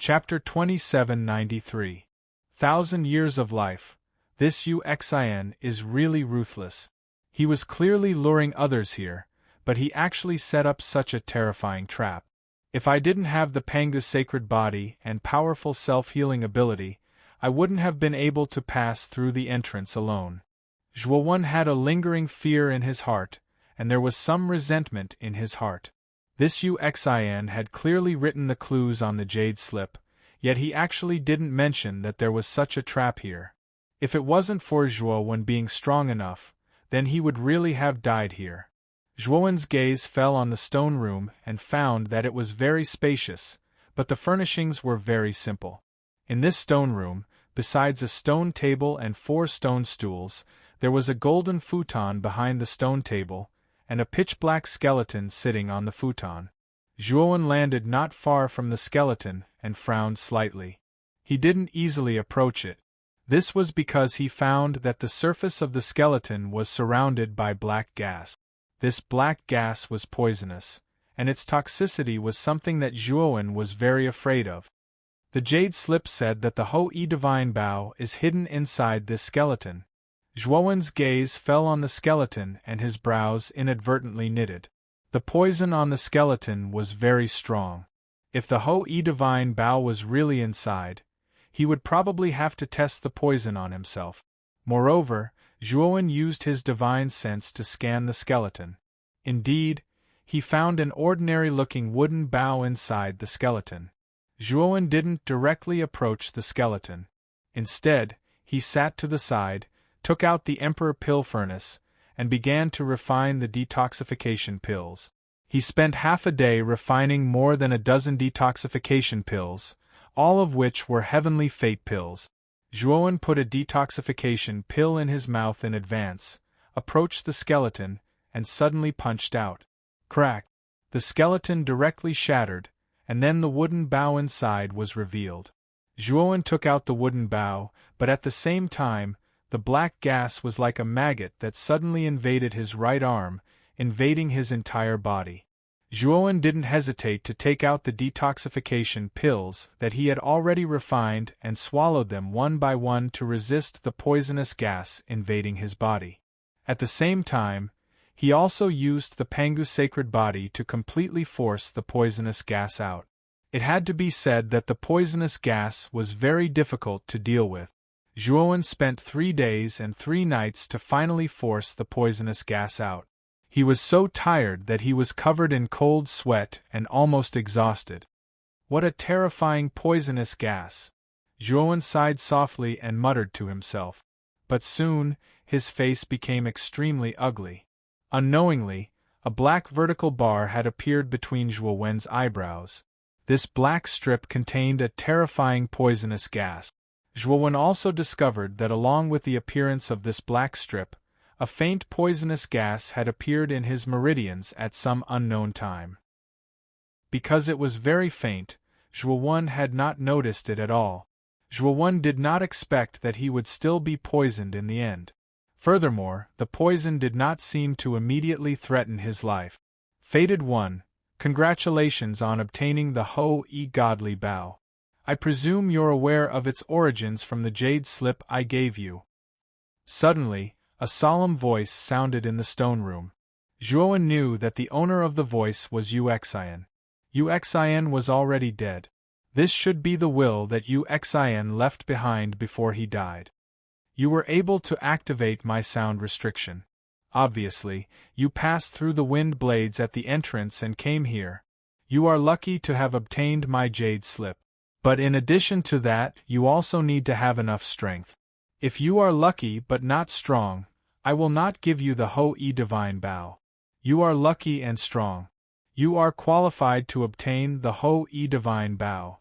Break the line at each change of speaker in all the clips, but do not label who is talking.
Chapter 2793. 1,000 Years of Life. This Uxin is really ruthless. He was clearly luring others here, but he actually set up such a terrifying trap. If I didn't have the Pangu's sacred body and powerful self-healing ability, I wouldn't have been able to pass through the entrance alone. Zhuowen had a lingering fear in his heart, and there was some resentment in his heart. This Uxin had clearly written the clues on the jade slip, yet he actually didn't mention that there was such a trap here. If it wasn't for Zhuowen being strong enough, then he would really have died here. Zhuowen's gaze fell on the stone room and found that it was very spacious, but the furnishings were very simple. In this stone room, besides a stone table and 4 stone stools, there was a golden futon behind the stone table, and a pitch-black skeleton sitting on the futon. Zhuowen landed not far from the skeleton and frowned slightly. He didn't easily approach it. This was because he found that the surface of the skeleton was surrounded by black gas. This black gas was poisonous, and its toxicity was something that Zhuowen was very afraid of. The jade slip said that the Hou-Yi divine bow is hidden inside this skeleton. Zhuowen's gaze fell on the skeleton and his brows inadvertently knitted. The poison on the skeleton was very strong. If the Hou-Yi divine bow was really inside, he would probably have to test the poison on himself. Moreover, Zhuowen used his divine sense to scan the skeleton. Indeed, he found an ordinary-looking wooden bow inside the skeleton. Zhuowen didn't directly approach the skeleton. Instead, he sat to the side, took out the Emperor pill furnace, and began to refine the detoxification pills. He spent half a day refining more than a dozen detoxification pills, all of which were heavenly fate pills. Zhuowen put a detoxification pill in his mouth in advance, approached the skeleton, and suddenly punched out. Crack! The skeleton directly shattered, and then the wooden bow inside was revealed. Zhuowen took out the wooden bow, but at the same time, the black gas was like a maggot that suddenly invaded his right arm, invading his entire body. Zhuowen didn't hesitate to take out the detoxification pills that he had already refined and swallowed them one by one to resist the poisonous gas invading his body. At the same time, he also used the Pangu's sacred body to completely force the poisonous gas out. It had to be said that the poisonous gas was very difficult to deal with. Zhuowen spent 3 days and 3 nights to finally force the poisonous gas out. He was so tired that he was covered in cold sweat and almost exhausted. What a terrifying poisonous gas! Zhuowen sighed softly and muttered to himself. But soon, his face became extremely ugly. Unknowingly, a black vertical bar had appeared between Zhuowen's eyebrows. This black strip contained a terrifying poisonous gas. Zhuowen also discovered that along with the appearance of this black strip, a faint poisonous gas had appeared in his meridians at some unknown time. Because it was very faint, Zhuowen had not noticed it at all. Zhuowen did not expect that he would still be poisoned in the end. Furthermore, the poison did not seem to immediately threaten his life. Fated One, congratulations on obtaining the Hou-Yi godly bow. I presume you're aware of its origins from the jade slip I gave you. Suddenly, a solemn voice sounded in the stone room. Zhuowen knew that the owner of the voice was Uxin. Uxin was already dead. This should be the will that Uxin left behind before he died. You were able to activate my sound restriction. Obviously, you passed through the wind blades at the entrance and came here. You are lucky to have obtained my jade slip. But in addition to that, you also need to have enough strength. If you are lucky but not strong, I will not give you the Hou-Yi divine bow. You are lucky and strong. You are qualified to obtain the Hou-Yi divine bow.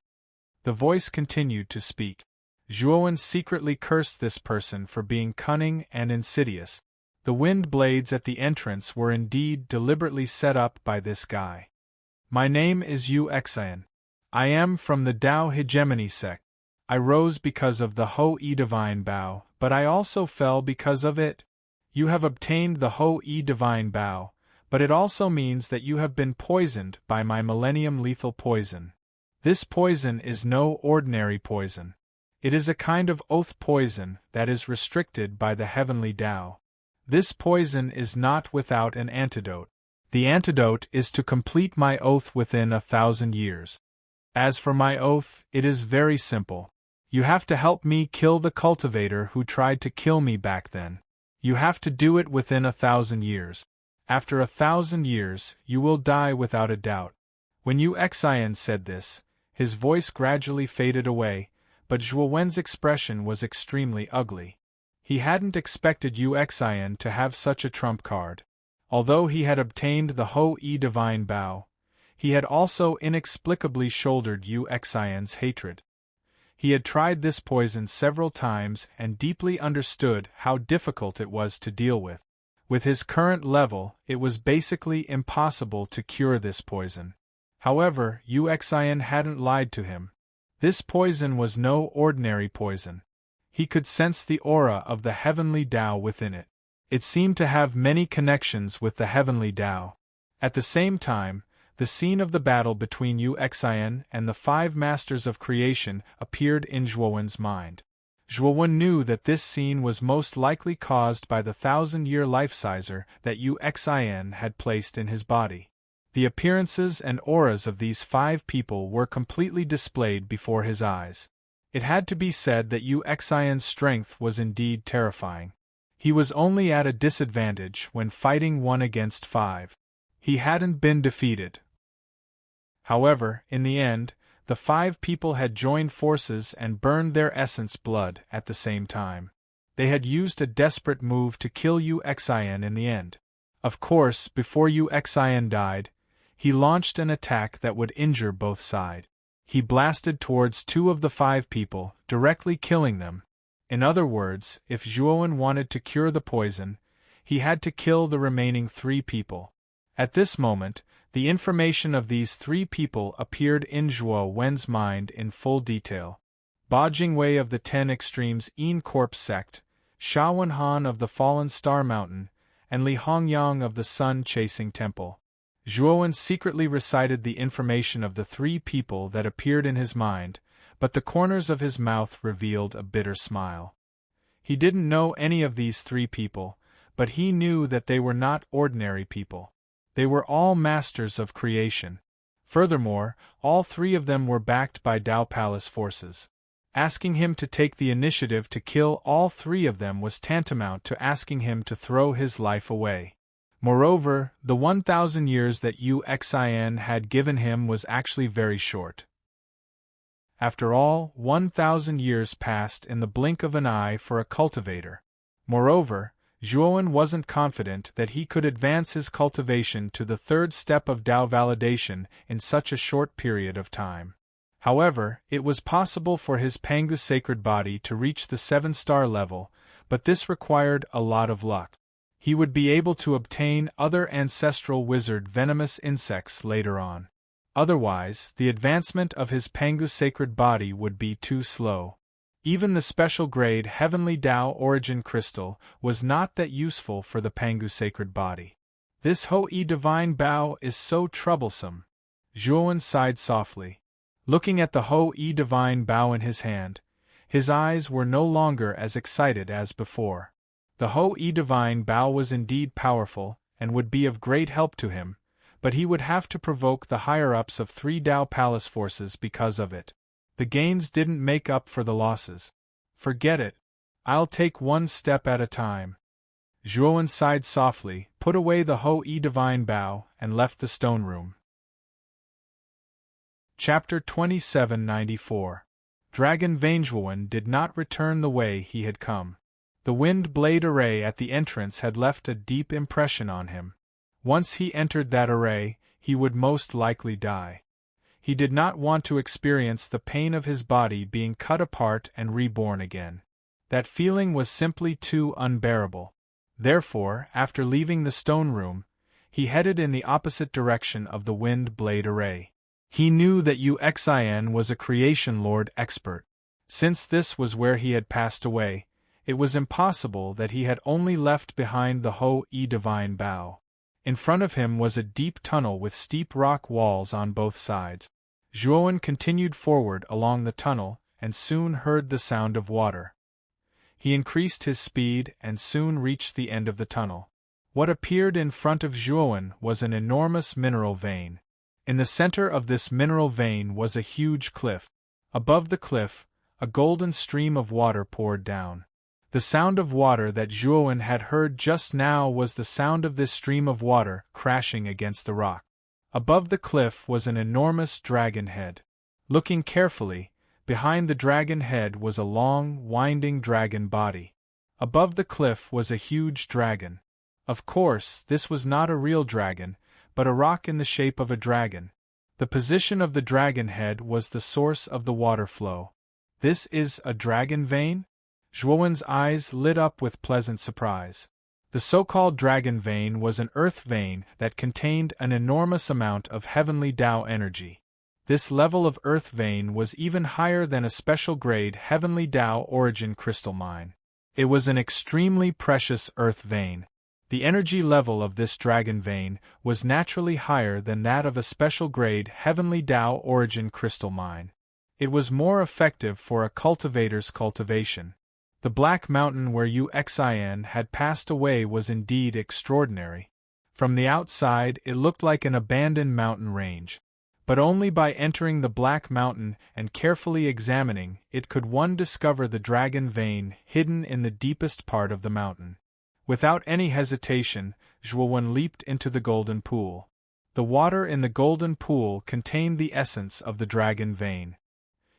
The voice continued to speak. Zhuowen secretly cursed this person for being cunning and insidious. The wind blades at the entrance were indeed deliberately set up by this guy. My name is Uxin. I am from the Tao Hegemony sect. I rose because of the Hou-Yi divine bow, but I also fell because of it. You have obtained the Hou-Yi divine bow, but it also means that you have been poisoned by my millennium lethal poison. This poison is no ordinary poison. It is a kind of oath poison that is restricted by the heavenly Tao. This poison is not without an antidote. The antidote is to complete my oath within 1,000 years. As for my oath, it is very simple. You have to help me kill the cultivator who tried to kill me back then. You have to do it within 1,000 years. After 1,000 years, you will die without a doubt. When Yu Xian said this, his voice gradually faded away, but Zhuo Wen's expression was extremely ugly. He hadn't expected Yu Xian to have such a trump card. Although he had obtained the Hou-Yi Divine Bow, he had also inexplicably shouldered Yu Xian's hatred. He had tried this poison several times and deeply understood how difficult it was to deal with. With his current level, it was basically impossible to cure this poison. However, Yu Xian hadn't lied to him. This poison was no ordinary poison. He could sense the aura of the heavenly Tao within it. It seemed to have many connections with the heavenly Tao. At the same time, the scene of the battle between Yu Xian and the 5 masters of creation appeared in Zhuo Wen's mind. Zhuo Wen knew that this scene was most likely caused by the 1,000-year life sizer that Yu Xian had placed in his body. The appearances and auras of these 5 people were completely displayed before his eyes. It had to be said that Yu Xian's strength was indeed terrifying. He was only at a disadvantage when fighting 1 against 5. He hadn't been defeated. However, in the end, the 5 people had joined forces and burned their essence blood at the same time. They had used a desperate move to kill Yu Xian in the end. Of course, before Yu Xian died, he launched an attack that would injure both sides. He blasted towards 2 of the 5 people, directly killing them. In other words, if Zhuo Wen wanted to cure the poison, he had to kill the remaining 3 people. At this moment, the information of these 3 people appeared in Zhuo Wen's mind in full detail. Ba Jingwei of the 10 Extremes Yin Corpse sect, Sha Wenhan of the Fallen Star Mountain, and Li Hongyang of the Sun-Chasing Temple. Zhuo Wen secretly recited the information of the 3 people that appeared in his mind, but the corners of his mouth revealed a bitter smile. He didn't know any of these 3 people, but he knew that they were not ordinary people. They were all masters of creation. Furthermore, all 3 of them were backed by Tao Palace forces. Asking him to take the initiative to kill all 3 of them was tantamount to asking him to throw his life away. Moreover, the 1,000 years that Yu Xian had given him was actually very short. After all, 1,000 years passed in the blink of an eye for a cultivator. Moreover, Zhuo Wen wasn't confident that he could advance his cultivation to the 3rd step of Tao validation in such a short period of time. However, it was possible for his Pangu sacred body to reach the 7-star level, but this required a lot of luck. He would be able to obtain other ancestral wizard venomous insects later on. Otherwise, the advancement of his Pangu sacred body would be too slow. Even the special grade Heavenly Tao Origin Crystal was not that useful for the Pangu sacred body. This Hou-Yi Divine Bow is so troublesome. Zhuo Wen sighed softly. Looking at the Hou-Yi Divine Bow in his hand, his eyes were no longer as excited as before. The Hou-Yi Divine Bow was indeed powerful, and would be of great help to him, but he would have to provoke the higher-ups of 3 Tao Palace forces because of it. The gains didn't make up for the losses. Forget it. I'll take 1 step at a time. Zhuo Wen sighed softly, put away the Hou-Yi Divine Bow, and left the stone room. Chapter 2794. Dragon Vangewuan did not return the way he had come. The wind blade array at the entrance had left a deep impression on him. Once he entered that array, he would most likely die. He did not want to experience the pain of his body being cut apart and reborn again. That feeling was simply too unbearable. Therefore, after leaving the stone room, he headed in the opposite direction of the wind blade array. He knew that Yu Xian was a creation lord expert. Since this was where he had passed away, it was impossible that he had only left behind the Hou-Yi Divine Bow. In front of him was a deep tunnel with steep rock walls on both sides. Zhuowen continued forward along the tunnel and soon heard the sound of water. He increased his speed and soon reached the end of the tunnel. What appeared in front of Zhuowen was an enormous mineral vein. In the center of this mineral vein was a huge cliff. Above the cliff, a golden stream of water poured down. The sound of water that Zhuowen had heard just now was the sound of this stream of water crashing against the rock. Above the cliff was an enormous dragon head. Looking carefully, behind the dragon head was a long, winding dragon body. Above the cliff was a huge dragon. Of course, this was not a real dragon, but a rock in the shape of a dragon. The position of the dragon head was the source of the water flow. This is a dragon vein? Zhuowen's eyes lit up with pleasant surprise. The so-called dragon vein was an earth vein that contained an enormous amount of heavenly Tao energy. This level of earth vein was even higher than a special-grade heavenly Tao origin crystal mine. It was an extremely precious earth vein. The energy level of this dragon vein was naturally higher than that of a special-grade heavenly Tao origin crystal mine. It was more effective for a cultivator's cultivation. The black mountain where Uxian had passed away was indeed extraordinary. From the outside it looked like an abandoned mountain range. But only by entering the black mountain and carefully examining it could one discover the dragon vein hidden in the deepest part of the mountain. Without any hesitation, Zhuowen leaped into the golden pool. The water in the golden pool contained the essence of the dragon vein.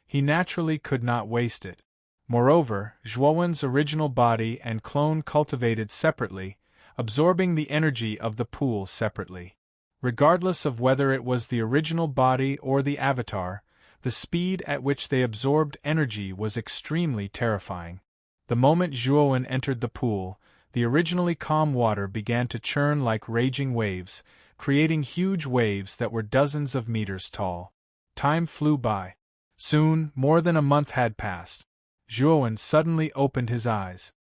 He naturally could not waste it. Moreover, Zhuowen's original body and clone cultivated separately, absorbing the energy of the pool separately. Regardless of whether it was the original body or the avatar, the speed at which they absorbed energy was extremely terrifying. The moment Zhuowen entered the pool, the originally calm water began to churn like raging waves, creating huge waves that were dozens of meters tall. Time flew by. Soon, more than a month had passed. Zhuowen suddenly opened his eyes.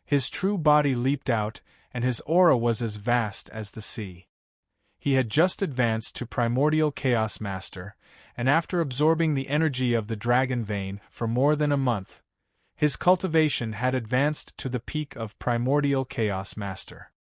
His true body leaped out, and his aura was as vast as the sea. He had just advanced to Primordial Chaos Master, and after absorbing the energy of the dragon vein for more than a month, his cultivation had advanced to the peak of Primordial Chaos Master.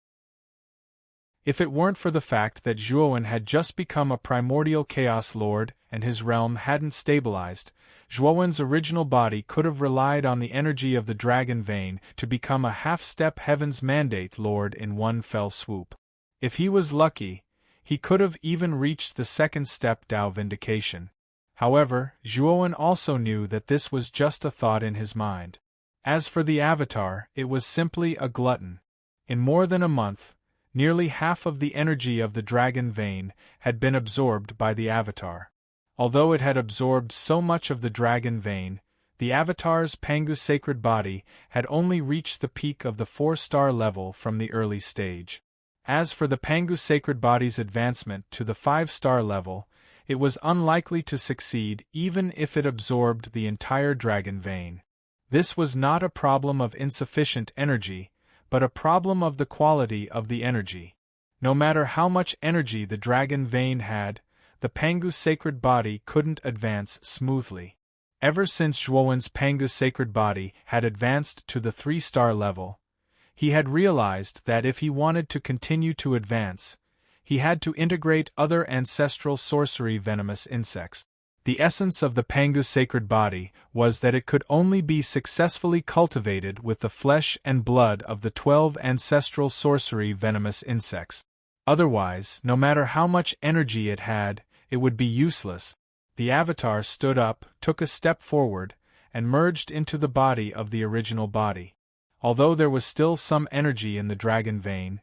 If it weren't for the fact that Zhuowen had just become a Primordial Chaos Lord and his realm hadn't stabilized, Zhuowen's original body could have relied on the energy of the dragon vein to become a half-step Heaven's Mandate Lord in one fell swoop. If he was lucky, he could have even reached the second step Tao Vindication. However, Zhuowen also knew that this was just a thought in his mind. As for the avatar, it was simply a glutton. In more than a month, nearly half of the energy of the dragon vein had been absorbed by the avatar. Although it had absorbed so much of the dragon vein, the avatar's Pangu sacred body had only reached the peak of the 4-star level from the early stage. As for the Pangu sacred body's advancement to the 5-star level, it was unlikely to succeed even if it absorbed the entire dragon vein. This was not a problem of insufficient energy, but a problem of the quality of the energy. No matter how much energy the dragon vein had, the Pangu sacred body couldn't advance smoothly. Ever since Zhuowen's Pangu sacred body had advanced to the 3-star level, he had realized that if he wanted to continue to advance, he had to integrate other ancestral sorcery venomous insects. The essence of the Pangu sacred body was that it could only be successfully cultivated with the flesh and blood of the 12 ancestral sorcery venomous insects. Otherwise, no matter how much energy it had, it would be useless. The avatar stood up, took a step forward, and merged into the body of the original body. Although there was still some energy in the dragon vein,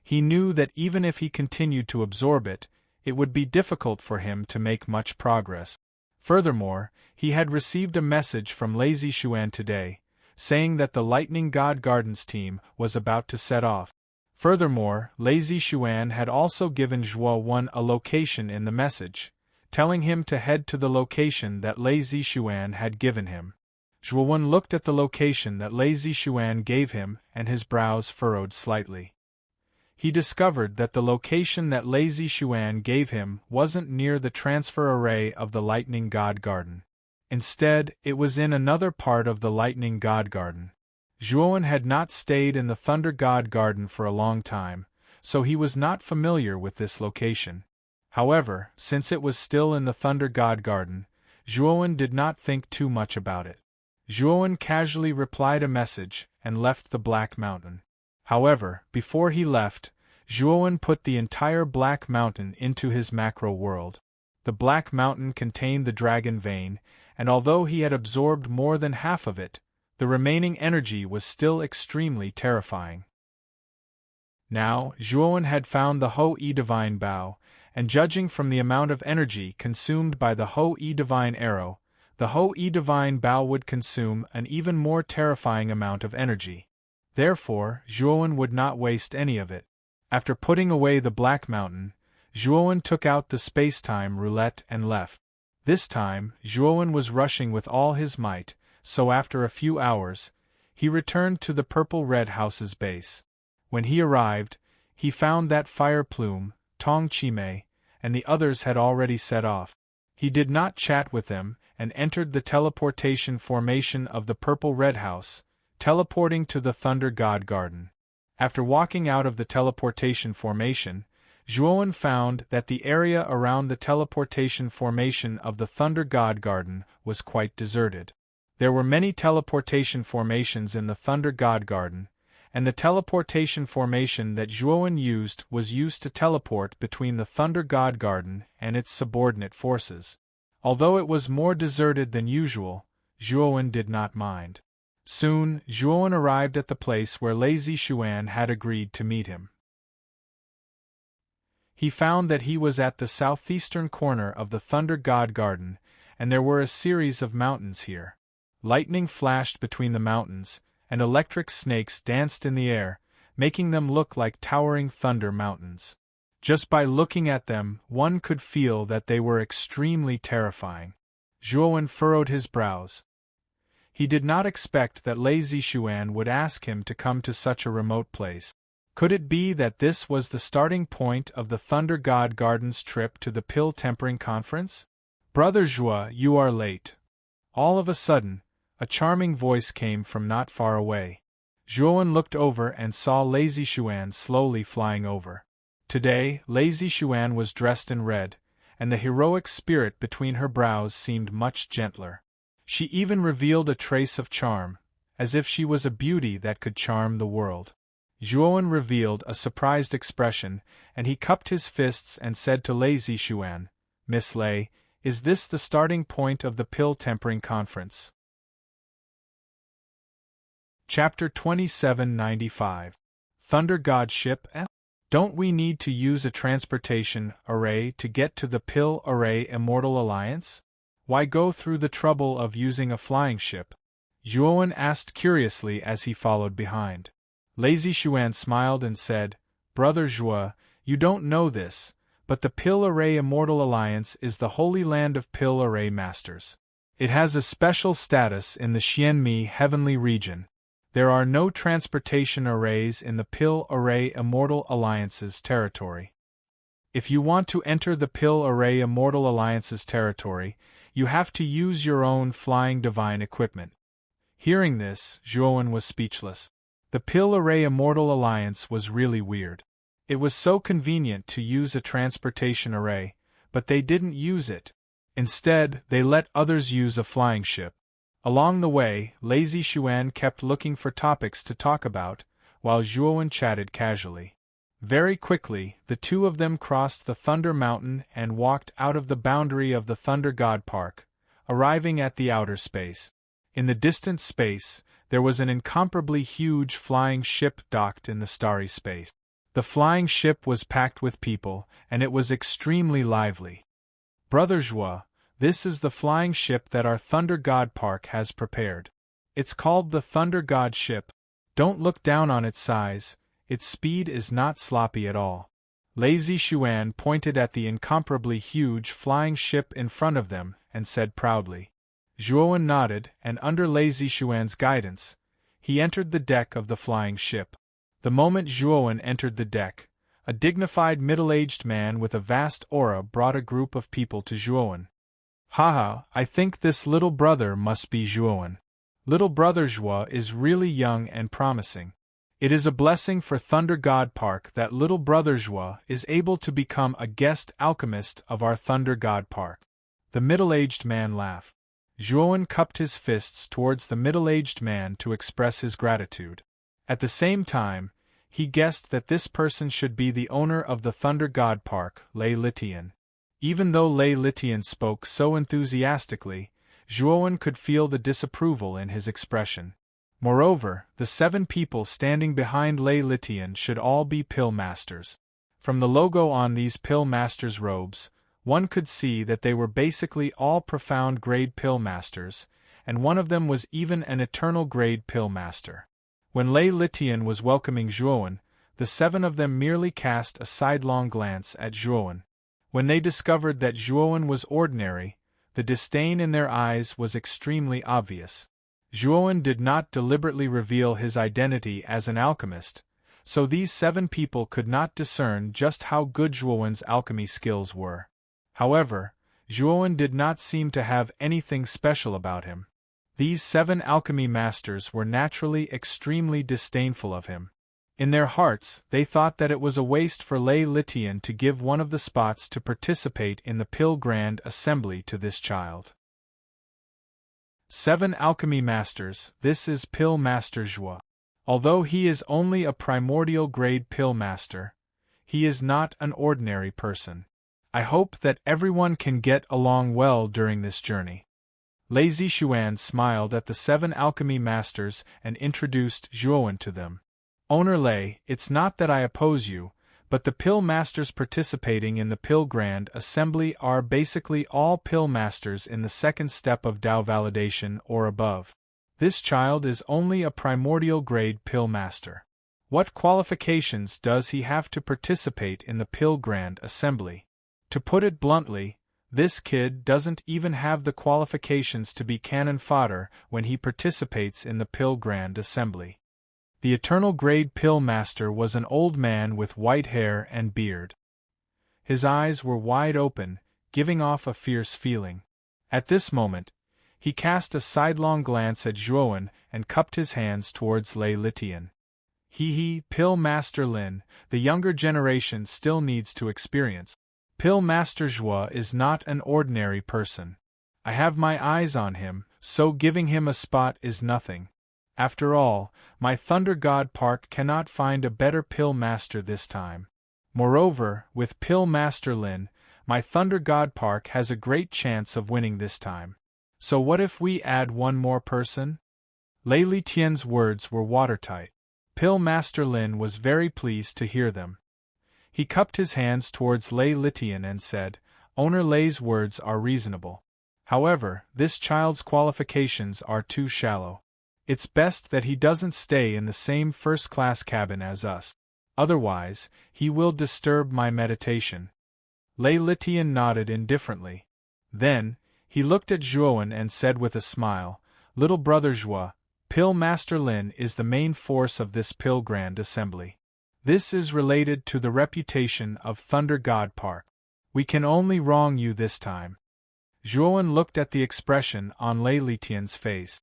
he knew that even if he continued to absorb it, it would be difficult for him to make much progress. Furthermore, he had received a message from Lazy Xuan today, saying that the Lightning God Gardens team was about to set off. Furthermore, Lazy Xuan had also given Zhuowen a location in the message, telling him to head to the location that Lazy Xuan had given him. Zhuowen looked at the location that Lazy Xuan gave him and his brows furrowed slightly. he discovered that the location that Lazy Xuan gave him wasn't near the transfer array of the Lightning God Garden. Instead, it was in another part of the Lightning God Garden. Zhuowen had not stayed in the Thunder God Garden for a long time, so he was not familiar with this location. However, since it was still in the Thunder God Garden, Zhuowen did not think too much about it. Zhuowen casually replied a message and left the Black Mountain. However, before he left, Zhuowen put the entire Black Mountain into his macro world. The Black Mountain contained the Dragon Vein, and although he had absorbed more than half of it, the remaining energy was still extremely terrifying. Now, Zhuowen had found the Ho-E Divine Bow, and judging from the amount of energy consumed by the Ho-E Divine Arrow, the Ho-E Divine Bow would consume an even more terrifying amount of energy. Therefore, Zhuowen would not waste any of it. After putting away the Black Mountain, Zhuowen took out the space-time roulette and left. This time, Zhuowen was rushing with all his might, so after a few hours, he returned to the Purple-Red House's base. When he arrived, he found that Fire Plume, Tong Chimei, and the others had already set off. He did not chat with them and entered the teleportation formation of the Purple-Red House, teleporting to the Thunder God Garden. After walking out of the teleportation formation, Zhuowen found that the area around the teleportation formation of the Thunder God Garden was quite deserted. There were many teleportation formations in the Thunder God Garden, and the teleportation formation that Zhuowen used was used to teleport between the Thunder God Garden and its subordinate forces. Although it was more deserted than usual, Zhuowen did not mind. Soon, Zhuowen arrived at the place where Lazy Xuan had agreed to meet him. He found that he was at the southeastern corner of the Thunder God Garden, and there were a series of mountains here. Lightning flashed between the mountains, and electric snakes danced in the air, making them look like towering thunder mountains. Just by looking at them, one could feel that they were extremely terrifying. Zhuowen furrowed his brows. He did not expect that Lazy Xuan would ask him to come to such a remote place. Could it be that this was the starting point of the Thunder God Garden's trip to the Pill Tempering Conference? "Brother Zhua, you are late." All of a sudden, a charming voice came from not far away. Zhuowen looked over and saw Lazy Xuan slowly flying over. Today, Lazy Xuan was dressed in red, and the heroic spirit between her brows seemed much gentler. She even revealed a trace of charm, as if she was a beauty that could charm the world. Zhuowen revealed a surprised expression, and he cupped his fists and said to Lazy Xuan, "Miss Lei, is this the starting point of the Pill Tempering Conference?" Chapter 2795. Thunder God Ship. Don't we need to use a transportation array to get to the Pill Array Immortal Alliance? Why go through the trouble of using a flying ship? Zhuowen asked curiously as he followed behind. Lazy Xuan smiled and said, "Brother Zhua, you don't know this, but the Pill Array Immortal Alliance is the Holy Land of Pill Array Masters. It has a special status in the Xianmi Heavenly Region. There are no transportation arrays in the Pill Array Immortal Alliance's territory. If you want to enter the Pill Array Immortal Alliance's territory, you have to use your own flying divine equipment." Hearing this, Zhuowen was speechless. The Pill Array Immortal Alliance was really weird. It was so convenient to use a transportation array, but they didn't use it. Instead, they let others use a flying ship. Along the way, Lazy Xuan kept looking for topics to talk about, while Zhuowen chatted casually. Very quickly, the two of them crossed the Thunder Mountain and walked out of the boundary of the Thunder God Park, arriving at the outer space. In the distant space, there was an incomparably huge flying ship docked in the starry space. The flying ship was packed with people, and it was extremely lively. "Brother Zhua, this is the flying ship that our Thunder God Park has prepared. It's called the Thunder God Ship. Don't look down on its size, its speed is not sloppy at all." Lazy Xuan pointed at the incomparably huge flying ship in front of them and said proudly. Zhuowen nodded, and under Lazy Xuan's guidance, he entered the deck of the flying ship. The moment Zhuowen entered the deck, a dignified middle-aged man with a vast aura brought a group of people to Zhuowen. Haha, I think this little brother must be Zhuowen. Little brother Zhuo is really young and promising. It is a blessing for Thunder God Park that little brother Zhuo is able to become a guest alchemist of our Thunder God Park. The middle-aged man laughed. Zhuowen cupped his fists towards the middle-aged man to express his gratitude. At the same time, he guessed that this person should be the owner of the Thunder God Park, Lei Litian. Even though Lei Litian spoke so enthusiastically, Zhuowen could feel the disapproval in his expression. Moreover, the 7 people standing behind Lei Litian should all be pill masters. From the logo on these pill masters' robes, one could see that they were basically all profound grade pill masters, and one of them was even an eternal grade pill master. When Lei Litian was welcoming Zhuowen, the 7 of them merely cast a sidelong glance at Zhuowen. When they discovered that Zhuowen was ordinary, the disdain in their eyes was extremely obvious. Zhuowen did not deliberately reveal his identity as an alchemist, so these 7 people could not discern just how good Zhuowen's alchemy skills were. However, Zhuowen did not seem to have anything special about him. These 7 alchemy masters were naturally extremely disdainful of him. In their hearts, they thought that it was a waste for Lei Litian to give one of the spots to participate in the Pill Grand Assembly to this child. 7 alchemy masters, this is Pill Master Zhuo. Although he is only a primordial grade pill master, he is not an ordinary person. I hope that everyone can get along well during this journey. Lei Zishuan smiled at the 7 alchemy masters and introduced Zhuowen to them. Owner Lei, it's not that I oppose you, but the pill masters participating in the Pill Grand Assembly are basically all pill masters in the 2nd step of Dao validation or above. This child is only a primordial grade pill master. What qualifications does he have to participate in the Pill Grand Assembly? To put it bluntly, this kid doesn't even have the qualifications to be cannon fodder when he participates in the Pill Grand Assembly. The eternal grade pill master was an old man with white hair and beard. His eyes were wide open, giving off a fierce feeling. At this moment, he cast a sidelong glance at Zhuowen and cupped his hands towards Lei Litian. Pill Master Lin, the younger generation still needs to experience. Pill Master Zhuo is not an ordinary person. I have my eyes on him, so giving him a spot is nothing. After all, my Thunder God Park cannot find a better pill master this time. Moreover, with Pill Master Lin, my Thunder God Park has a great chance of winning this time. So what if we add one more person? Lei Litian's words were watertight. Pill Master Lin was very pleased to hear them. He cupped his hands towards Lei Litian and said, Owner Lei's words are reasonable. However, this child's qualifications are too shallow. It's best that he doesn't stay in the same first-class cabin as us. Otherwise, he will disturb my meditation. Lei Litian nodded indifferently. Then, he looked at Zhuowen and said with a smile, Little brother Zhuo, Pill Master Lin is the main force of this Pill Grand Assembly. This is related to the reputation of Thunder God Park. We can only wrong you this time. Zhuowen looked at the expression on Lei Litian's face.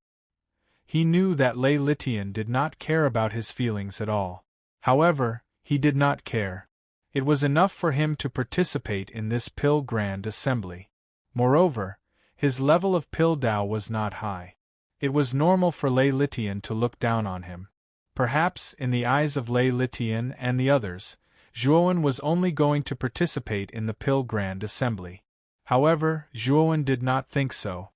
He knew that Lei Litian did not care about his feelings at all. However, he did not care. It was enough for him to participate in this Pill Grand Assembly. Moreover, his level of Pill Dao was not high. It was normal for Lei Litian to look down on him. Perhaps, in the eyes of Lei Litian and the others, Zhuowen was only going to participate in the Pill Grand Assembly. However, Zhuowen did not think so.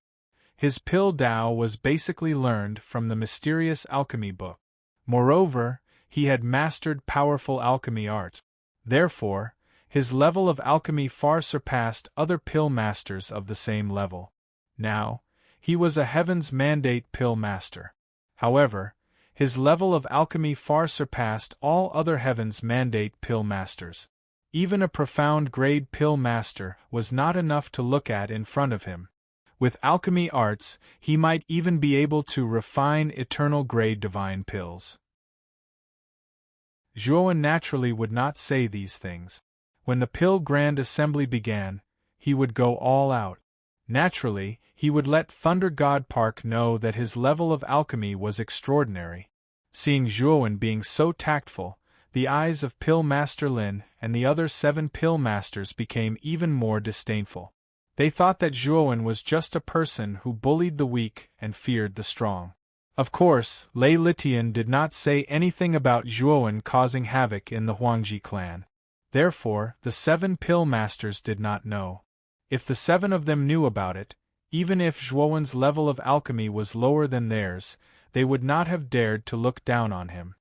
His Pill Dao was basically learned from the mysterious alchemy book. Moreover, he had mastered powerful alchemy arts. Therefore, his level of alchemy far surpassed other pill masters of the same level. Now, he was a Heaven's Mandate pill master. However, his level of alchemy far surpassed all other Heaven's Mandate pill masters. Even a profound grade pill master was not enough to look at in front of him. With alchemy arts, he might even be able to refine eternal grade divine pills. Zhuowen naturally would not say these things. When the Pill Grand Assembly began, he would go all out. Naturally, he would let Thunder God Park know that his level of alchemy was extraordinary. Seeing Zhuowen being so tactful, the eyes of Pill Master Lin and the other 7 Pill Masters became even more disdainful. They thought that Zhuowen was just a person who bullied the weak and feared the strong. Of course, Lei Litian did not say anything about Zhuowen causing havoc in the Huangji clan. Therefore, the 7 Pill Masters did not know. If the 7 of them knew about it, even if Zhuowen's level of alchemy was lower than theirs, they would not have dared to look down on him.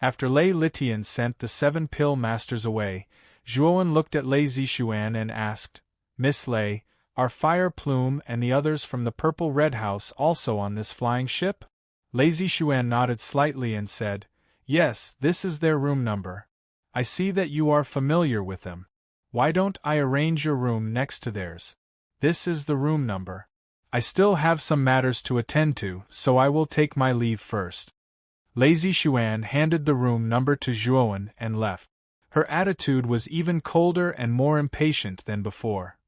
After Lei Litian sent the 7 Pill Masters away, Zhuowen looked at Lei Zixuan and asked, "Miss Lei, are Fire Plume and the others from the Purple Red House also on this flying ship?" Lei Zixuan nodded slightly and said, "Yes, this is their room number. I see that you are familiar with them. Why don't I arrange your room next to theirs? This is the room number. I still have some matters to attend to, so I will take my leave first." Lei Zixuan handed the room number to Zhuowen and left. Her attitude was even colder and more impatient than before.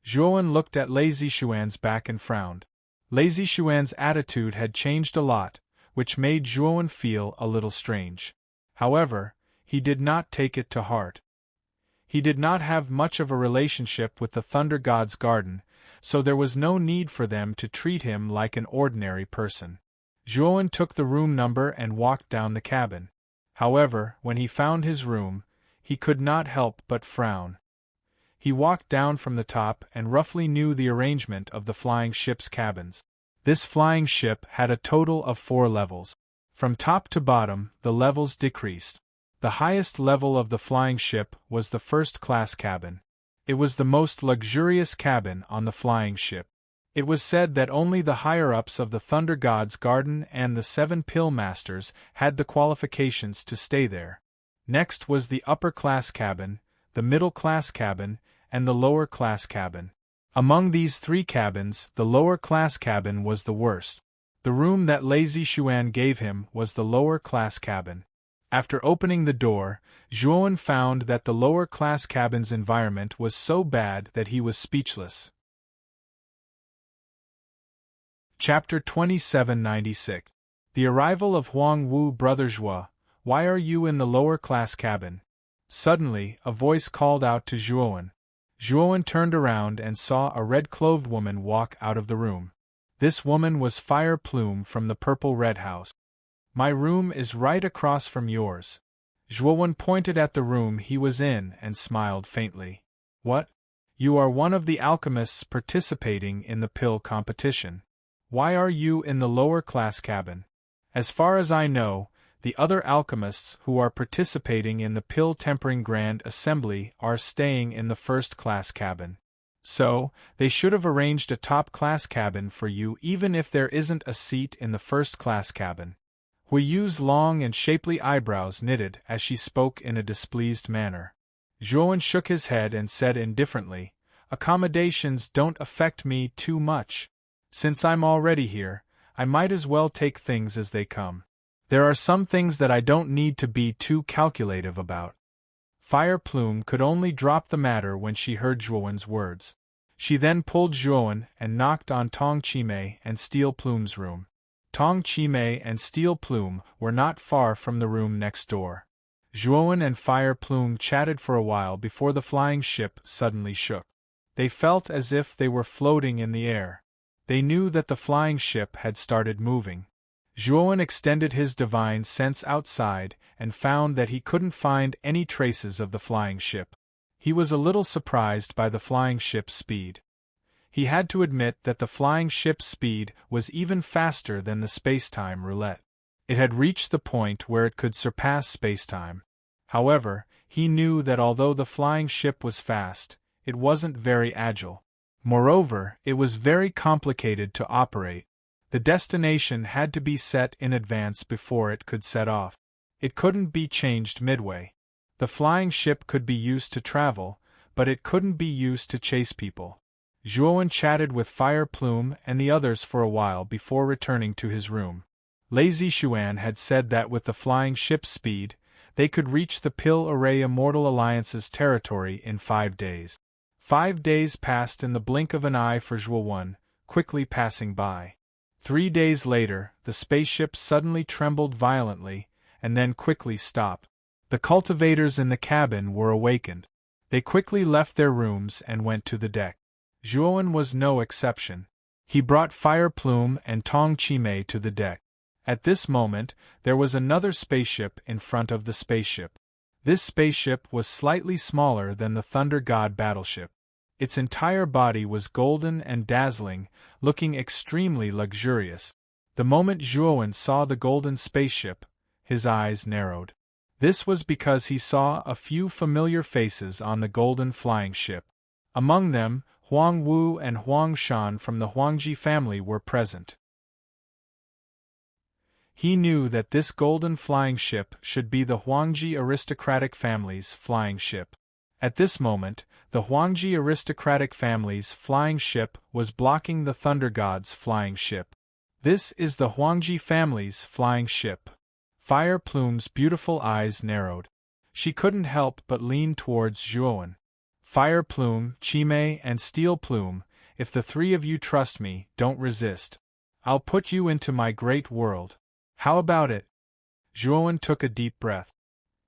Zhuowen looked at Lei Zixuan's back and frowned. Lei Zixuan's attitude had changed a lot, which made Zhuowen feel a little strange. However, he did not take it to heart. He did not have much of a relationship with the Thunder God's garden, so there was no need for them to treat him like an ordinary person. Zhuowen took the room number and walked down the cabin. However, when he found his room, he could not help but frown. He walked down from the top and roughly knew the arrangement of the flying ship's cabins. This flying ship had a total of 4 levels. From top to bottom, the levels decreased. The highest level of the flying ship was the first-class cabin. It was the most luxurious cabin on the flying ship. It was said that only the higher-ups of the Thunder God's garden and the 7 Pill Masters had the qualifications to stay there. Next was the upper-class cabin, the middle-class cabin, and the lower-class cabin. Among these 3 cabins, the lower-class cabin was the worst. The room that Lei Zixuan gave him was the lower-class cabin. After opening the door, Zhuowen found that the lower-class cabin's environment was so bad that he was speechless. Chapter 2796. The arrival of Huang Wu. Brother Zhuo, why are you in the lower-class cabin? Suddenly, a voice called out to Zhuowen. Zhuowen turned around and saw a red-clothed woman walk out of the room. This woman was Fire Plume from the Purple Red House. "My room is right across from yours." Zhuowen pointed at the room he was in and smiled faintly. "What? You are one of the alchemists participating in the pill competition. Why are you in the lower-class cabin? As far as I know, the other alchemists who are participating in the Pill Tempering Grand Assembly are staying in the first-class cabin. So, they should have arranged a top-class cabin for you even if there isn't a seat in the first-class cabin." Hui Yu's long and shapely eyebrows knitted as she spoke in a displeased manner. Zhuowen shook his head and said indifferently, "Accommodations don't affect me too much. Since I'm already here, I might as well take things as they come. There are some things that I don't need to be too calculative about." Fire Plume could only drop the matter when she heard Zhuowen's words. She then pulled Zhuowen and knocked on Tong Chimei and Steel Plume's room. Tong Chimei and Steel Plume were not far from the room next door. Zhuowen and Fire Plume chatted for a while before the flying ship suddenly shook. They felt as if they were floating in the air. They knew that the flying ship had started moving. Zhuowen extended his divine sense outside and found that he couldn't find any traces of the flying ship. He was a little surprised by the flying ship's speed. He had to admit that the flying ship's speed was even faster than the spacetime roulette. It had reached the point where it could surpass spacetime. However, he knew that although the flying ship was fast, it wasn't very agile. Moreover, it was very complicated to operate. The destination had to be set in advance before it could set off. It couldn't be changed midway. The flying ship could be used to travel, but it couldn't be used to chase people. Zhuowen chatted with Fire Plume and the others for a while before returning to his room. Lei Zishuan had said that with the flying ship's speed, they could reach the Pil Array Immortal Alliance's territory in 5 days. 5 days passed in the blink of an eye for Zhuowen, quickly passing by. 3 days later, the spaceship suddenly trembled violently, and then quickly stopped. The cultivators in the cabin were awakened. They quickly left their rooms and went to the deck. Zhuowen was no exception. He brought Fire Plume and Tong Chimei to the deck. At this moment, there was another spaceship in front of the spaceship. This spaceship was slightly smaller than the Thunder God battleship. Its entire body was golden and dazzling, looking extremely luxurious. The moment Zhuowen saw the golden spaceship, his eyes narrowed. This was because he saw a few familiar faces on the golden flying ship. Among them, Huang Wu and Huang Shan from the Huangji family were present. He knew that this golden flying ship should be the Huangji aristocratic family's flying ship. At this moment, the Huangji aristocratic family's flying ship was blocking the Thunder God's flying ship. This is the Huangji family's flying ship. Fire Plume's beautiful eyes narrowed. She couldn't help but lean towards Zhuowen. Fire Plume, Chimei, and Steel Plume, if the 3 of you trust me, don't resist. I'll put you into my great world. How about it? Zhuowen took a deep breath.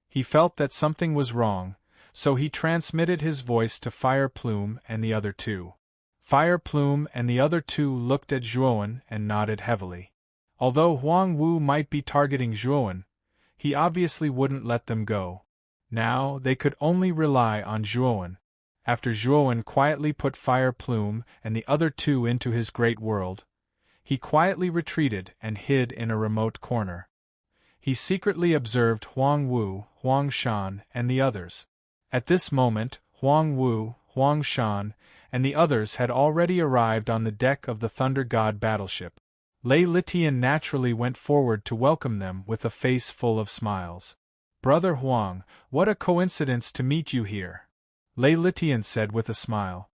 He felt that something was wrong, so he transmitted his voice to Fire Plume and the other 2. Fire Plume and the other 2 looked at Zhuowen and nodded heavily. Although Huang Wu might be targeting Zhuowen, he obviously wouldn't let them go. Now they could only rely on Zhuowen. After Zhuowen quietly put Fire Plume and the other 2 into his great world, he quietly retreated and hid in a remote corner. He secretly observed Huang Wu, Huang Shan, and the others. At this moment, Huang Wu, Huang Shan, and the others had already arrived on the deck of the Thunder God battleship. Lei Litian naturally went forward to welcome them with a face full of smiles. "Brother Huang, what a coincidence to meet you here," Lei Litian said with a smile.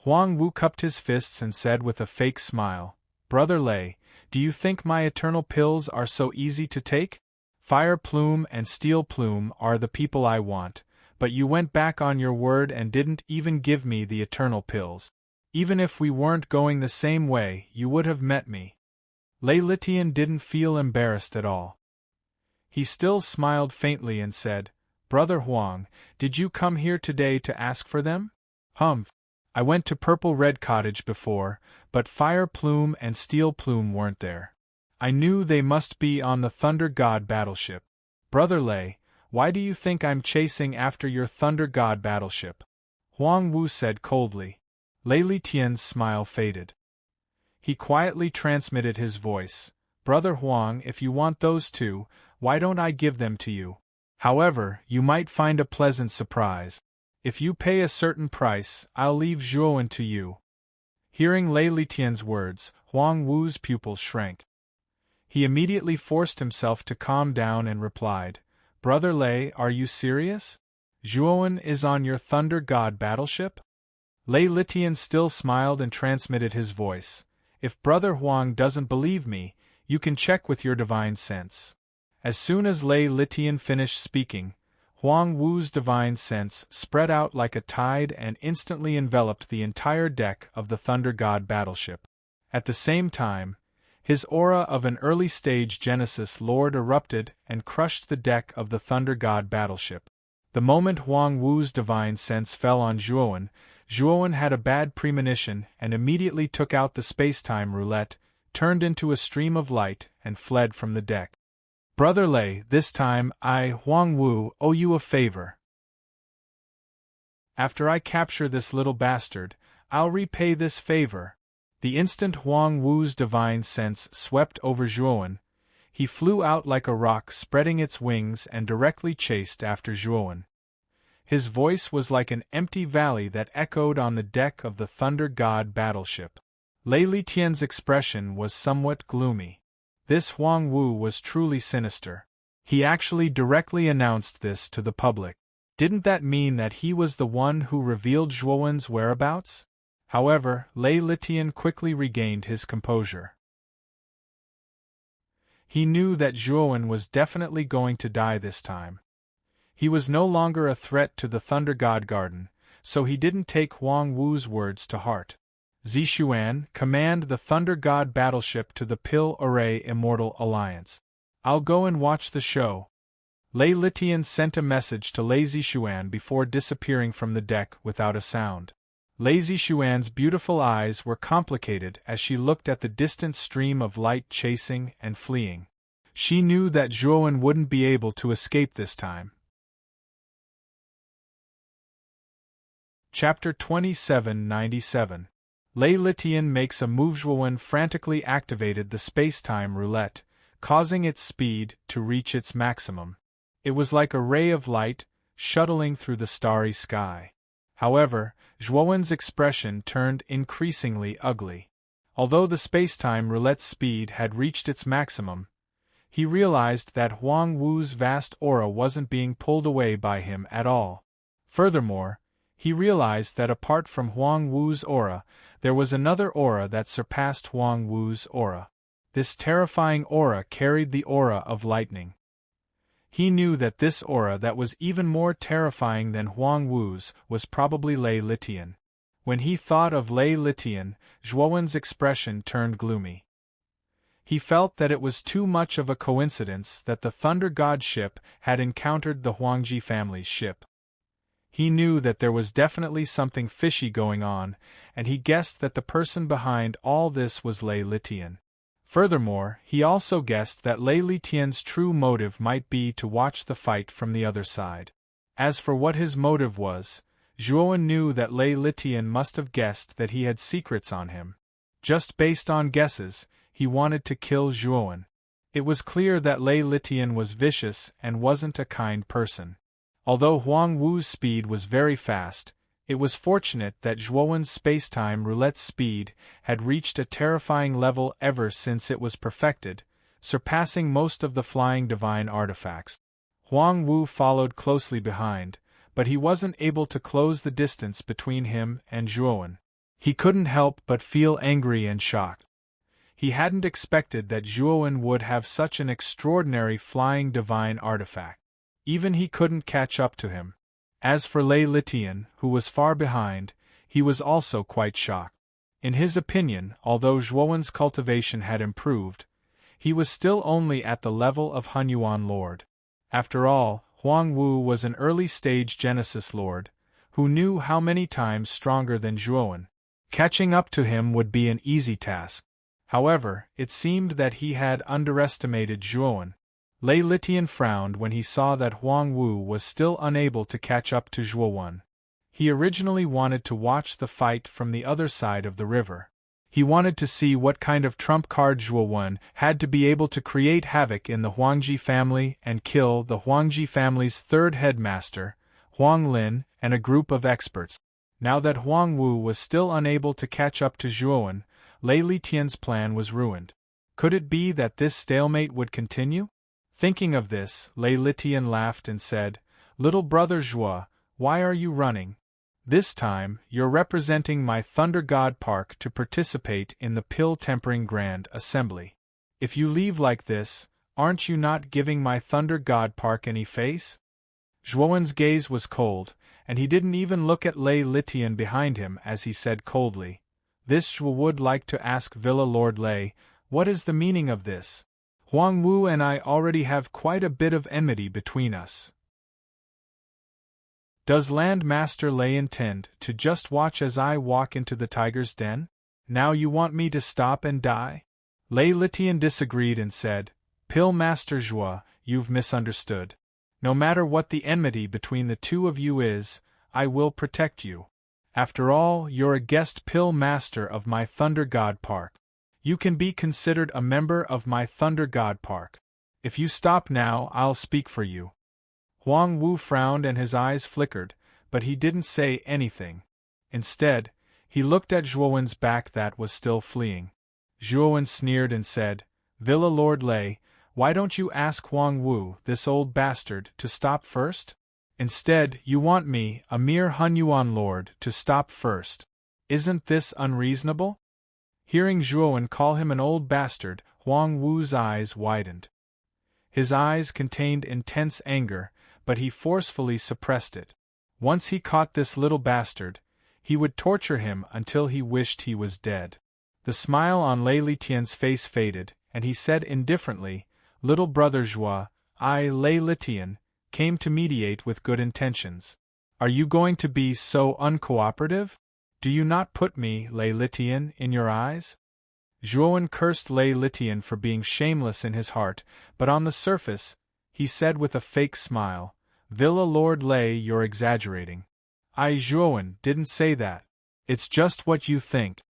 Huang Wu cupped his fists and said with a fake smile, "Brother Lei, do you think my eternal pills are so easy to take? Fire Plume and Steel Plume are the people I want, but you went back on your word and didn't even give me the eternal pills. Even if we weren't going the same way, you would have met me." Lei Litian didn't feel embarrassed at all. He still smiled faintly and said, "Brother Huang, did you come here today to ask for them?" "Humph. I went to Purple Red Cottage before, but Fire Plume and Steel Plume weren't there. I knew they must be on the Thunder God battleship. Brother Lei, why do you think I'm chasing after your Thunder God battleship?" Huang Wu said coldly. Lei Litian's smile faded. He quietly transmitted his voice, "Brother Huang, if you want those 2, why don't I give them to you? However, you might find a pleasant surprise. If you pay a certain price, I'll leave Zhuowen to you." Hearing Lei Litian's words, Huang Wu's pupils shrank. He immediately forced himself to calm down and replied, "Brother Lei, are you serious? Zhuowen is on your Thunder God battleship?" Lei Litian still smiled and transmitted his voice, "If Brother Huang doesn't believe me, you can check with your divine sense." As soon as Lei Litian finished speaking, Huang Wu's divine sense spread out like a tide and instantly enveloped the entire deck of the Thunder God battleship. At the same time, his aura of an early-stage Genesis Lord erupted and crushed the deck of the Thunder God battleship. The moment Huang Wu's divine sense fell on Zhuowen, Zhuowen had a bad premonition and immediately took out the space-time roulette, turned into a stream of light, and fled from the deck. "Brother Lei, this time I, Huang Wu, owe you a favor. After I capture this little bastard, I'll repay this favor." The instant Huang Wu's divine sense swept over Zhuowen, he flew out like a rock, spreading its wings and directly chased after Zhuowen. His voice was like an empty valley that echoed on the deck of the Thunder God battleship. Lei Litian's expression was somewhat gloomy. This Huang Wu was truly sinister. He actually directly announced this to the public. Didn't that mean that he was the one who revealed Zhuowen's whereabouts? However, Lei Litian quickly regained his composure. He knew that Zhuowen was definitely going to die this time. He was no longer a threat to the Thunder God Garden, so he didn't take Huang Wu's words to heart. Zixuan, command the Thunder God battleship to the Pil Array Immortal Alliance. I'll go and watch the show. Lei Litian sent a message to Lei Zixuan before disappearing from the deck without a sound. Lei Zixuan's beautiful eyes were complicated as she looked at the distant stream of light chasing and fleeing. She knew that Zhuowen wouldn't be able to escape this time. Chapter 2797. Lei Litian makes a move. Zhuowen frantically activated the space-time roulette, causing its speed to reach its maximum. It was like a ray of light, shuttling through the starry sky. However, Zhuowen's expression turned increasingly ugly. Although the space-time roulette's speed had reached its maximum, he realized that Huang Wu's vast aura wasn't being pulled away by him at all. Furthermore, he realized that apart from Huang Wu's aura, there was another aura that surpassed Huang Wu's aura. This terrifying aura carried the aura of lightning. He knew that this aura that was even more terrifying than Huang Wu's was probably Lei Litian. When he thought of Lei Litian, Zhuowen's expression turned gloomy. He felt that it was too much of a coincidence that the Thunder God ship had encountered the Huangji family's ship. He knew that there was definitely something fishy going on, and he guessed that the person behind all this was Lei Litian. Furthermore, he also guessed that Lei Litian's true motive might be to watch the fight from the other side. As for what his motive was, Zhuowen knew that Lei Litian must have guessed that he had secrets on him. Just based on guesses, he wanted to kill Zhuowen. It was clear that Lei Litian was vicious and wasn't a kind person. Although Huang Wu's speed was very fast, it was fortunate that Zhuowen's space-time roulette speed had reached a terrifying level ever since it was perfected, surpassing most of the flying divine artifacts. Huang Wu followed closely behind, but he wasn't able to close the distance between him and Zhuowen. He couldn't help but feel angry and shocked. He hadn't expected that Zhuowen would have such an extraordinary flying divine artifact. Even he couldn't catch up to him. As for Lei Litian, who was far behind, he was also quite shocked. In his opinion, although Zhuowen's cultivation had improved, he was still only at the level of Hunyuan Lord. After all, Huang Wu was an early-stage Genesis Lord, who knew how many times stronger than Zhuowen. Catching up to him would be an easy task. However, it seemed that he had underestimated Zhuowen. Lei Litian frowned when he saw that Huang Wu was still unable to catch up to Zhuowen. He originally wanted to watch the fight from the other side of the river. He wanted to see what kind of trump card Zhuowen had to be able to create havoc in the Huangji family and kill the Huangji family's third headmaster, Huang Lin, and a group of experts. Now that Huang Wu was still unable to catch up to Zhuowen, Lei Litian's plan was ruined. Could it be that this stalemate would continue? Thinking of this, Lei Litian laughed and said, "Little brother Zhuo, why are you running? This time, you're representing my Thunder God Park to participate in the Pill Tempering Grand Assembly. If you leave like this, aren't you not giving my Thunder God Park any face?" Zhuowen's gaze was cold, and he didn't even look at Lei Litian behind him as he said coldly, "This Zhuo would like to ask Villa Lord Lei, what is the meaning of this? Huang Wu and I already have quite a bit of enmity between us. Does Land Master Lei intend to just watch as I walk into the tiger's den? Now you want me to stop and die?" Lei Litian disagreed and said, "Pill Master Zhuo, you've misunderstood. No matter what the enmity between the two of you is, I will protect you. After all, you're a guest Pill Master of my Thunder God Park. You can be considered a member of my Thunder God Park. If you stop now, I'll speak for you." Huang Wu frowned and his eyes flickered, but he didn't say anything. Instead, he looked at Zhuowen's back that was still fleeing. Zhuowen sneered and said, "Villa Lord Lei, why don't you ask Huang Wu, this old bastard, to stop first? Instead, you want me, a mere Hunyuan Lord, to stop first. Isn't this unreasonable?" Hearing Zhuowen call him an old bastard, Huang Wu's eyes widened. His eyes contained intense anger, but he forcefully suppressed it. Once he caught this little bastard, he would torture him until he wished he was dead. The smile on Lei Litian's face faded, and he said indifferently, "Little brother Zhua, I, Lei Litian, came to mediate with good intentions. Are you going to be so uncooperative? Do you not put me, Lei Litian, in your eyes?" Zhuowen cursed Lei Litian for being shameless in his heart, but on the surface, he said with a fake smile, "Villa Lord Lei, you're exaggerating." "I, Zhuowen, didn't say that. It's just what you think."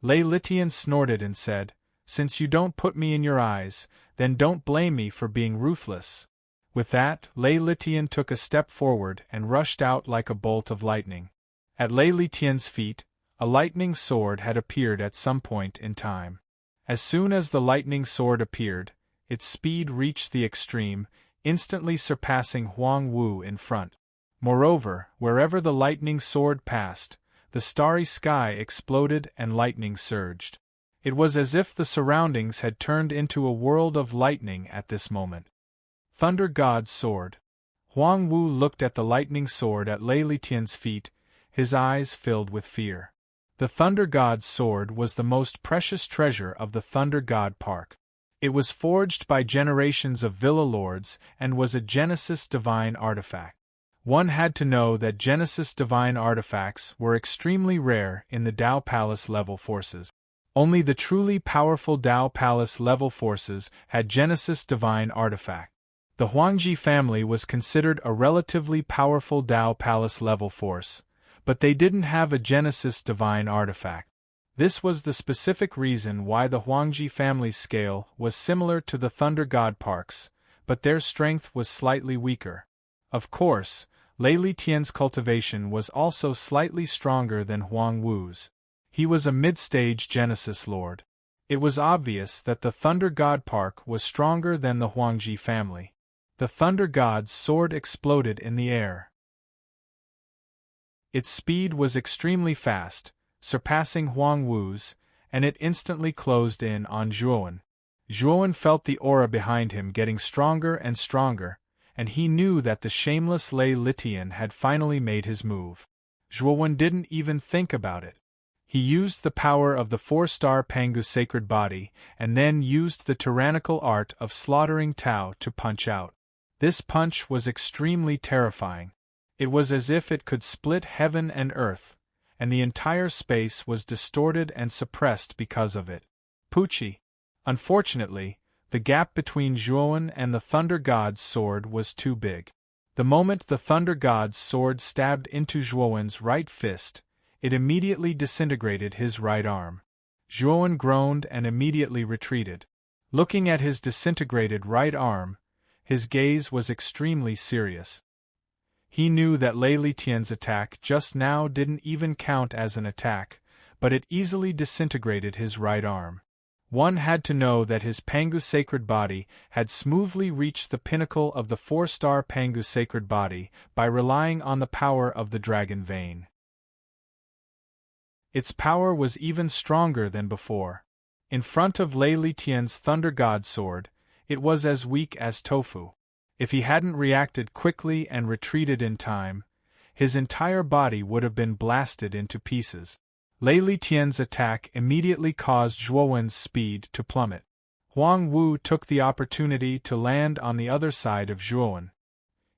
Lei Litian snorted and said, "Since you don't put me in your eyes, then don't blame me for being ruthless." With that, Lei Litian took a step forward and rushed out like a bolt of lightning. At Lei Litian's feet, a lightning sword had appeared at some point in time. As soon as the lightning sword appeared, its speed reached the extreme, instantly surpassing Huang Wu in front. Moreover, wherever the lightning sword passed, the starry sky exploded and lightning surged. It was as if the surroundings had turned into a world of lightning at this moment. Thunder God's Sword. Huang Wu looked at the lightning sword at Lei Litian's feet, his eyes filled with fear. The Thunder God's Sword was the most precious treasure of the Thunder God Park. It was forged by generations of Villa Lords and was a Genesis Divine artifact. One had to know that Genesis Divine artifacts were extremely rare in the Dao Palace level forces. Only the truly powerful Dao Palace level forces had Genesis Divine artifact. The Huangji family was considered a relatively powerful Dao Palace level force, but they didn't have a Genesis Divine artifact. This was the specific reason why the Huangji family's scale was similar to the Thunder God Park's, but their strength was slightly weaker. Of course, Lei Litian's cultivation was also slightly stronger than Huang Wu's. He was a mid-stage Genesis Lord. It was obvious that the Thunder God Park was stronger than the Huangji family. The Thunder God's sword exploded in the air. Its speed was extremely fast, surpassing Huang Wu's, and it instantly closed in on Zhuowen. Zhuowen felt the aura behind him getting stronger and stronger, and he knew that the shameless Lei Litian had finally made his move. Zhuowen didn't even think about it. He used the power of the 4-star Pangu sacred body, and then used the tyrannical art of slaughtering Tao to punch out. This punch was extremely terrifying. It was as if it could split heaven and earth, and the entire space was distorted and suppressed because of it. Pucci. Unfortunately, the gap between Zhuowen and the Thunder God's sword was too big. The moment the Thunder God's sword stabbed into Zhuowen's right fist, it immediately disintegrated his right arm. Zhuowen groaned and immediately retreated. Looking at his disintegrated right arm, his gaze was extremely serious. He knew that Lei Litian's attack just now didn't even count as an attack, but it easily disintegrated his right arm. One had to know that his Pangu sacred body had smoothly reached the pinnacle of the 4-star Pangu sacred body by relying on the power of the dragon vein. Its power was even stronger than before. In front of Lei Litian's Thunder God sword, it was as weak as tofu. If he hadn't reacted quickly and retreated in time, his entire body would have been blasted into pieces. Lei Litian's attack immediately caused Zhuowen's speed to plummet. Huang Wu took the opportunity to land on the other side of Zhuowen.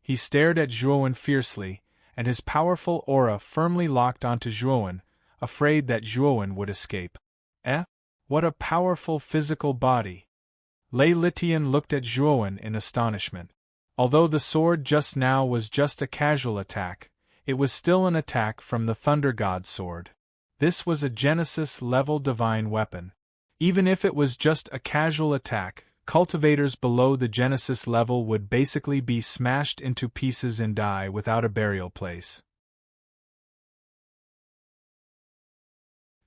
He stared at Zhuowen fiercely, and his powerful aura firmly locked onto Zhuowen, afraid that Zhuowen would escape. What a powerful physical body! Lei Litian looked at Zhuowen in astonishment. Although the sword just now was just a casual attack, it was still an attack from the Thunder God sword. This was a Genesis-level divine weapon. Even if it was just a casual attack, cultivators below the Genesis level would basically be smashed into pieces and die without a burial place.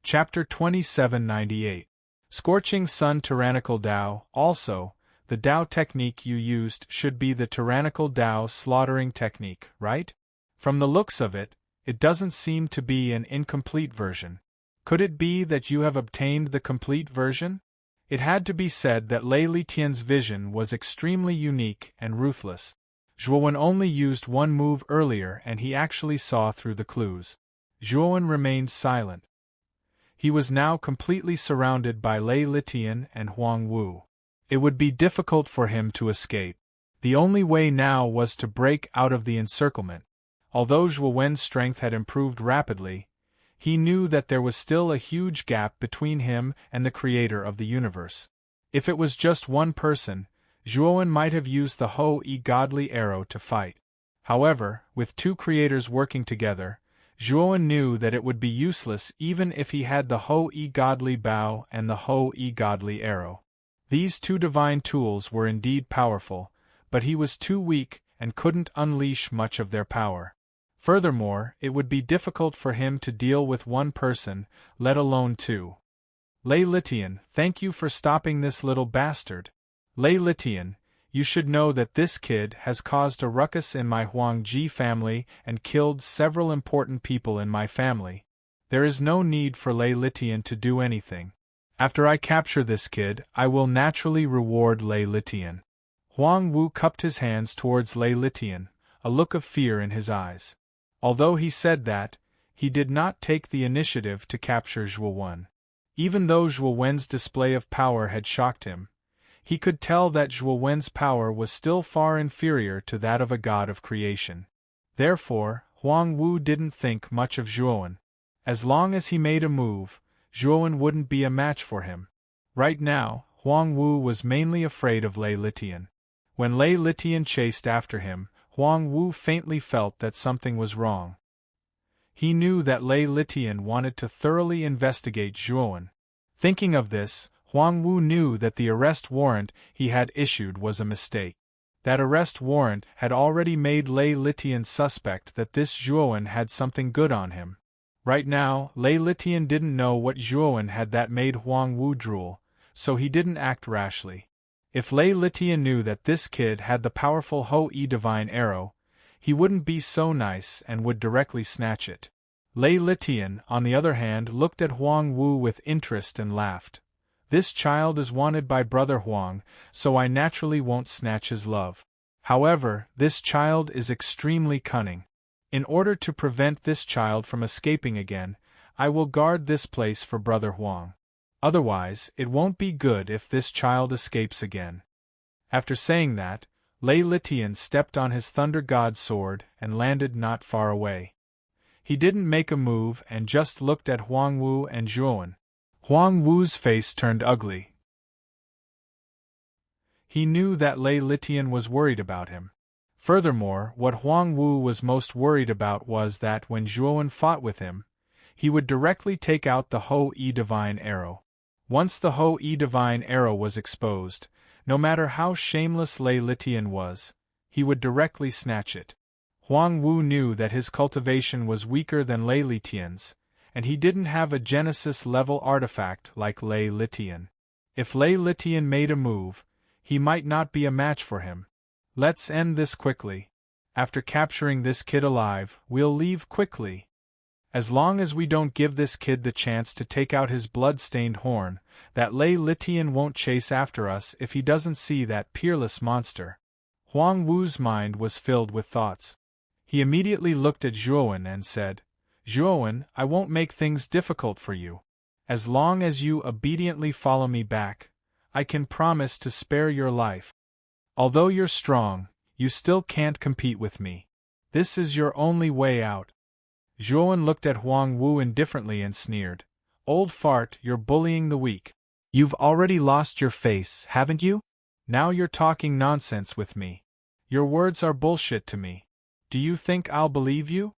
Chapter 2798. Scorching Sun Tyrannical Dao. Also, the Dao technique you used should be the Tyrannical Dao slaughtering technique, right? From the looks of it, it doesn't seem to be an incomplete version. Could it be that you have obtained the complete version? It had to be said that Lei Litian's vision was extremely unique and ruthless. Zhuowen only used one move earlier and he actually saw through the clues. Zhuowen remained silent. He was now completely surrounded by Lei Litian and Huang Wu. It would be difficult for him to escape. The only way now was to break out of the encirclement. Although Zhuowen's strength had improved rapidly, he knew that there was still a huge gap between him and the creator of the universe. If it was just one person, Zhuowen might have used the Ho-E godly arrow to fight. However, with two creators working together, Zhuowen knew that it would be useless even if he had the Ho-E godly bow and the Ho-E godly arrow. These two divine tools were indeed powerful, but he was too weak and couldn't unleash much of their power. Furthermore, it would be difficult for him to deal with one person, let alone two. Lei Litian, thank you for stopping this little bastard. Lei Litian, you should know that this kid has caused a ruckus in my Huangji family and killed several important people in my family. There is no need for Lei Litian to do anything. After I capture this kid, I will naturally reward Lei Litian. Huang Wu cupped his hands towards Lei Litian, a look of fear in his eyes. Although he said that, he did not take the initiative to capture Zhuowen. Even though Zhuowen's display of power had shocked him, he could tell that Zhuowen's power was still far inferior to that of a god of creation. Therefore, Huang Wu didn't think much of Zhuowen. As long as he made a move, Zhuowen wouldn't be a match for him. Right now, Huang Wu was mainly afraid of Lei Litian. When Lei Litian chased after him, Huang Wu faintly felt that something was wrong. He knew that Lei Litian wanted to thoroughly investigate Zhuowen. Thinking of this, Huang Wu knew that the arrest warrant he had issued was a mistake. That arrest warrant had already made Lei Litian suspect that this Zhuowen had something good on him. Right now, Lei Litian didn't know what Zhuowen had that made Huang Wu drool, so he didn't act rashly. If Lei Litian knew that this kid had the powerful Ho-E divine arrow, he wouldn't be so nice and would directly snatch it. Lei Litian, on the other hand, looked at Huang Wu with interest and laughed. This child is wanted by Brother Huang, so I naturally won't snatch his love. However, this child is extremely cunning. In order to prevent this child from escaping again, I will guard this place for Brother Huang. Otherwise, it won't be good if this child escapes again. After saying that, Lei Litian stepped on his Thunder God sword and landed not far away. He didn't make a move and just looked at Huang Wu and Zhuowen. Huang Wu's face turned ugly. He knew that Lei Litian was worried about him. Furthermore, what Huang Wu was most worried about was that when Zhuowen fought with him, he would directly take out the Ho-E divine arrow. Once the Ho-E divine arrow was exposed, no matter how shameless Lei Litian was, he would directly snatch it. Huang Wu knew that his cultivation was weaker than Lei Litian's, and he didn't have a Genesis-level artifact like Lei Litian. If Lei Litian made a move, he might not be a match for him. Let's end this quickly. After capturing this kid alive, we'll leave quickly. As long as we don't give this kid the chance to take out his blood-stained horn, that Lei Litian won't chase after us if he doesn't see that peerless monster. Huang Wu's mind was filled with thoughts. He immediately looked at Zhuowen and said, Zhuowen, I won't make things difficult for you. As long as you obediently follow me back, I can promise to spare your life. Although you're strong, you still can't compete with me. This is your only way out. Zhuowen looked at Huang Wu indifferently and sneered. Old fart, you're bullying the weak. You've already lost your face, haven't you? Now you're talking nonsense with me. Your words are bullshit to me. Do you think I'll believe you?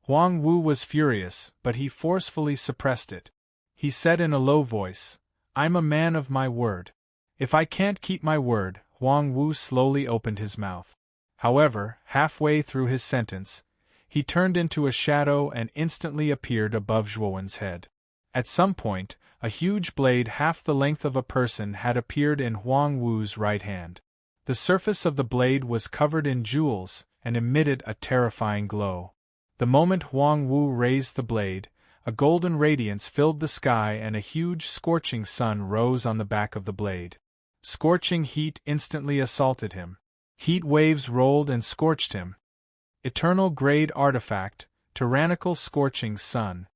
Huang Wu was furious, but he forcefully suppressed it. He said in a low voice, I'm a man of my word. If I can't keep my word, Huang Wu slowly opened his mouth. However, halfway through his sentence, he turned into a shadow and instantly appeared above Zhuowen's head. At some point, a huge blade half the length of a person had appeared in Huang Wu's right hand. The surface of the blade was covered in jewels and emitted a terrifying glow. The moment Huang Wu raised the blade, A golden radiance filled the sky and a huge scorching sun rose on the back of the blade. Scorching heat instantly assaulted him. Heat waves rolled and scorched him. Eternal grade artifact, tyrannical scorching sun.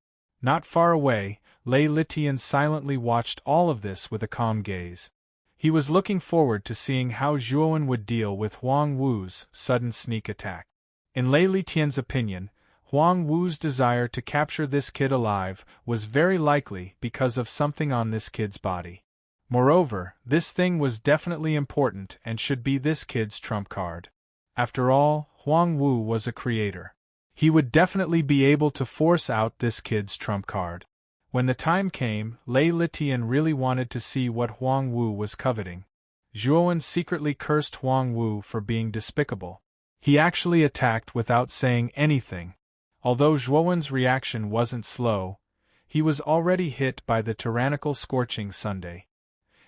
Not far away, Lei Litian silently watched all of this with a calm gaze. He was looking forward to seeing how Zhuowen would deal with Huang Wu's sudden sneak attack. In Lei Litian's opinion, Huang Wu's desire to capture this kid alive was very likely because of something on this kid's body. Moreover, this thing was definitely important and should be this kid's trump card. After all, Huang Wu was a creator. He would definitely be able to force out this kid's trump card. When the time came, Lei Litian really wanted to see what Huang Wu was coveting. Zhuowen secretly cursed Huang Wu for being despicable. He actually attacked without saying anything. Although Zhuowen's reaction wasn't slow, he was already hit by the tyrannical scorching sunday.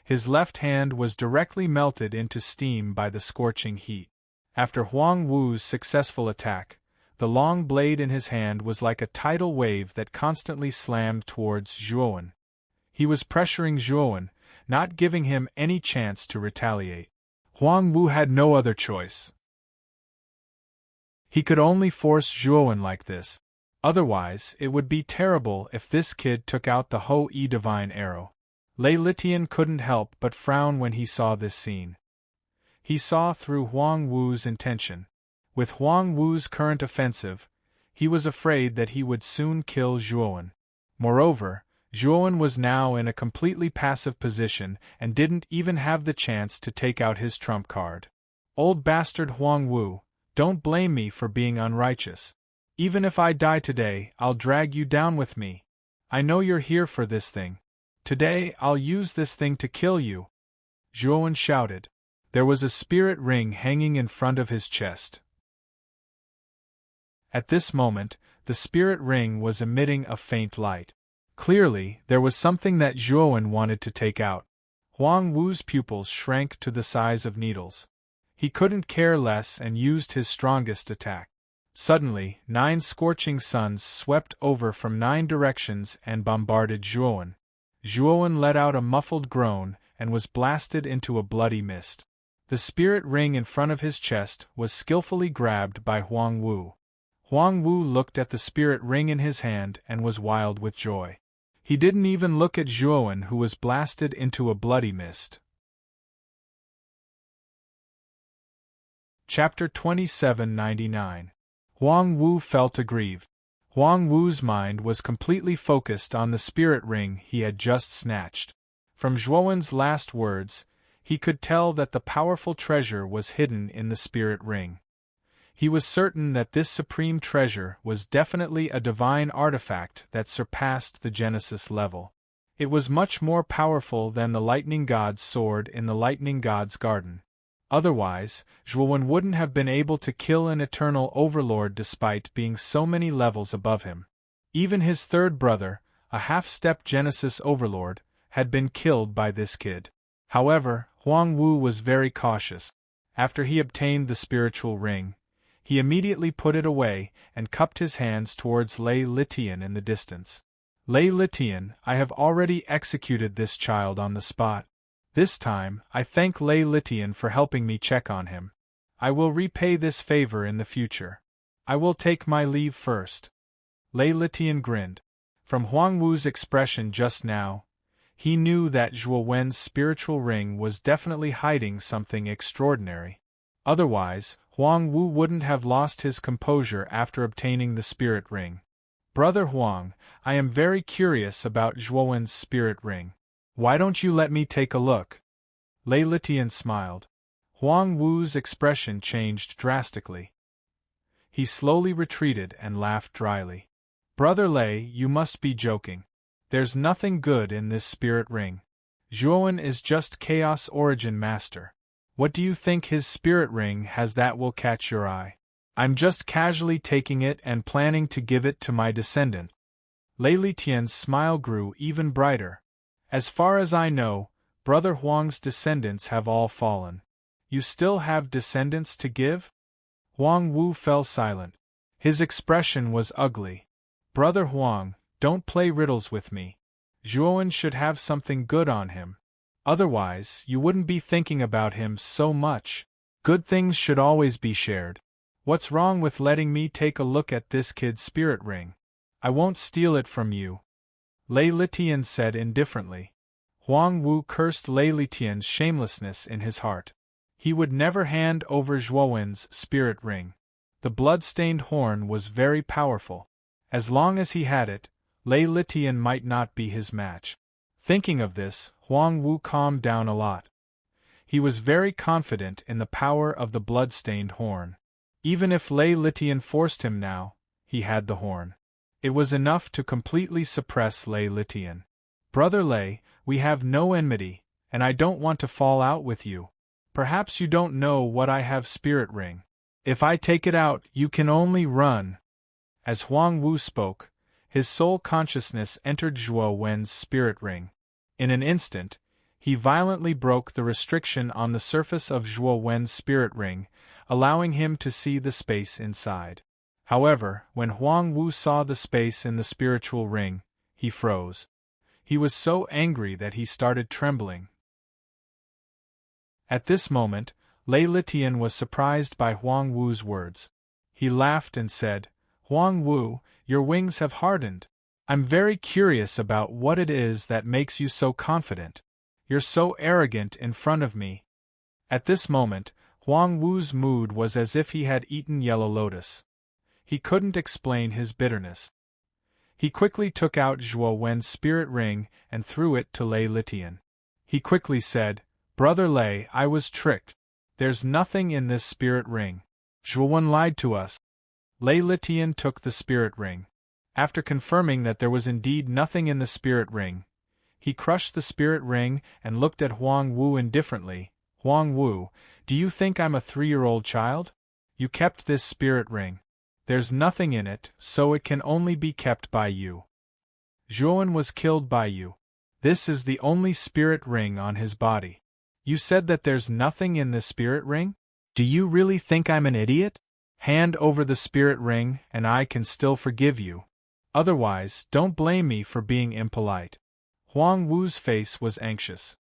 His left hand was directly melted into steam by the scorching heat. After Huang Wu's successful attack, the long blade in his hand was like a tidal wave that constantly slammed towards Zhuowen. He was pressuring Zhuowen, not giving him any chance to retaliate. Huang Wu had no other choice. He could only force Zhuowen like this. Otherwise, it would be terrible if this kid took out the Ho-E divine arrow. Lei Litian couldn't help but frown when he saw this scene. He saw through Huang Wu's intention. With Huang Wu's current offensive, he was afraid that he would soon kill Zhuowen. Moreover, Zhuowen was now in a completely passive position and didn't even have the chance to take out his trump card. Old bastard Huang Wu, don't blame me for being unrighteous. Even if I die today, I'll drag you down with me. I know you're here for this thing. Today, I'll use this thing to kill you. Zhuowen shouted. There was a spirit ring hanging in front of his chest. At this moment, the spirit ring was emitting a faint light. Clearly, there was something that Zhuowen wanted to take out. Huang Wu's pupils shrank to the size of needles. He couldn't care less and used his strongest attack. Suddenly, 9 scorching suns swept over from 9 directions and bombarded Zhuowen. Zhuowen let out a muffled groan and was blasted into a bloody mist. The spirit ring in front of his chest was skillfully grabbed by Huang Wu. Huang Wu looked at the spirit ring in his hand and was wild with joy. He didn't even look at Zhuowen, who was blasted into a bloody mist. Chapter 2799. Huang Wu felt aggrieved. Huang Wu's mind was completely focused on the spirit ring he had just snatched. From Zhuowen's last words, he could tell that the powerful treasure was hidden in the spirit ring. He was certain that this supreme treasure was definitely a divine artifact that surpassed the Genesis level. It was much more powerful than the lightning god's sword in the lightning god's garden. Otherwise, Zhuowen wouldn't have been able to kill an eternal overlord despite being so many levels above him. Even his third brother, a half-step Genesis overlord, had been killed by this kid. However, Huang Wu was very cautious. After he obtained the spiritual ring, he immediately put it away and cupped his hands towards Lei Litian in the distance. Lei Litian, I have already executed this child on the spot. This time, I thank Lei Litian for helping me check on him. I will repay this favor in the future. I will take my leave first. Lei Litian grinned. From Huang Wu's expression just now, he knew that Zhuowen's spiritual ring was definitely hiding something extraordinary. Otherwise, Huang Wu wouldn't have lost his composure after obtaining the spirit ring. Brother Huang, I am very curious about Zhuowen's spirit ring. Why don't you let me take a look? Lei Litian smiled. Huang Wu's expression changed drastically. He slowly retreated and laughed dryly. Brother Lei, you must be joking. There's nothing good in this spirit ring. Zhuowen is just Chaos Origin Master. What do you think his spirit ring has that will catch your eye? I'm just casually taking it and planning to give it to my descendant. Lei Litian's smile grew even brighter. As far as I know, Brother Huang's descendants have all fallen. You still have descendants to give? Huang Wu fell silent. His expression was ugly. Brother Huang, Don't play riddles with me. Zhuowen should have something good on him. Otherwise, you wouldn't be thinking about him so much. Good things should always be shared. What's wrong with letting me take a look at this kid's spirit ring? I won't steal it from you. Lei Litian said indifferently. Huang Wu cursed Lei Litian's shamelessness in his heart. He would never hand over Zhuowen's spirit ring. The blood-stained horn was very powerful. As long as he had it, Lei Litian might not be his match. Thinking of this, Huang Wu calmed down a lot. He was very confident in the power of the blood-stained horn. Even if Lei Litian forced him now, he had the horn. It was enough to completely suppress Lei Litian. Brother Lei, we have no enmity, and I don't want to fall out with you. Perhaps you don't know what I have spirit ring. If I take it out, you can only run. As Huang Wu spoke, his soul consciousness entered Zhuo Wen's spirit ring. In an instant, he violently broke the restriction on the surface of Zhuo Wen's spirit ring, allowing him to see the space inside. However, when Huang Wu saw the space in the spiritual ring, he froze. He was so angry that he started trembling. At this moment, Lei Litian was surprised by Huang Wu's words. He laughed and said, Huang Wu, your wings have hardened. I'm very curious about what it is that makes you so confident. You're so arrogant in front of me. At this moment, Huang Wu's mood was as if he had eaten yellow lotus. He couldn't explain his bitterness. He quickly took out Zhuo Wen's spirit ring and threw it to Lei Litian. He quickly said, Brother Lei, I was tricked. There's nothing in this spirit ring. Zhuo Wen lied to us. Lei Litian took the spirit ring. After confirming that there was indeed nothing in the spirit ring, he crushed the spirit ring and looked at Huang Wu indifferently. Huang Wu, do you think I'm a 3-year-old child? You kept this spirit ring. There's nothing in it, so it can only be kept by you. Zhuowen was killed by you. This is the only spirit ring on his body. You said that there's nothing in the spirit ring? Do you really think I'm an idiot? Hand over the spirit ring and I can still forgive you. Otherwise, don't blame me for being impolite. Huang Wu's face was anxious.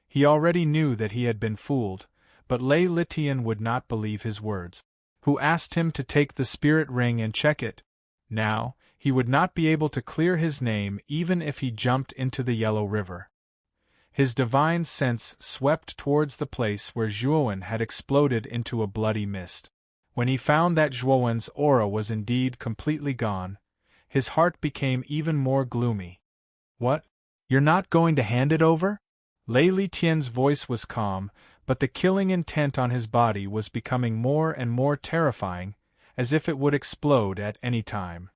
He already knew that he had been fooled, but Lei Litian would not believe his words. Who asked him to take the spirit ring and check it? Now, he would not be able to clear his name even if he jumped into the Yellow River. His divine sense swept towards the place where Zhuowen had exploded into a bloody mist. When he found that Zhuowen's aura was indeed completely gone, his heart became even more gloomy. What? You're not going to hand it over? Lei Litian's voice was calm, but the killing intent on his body was becoming more and more terrifying, as if it would explode at any time.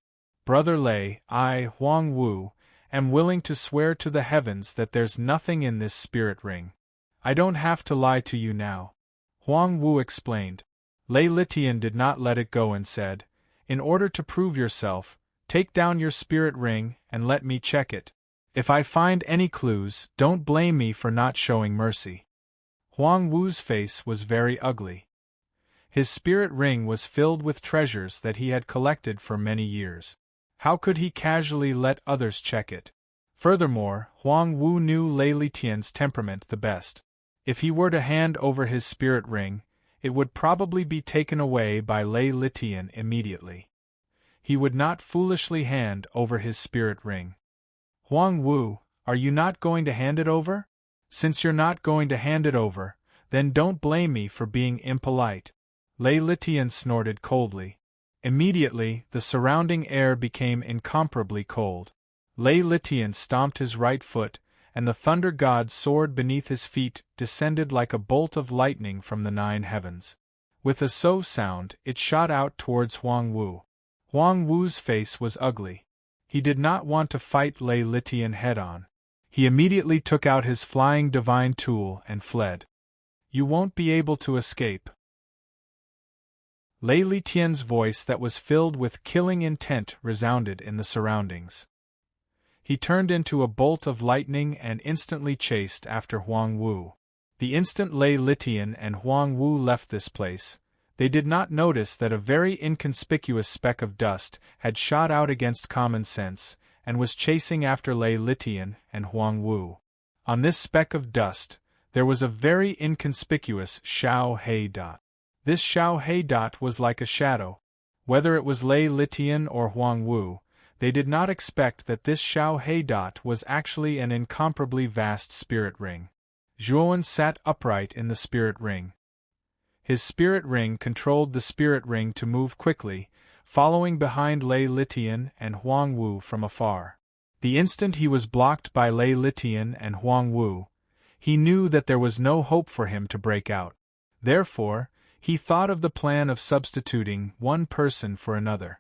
Brother Lei, I, Huang Wu, am willing to swear to the heavens that there's nothing in this spirit ring. I don't have to lie to you now. Huang Wu explained. Lei Litian did not let it go and said, In order to prove yourself, take down your spirit ring and let me check it. If I find any clues, don't blame me for not showing mercy. Huang Wu's face was very ugly. His spirit ring was filled with treasures that he had collected for many years. How could he casually let others check it? Furthermore, Huang Wu knew Lei Litian's temperament the best. If he were to hand over his spirit ring, it would probably be taken away by Lei Litian immediately. He would not foolishly hand over his spirit ring. Huang Wu, are you not going to hand it over? Since you're not going to hand it over, then don't blame me for being impolite. Lei Litian snorted coldly. Immediately, the surrounding air became incomparably cold. Lei Litian stomped his right foot, and the thunder god soared beneath his feet, descended like a bolt of lightning from the 9 heavens. With a so sound, it shot out towards Huang Wu. Huang Wu's face was ugly. He did not want to fight Lei Litian head-on. He immediately took out his flying divine tool and fled. You won't be able to escape. Lei Litian's voice that was filled with killing intent resounded in the surroundings. He turned into a bolt of lightning and instantly chased after Huang Wu. The instant Lei Litian and Huang Wu left this place, they did not notice that a very inconspicuous speck of dust had shot out against common sense, and was chasing after Lei Litian and Huang Wu. On this speck of dust, there was a very inconspicuous Xiao He dot. This Xiao He dot was like a shadow. Whether it was Lei Litian or Huang Wu, they did not expect that this Xiao He dot was actually an incomparably vast spirit ring. Zhuowen sat upright in the spirit ring. His spirit ring controlled the spirit ring to move quickly, following behind Lei Litian and Huang Wu from afar. The instant he was blocked by Lei Litian and Huang Wu, he knew that there was no hope for him to break out. Therefore, he thought of the plan of substituting one person for another.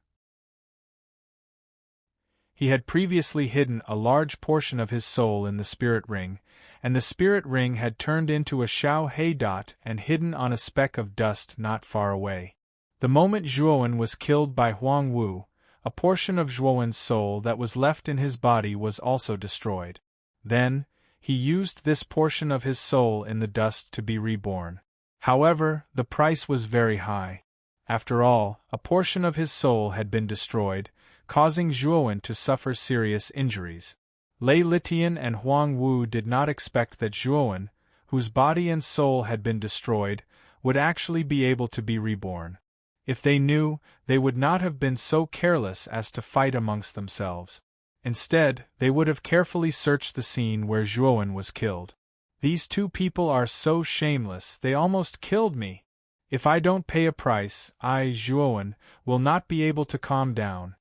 He had previously hidden a large portion of his soul in the spirit ring, and the spirit ring had turned into a Xiao He dot and hidden on a speck of dust not far away. The moment Zhuowen was killed by Huang Wu, a portion of Zhuowen's soul that was left in his body was also destroyed. Then, he used this portion of his soul in the dust to be reborn. However, the price was very high. After all, a portion of his soul had been destroyed, causing Zhuowen to suffer serious injuries. Lei Litian and Huang Wu did not expect that Zhuowen, whose body and soul had been destroyed, would actually be able to be reborn. If they knew, they would not have been so careless as to fight amongst themselves. Instead, they would have carefully searched the scene where Zhuowen was killed. These two people are so shameless, they almost killed me. If I don't pay a price, I, Zhuowen, will not be able to calm down.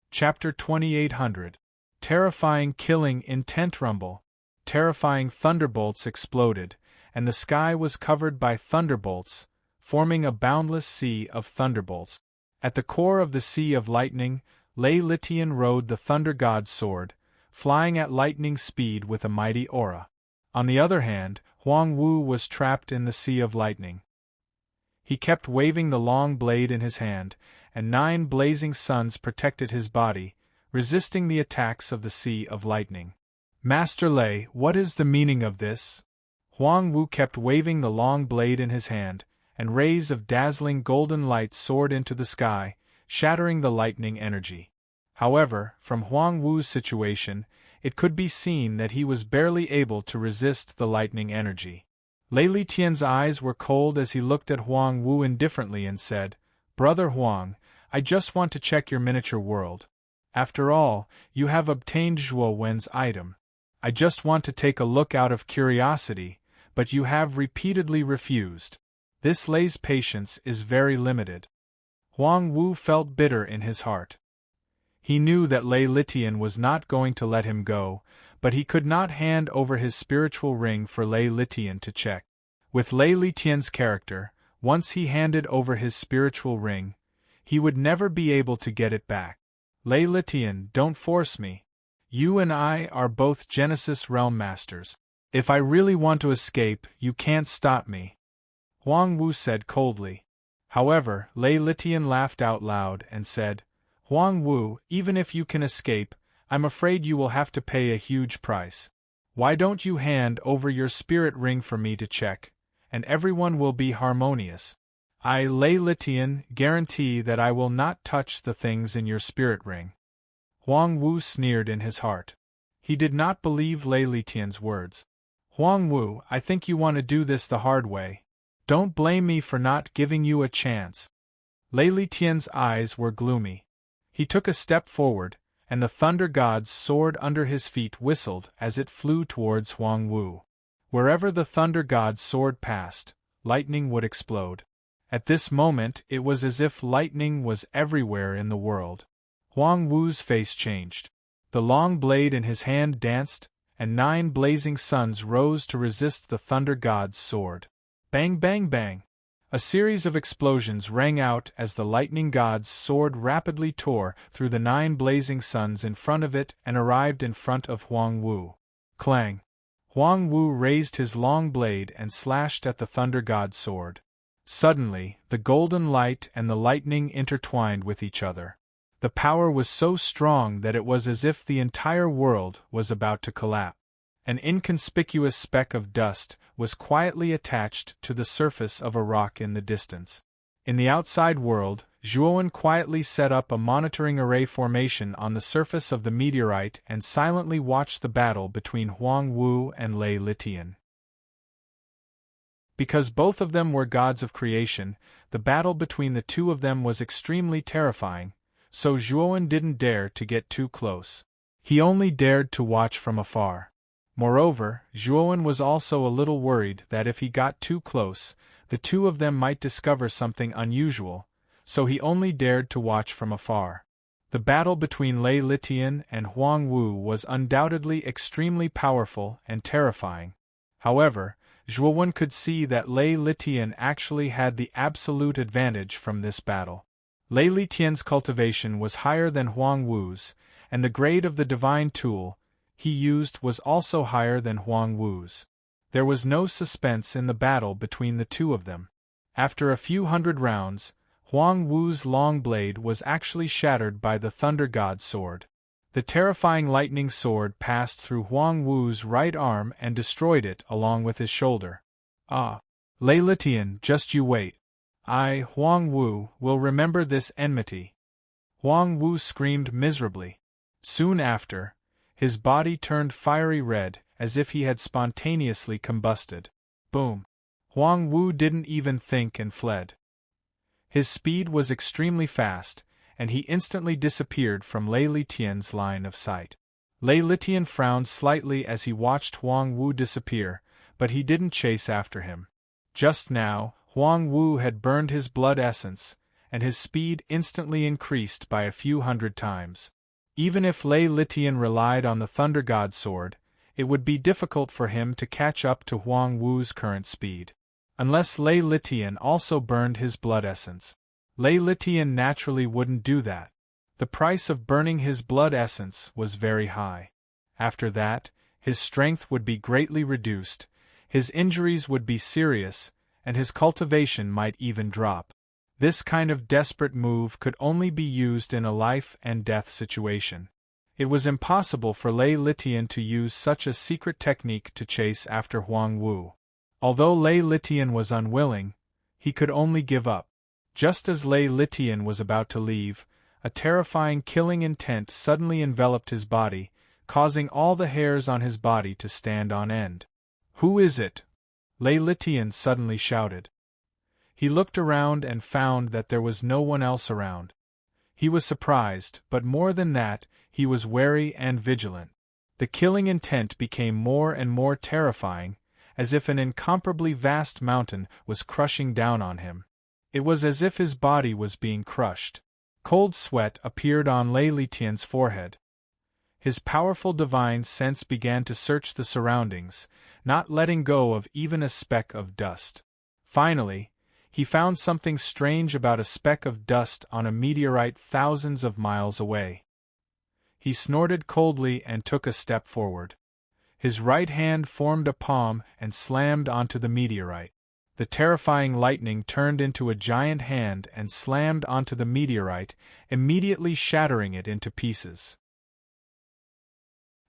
Chapter 2800. Terrifying killing in tent rumble. Terrifying thunderbolts exploded, and the sky was covered by thunderbolts, forming a boundless sea of thunderbolts. At the core of the sea of lightning, Lei Litian rode the thunder god's sword, flying at lightning speed with a mighty aura. On the other hand, Huang Wu was trapped in the sea of lightning. He kept waving the long blade in his hand, and 9 blazing suns protected his body, resisting the attacks of the sea of lightning. Master Lei, what is the meaning of this? Huang Wu kept waving the long blade in his hand, and rays of dazzling golden light soared into the sky, shattering the lightning energy. However, from Huang Wu's situation, it could be seen that he was barely able to resist the lightning energy. Lei Litian's eyes were cold as he looked at Huang Wu indifferently and said, "Brother Huang, I just want to check your miniature world. After all, you have obtained Zhuowen's item. I just want to take a look out of curiosity, but you have repeatedly refused. This Lei's patience is very limited." Huang Wu felt bitter in his heart. He knew that Lei Litian was not going to let him go, but he could not hand over his spiritual ring for Lei Litian to check. With Lei Litian's character, once he handed over his spiritual ring, he would never be able to get it back. Lei Litian, don't force me. You and I are both Genesis Realm Masters. If I really want to escape, you can't stop me. Huang Wu said coldly. However, Lei Litian laughed out loud and said, "Huang Wu, even if you can escape, I'm afraid you will have to pay a huge price. Why don't you hand over your spirit ring for me to check, and everyone will be harmonious. I, Lei Litian, guarantee that I will not touch the things in your spirit ring." Huang Wu sneered in his heart. He did not believe Lei Litian's words. "Huang Wu, I think you want to do this the hard way. Don't blame me for not giving you a chance." Lei Litian's eyes were gloomy. He took a step forward, and the thunder god's sword under his feet whistled as it flew towards Huang Wu. Wherever the thunder god's sword passed, lightning would explode. At this moment it was as if lightning was everywhere in the world. Huang Wu's face changed. The long blade in his hand danced, and 9 blazing suns rose to resist the thunder god's sword. Bang bang bang! A series of explosions rang out as the lightning god's sword rapidly tore through the 9 blazing suns in front of it and arrived in front of Huang Wu. Clang! Huang Wu raised his long blade and slashed at the thunder god's sword. Suddenly, the golden light and the lightning intertwined with each other. The power was so strong that it was as if the entire world was about to collapse. An inconspicuous speck of dust was quietly attached to the surface of a rock in the distance. In the outside world, Zhuowen quietly set up a monitoring array formation on the surface of the meteorite and silently watched the battle between Huang Wu and Lei Litian. Because both of them were gods of creation, the battle between the two of them was extremely terrifying, so Zhuowen didn't dare to get too close. He only dared to watch from afar. Moreover, Zhuowen was also a little worried that if he got too close, the two of them might discover something unusual, so he only dared to watch from afar. The battle between Lei Litian and Huang Wu was undoubtedly extremely powerful and terrifying. However, Zhuowen could see that Lei Litian actually had the absolute advantage from this battle. Lei Litian's cultivation was higher than Huang Wu's, and the grade of the divine tool he used was also higher than Huang Wu's. There was no suspense in the battle between the two of them. After a few hundred rounds, Huang Wu's long blade was actually shattered by the Thunder God's sword. The terrifying lightning sword passed through Huang Wu's right arm and destroyed it along with his shoulder. Ah! Lei Litian, just you wait. I, Huang Wu, will remember this enmity. Huang Wu screamed miserably. Soon after, his body turned fiery red, as if he had spontaneously combusted. Boom! Huang Wu didn't even think and fled. His speed was extremely fast, and he instantly disappeared from Lei Litian's line of sight. Lei Litian frowned slightly as he watched Huang Wu disappear, but he didn't chase after him. Just now, Huang Wu had burned his blood essence, and his speed instantly increased by a few hundred times. Even if Lei Litian relied on the Thunder God's sword, it would be difficult for him to catch up to Huang Wu's current speed. Unless Lei Litian also burned his blood essence. Lei Litian naturally wouldn't do that. The price of burning his blood essence was very high. After that, his strength would be greatly reduced, his injuries would be serious, and his cultivation might even drop. This kind of desperate move could only be used in a life-and-death situation. It was impossible for Lei Litian to use such a secret technique to chase after Huang Wu. Although Lei Litian was unwilling, he could only give up. Just as Lei Litian was about to leave, a terrifying killing intent suddenly enveloped his body, causing all the hairs on his body to stand on end. "Who is it?" Lei Litian suddenly shouted. He looked around and found that there was no one else around. He was surprised, but more than that, he was wary and vigilant. The killing intent became more and more terrifying, as if an incomparably vast mountain was crushing down on him. It was as if his body was being crushed. Cold sweat appeared on Lei Litian's forehead. His powerful divine sense began to search the surroundings, not letting go of even a speck of dust. Finally, he found something strange about a speck of dust on a meteorite thousands of miles away. He snorted coldly and took a step forward. His right hand formed a palm and slammed onto the meteorite. The terrifying lightning turned into a giant hand and slammed onto the meteorite, immediately shattering it into pieces.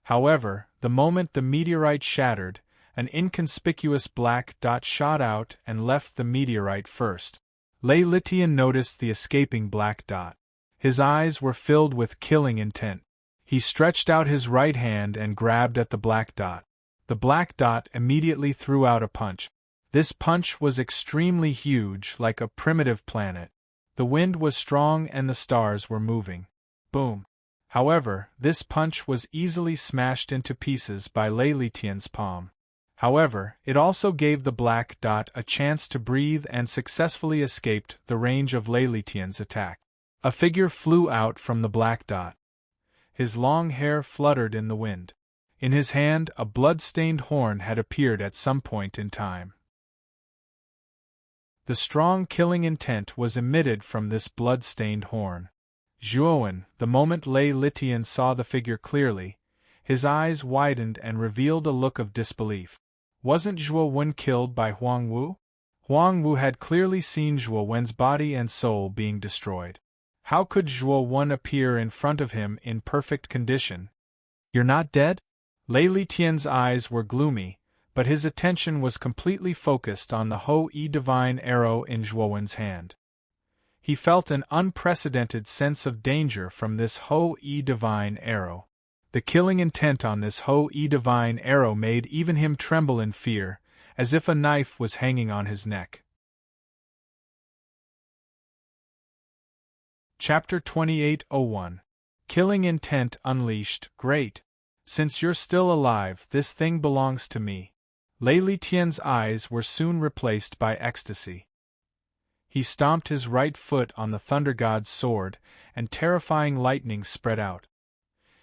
However, the moment the meteorite shattered, an inconspicuous black dot shot out and left the meteorite first. Lei Litian noticed the escaping black dot. His eyes were filled with killing intent. He stretched out his right hand and grabbed at the black dot. The black dot immediately threw out a punch. This punch was extremely huge, like a primitive planet. The wind was strong and the stars were moving. Boom! However, this punch was easily smashed into pieces by Lei Litian's palm. However, it also gave the black dot a chance to breathe and successfully escaped the range of Lei Litian's attack. A figure flew out from the black dot. His long hair fluttered in the wind. In his hand, a blood-stained horn had appeared at some point in time. The strong killing intent was emitted from this blood-stained horn. Zhuowen, the moment Lei Litian saw the figure clearly, his eyes widened and revealed a look of disbelief. Wasn't Zhuowen killed by Huang Wu? Huang Wu had clearly seen Zhuowen's body and soul being destroyed. How could Zhuowen appear in front of him in perfect condition? "You're not dead?" Lei Litian's eyes were gloomy, but his attention was completely focused on the Ho-E divine arrow in Zhuowen's hand. He felt an unprecedented sense of danger from this Ho-E divine arrow. The killing intent on this Ho-E divine arrow made even him tremble in fear, as if a knife was hanging on his neck. Chapter 28:01 Killing Intent Unleashed. Great. Since you're still alive, this thing belongs to me. Lei Litian's eyes were soon replaced by ecstasy. He stomped his right foot on the Thunder God's sword, and terrifying lightning spread out.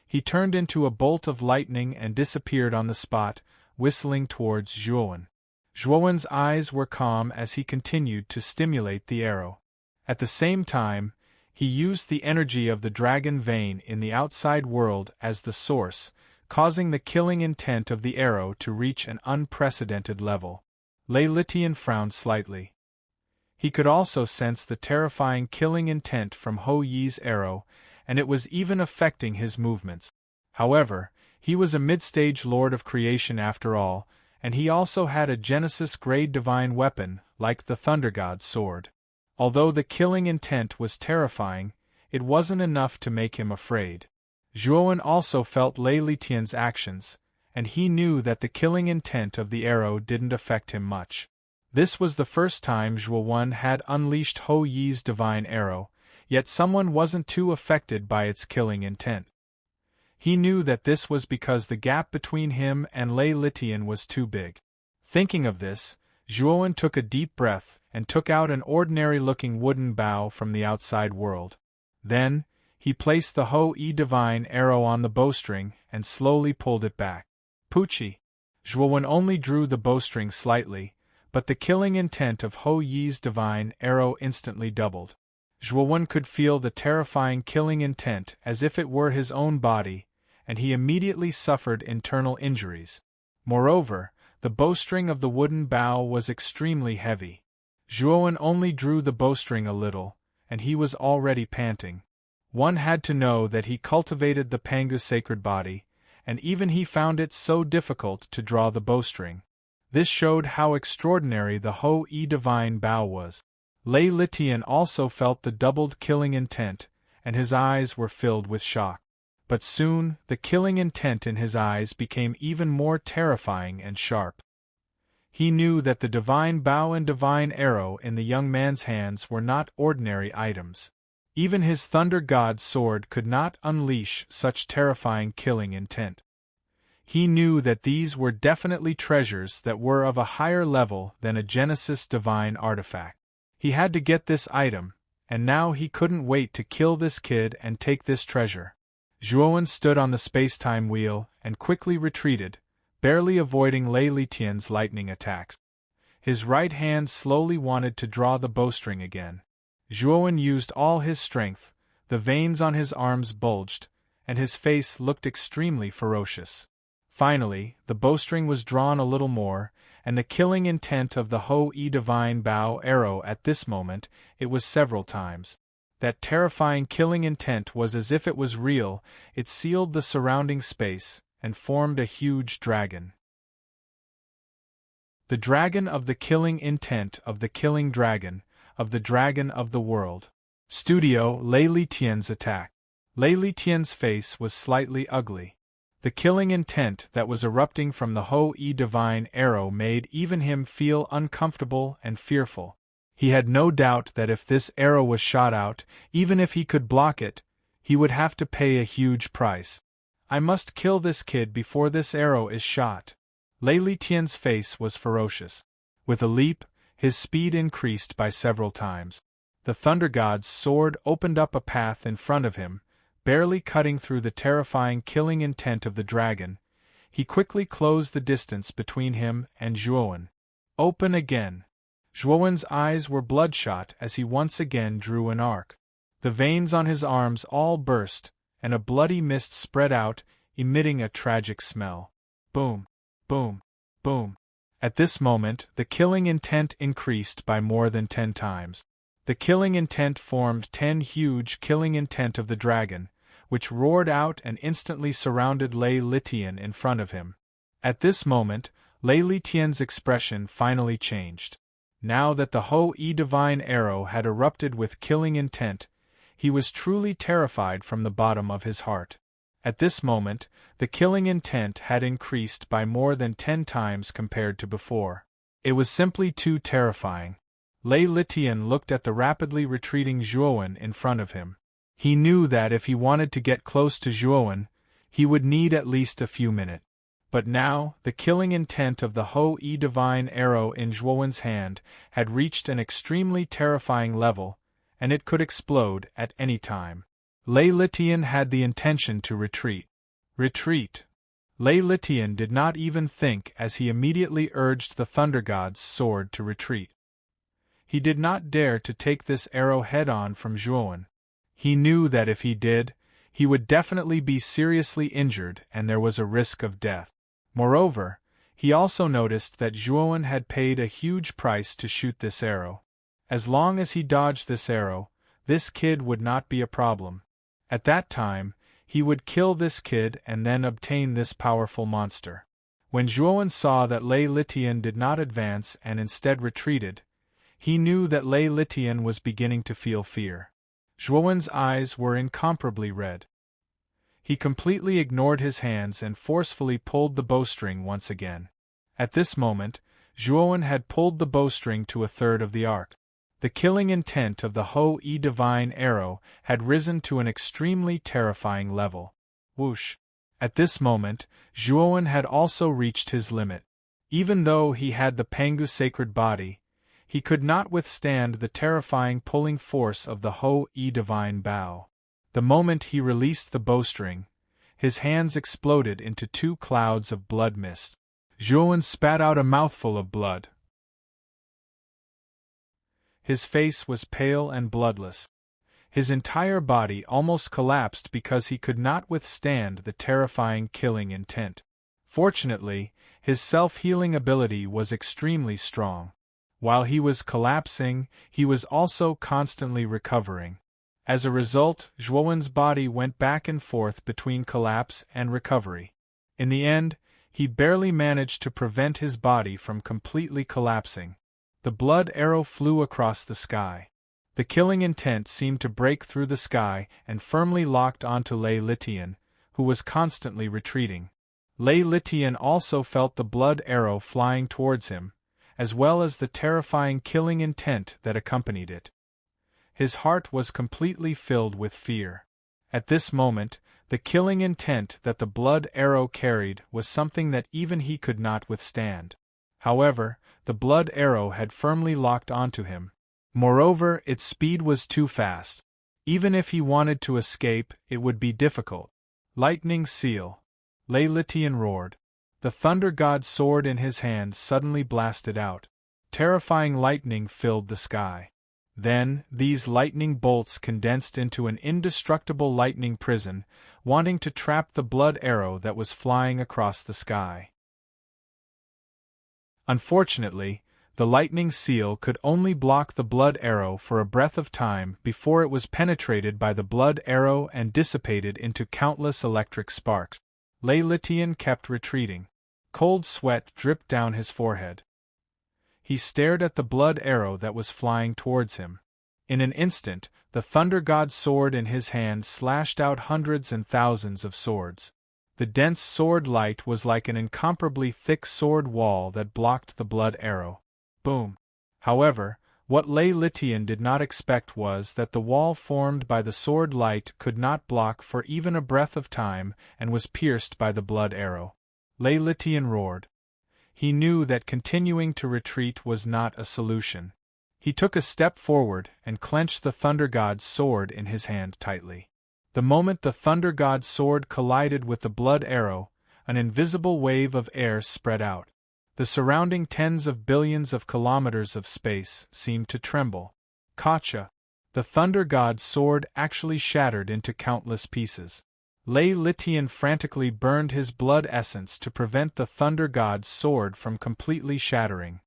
He turned into a bolt of lightning and disappeared on the spot, whistling towards Zhuowen. Zhuowen's eyes were calm as he continued to stimulate the arrow. At the same time, he used the energy of the dragon vein in the outside world as the source, causing the killing intent of the arrow to reach an unprecedented level. Lei Litian frowned slightly. He could also sense the terrifying killing intent from Ho Yi's arrow, and it was even affecting his movements. However, he was a mid-stage lord of creation after all, and he also had a Genesis-grade divine weapon, like the Thunder God's sword. Although the killing intent was terrifying, it wasn't enough to make him afraid. Zhuowen also felt Lei Litian's actions, and he knew that the killing intent of the arrow didn't affect him much. This was the first time Zhuowen had unleashed Ho Yi's divine arrow, yet someone wasn't too affected by its killing intent. He knew that this was because the gap between him and Lei Litian was too big. Thinking of this, Zhuowen took a deep breath and took out an ordinary-looking wooden bow from the outside world. Then, he placed the Ho-E divine arrow on the bowstring and slowly pulled it back. Poochie! Zhuowen only drew the bowstring slightly, but the killing intent of Ho Yi's divine arrow instantly doubled. Zhuowen could feel the terrifying killing intent as if it were his own body, and he immediately suffered internal injuries. Moreover, the bowstring of the wooden bow was extremely heavy. Zhuowen only drew the bowstring a little, and he was already panting. One had to know that he cultivated the Pangu sacred body, and even he found it so difficult to draw the bowstring. This showed how extraordinary the Ho-E divine bow was. Lei Litian also felt the doubled killing intent, and his eyes were filled with shock. But soon, the killing intent in his eyes became even more terrifying and sharp. He knew that the divine bow and divine arrow in the young man's hands were not ordinary items. Even his Thunder God's sword could not unleash such terrifying killing intent. He knew that these were definitely treasures that were of a higher level than a Genesis divine artifact. He had to get this item, and now he couldn't wait to kill this kid and take this treasure. Zhuowen stood on the space-time wheel and quickly retreated, barely avoiding Lei Litian's lightning attacks. His right hand slowly wanted to draw the bowstring again. Zhuowen used all his strength, the veins on his arms bulged, and his face looked extremely ferocious. Finally, the bowstring was drawn a little more, and the killing intent of the Ho-E divine bow arrow at this moment, it was several times. That terrifying killing intent was as if it was real, it sealed the surrounding space, and formed a huge dragon. The dragon of the killing intent of the killing dragon, of the dragon of the world. Studio Lei Litian's attack. Lei Litian's face was slightly ugly. The killing intent that was erupting from the Ho-E divine arrow made even him feel uncomfortable and fearful. He had no doubt that if this arrow was shot out, even if he could block it, he would have to pay a huge price. I must kill this kid before this arrow is shot. Lei Litian's face was ferocious. With a leap, his speed increased by several times. The Thunder God's sword opened up a path in front of him, barely cutting through the terrifying killing intent of the dragon. He quickly closed the distance between him and Zhuowen. Open again. Zhuowen's eyes were bloodshot as he once again drew an arc. The veins on his arms all burst, and a bloody mist spread out, emitting a tragic smell. Boom, boom, boom. At this moment, the killing intent increased by more than 10 times. The killing intent formed 10 huge killing intent of the dragon, which roared out and instantly surrounded Lei Litian in front of him. At this moment, Lei Litian's expression finally changed. Now that the Ho-E divine arrow had erupted with killing intent, he was truly terrified from the bottom of his heart. At this moment, the killing intent had increased by more than 10 times compared to before. It was simply too terrifying. Lei Litian looked at the rapidly retreating Zhuowen in front of him. He knew that if he wanted to get close to Zhuowen, he would need at least a few minutes. But now, the killing intent of the Ho-E divine arrow in Zhuowen's hand had reached an extremely terrifying level, and it could explode at any time. Lei Litian had the intention to retreat. Retreat! Lei Litian did not even think as he immediately urged the Thunder God's sword to retreat. He did not dare to take this arrow head-on from Zhuowen. He knew that if he did, he would definitely be seriously injured and there was a risk of death. Moreover, he also noticed that Zhuowen had paid a huge price to shoot this arrow. As long as he dodged this arrow, this kid would not be a problem. At that time, he would kill this kid and then obtain this powerful monster. When Zhuowen saw that Lei Litian did not advance and instead retreated, he knew that Lei Litian was beginning to feel fear. Zhuowen's eyes were incomparably red. He completely ignored his hands and forcefully pulled the bowstring once again. At this moment, Zhuowen had pulled the bowstring to a third of the arc. The killing intent of the Ho-E divine arrow had risen to an extremely terrifying level. Whoosh! At this moment, Zhuowen had also reached his limit. Even though he had the Pangu sacred body, he could not withstand the terrifying pulling force of the Ho-E divine bow. The moment he released the bowstring, his hands exploded into 2 clouds of blood mist. Zhuowen spat out a mouthful of blood. His face was pale and bloodless. His entire body almost collapsed because he could not withstand the terrifying killing intent. Fortunately, his self-healing ability was extremely strong. While he was collapsing, he was also constantly recovering. As a result, Zhuowen's body went back and forth between collapse and recovery. In the end, he barely managed to prevent his body from completely collapsing. The blood arrow flew across the sky. The killing intent seemed to break through the sky and firmly locked onto Lei Litian, who was constantly retreating. Lei Litian also felt the blood arrow flying towards him, as well as the terrifying killing intent that accompanied it. His heart was completely filled with fear. At this moment, the killing intent that the blood arrow carried was something that even he could not withstand. However, the blood arrow had firmly locked onto him. Moreover, its speed was too fast. Even if he wanted to escape, it would be difficult. Lightning seal! Lei Litian roared. The Thunder God's sword in his hand suddenly blasted out. Terrifying lightning filled the sky. Then, these lightning bolts condensed into an indestructible lightning prison, wanting to trap the blood arrow that was flying across the sky. Unfortunately, the lightning seal could only block the blood arrow for a breath of time before it was penetrated by the blood arrow and dissipated into countless electric sparks. Lei Litian kept retreating. Cold sweat dripped down his forehead. He stared at the blood arrow that was flying towards him. In an instant, the Thunder God's sword in his hand slashed out hundreds and thousands of swords. The dense sword light was like an incomparably thick sword wall that blocked the blood arrow. Boom! However, what Lei Litian did not expect was that the wall formed by the sword light could not block for even a breath of time and was pierced by the blood arrow. Lei Litian roared. He knew that continuing to retreat was not a solution. He took a step forward and clenched the Thunder God's sword in his hand tightly. The moment the Thunder God's sword collided with the blood arrow, an invisible wave of air spread out. The surrounding tens of billions of kilometers of space seemed to tremble. Gotcha! The Thunder God's sword actually shattered into countless pieces. Lei Litian frantically burned his blood essence to prevent the Thunder God's sword from completely shattering.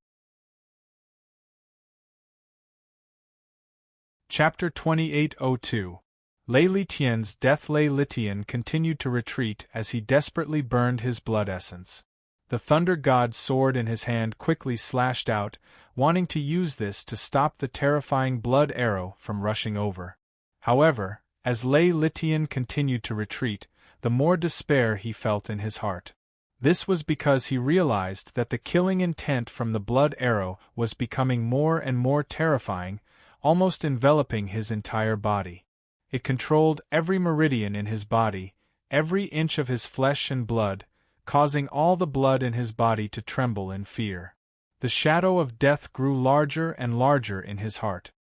Chapter 2802. Lei Litian's death. Lei Litian continued to retreat as he desperately burned his blood essence. The Thunder God's sword in his hand quickly slashed out, wanting to use this to stop the terrifying blood arrow from rushing over. However, as Lei Litian continued to retreat, the more despair he felt in his heart. This was because he realized that the killing intent from the blood arrow was becoming more and more terrifying, almost enveloping his entire body. It controlled every meridian in his body, every inch of his flesh and blood, causing all the blood in his body to tremble in fear. The shadow of death grew larger and larger in his heart.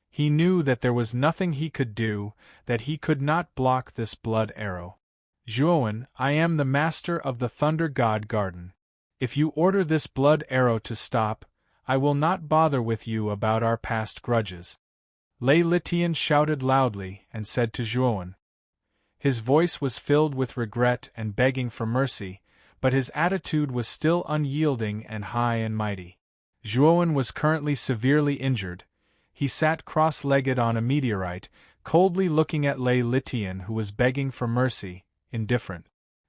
He knew that there was nothing he could do, that he could not block this blood arrow. Zhuowen, I am the master of the Thunder God Garden. If you order this blood arrow to stop, I will not bother with you about our past grudges. Lei Litian shouted loudly and said to Zhuowen. His voice was filled with regret and begging for mercy, but his attitude was still unyielding and high and mighty. Zhuowen was currently severely injured. He sat cross-legged on a meteorite, coldly looking at Lei Litian, who was begging for mercy, indifferent.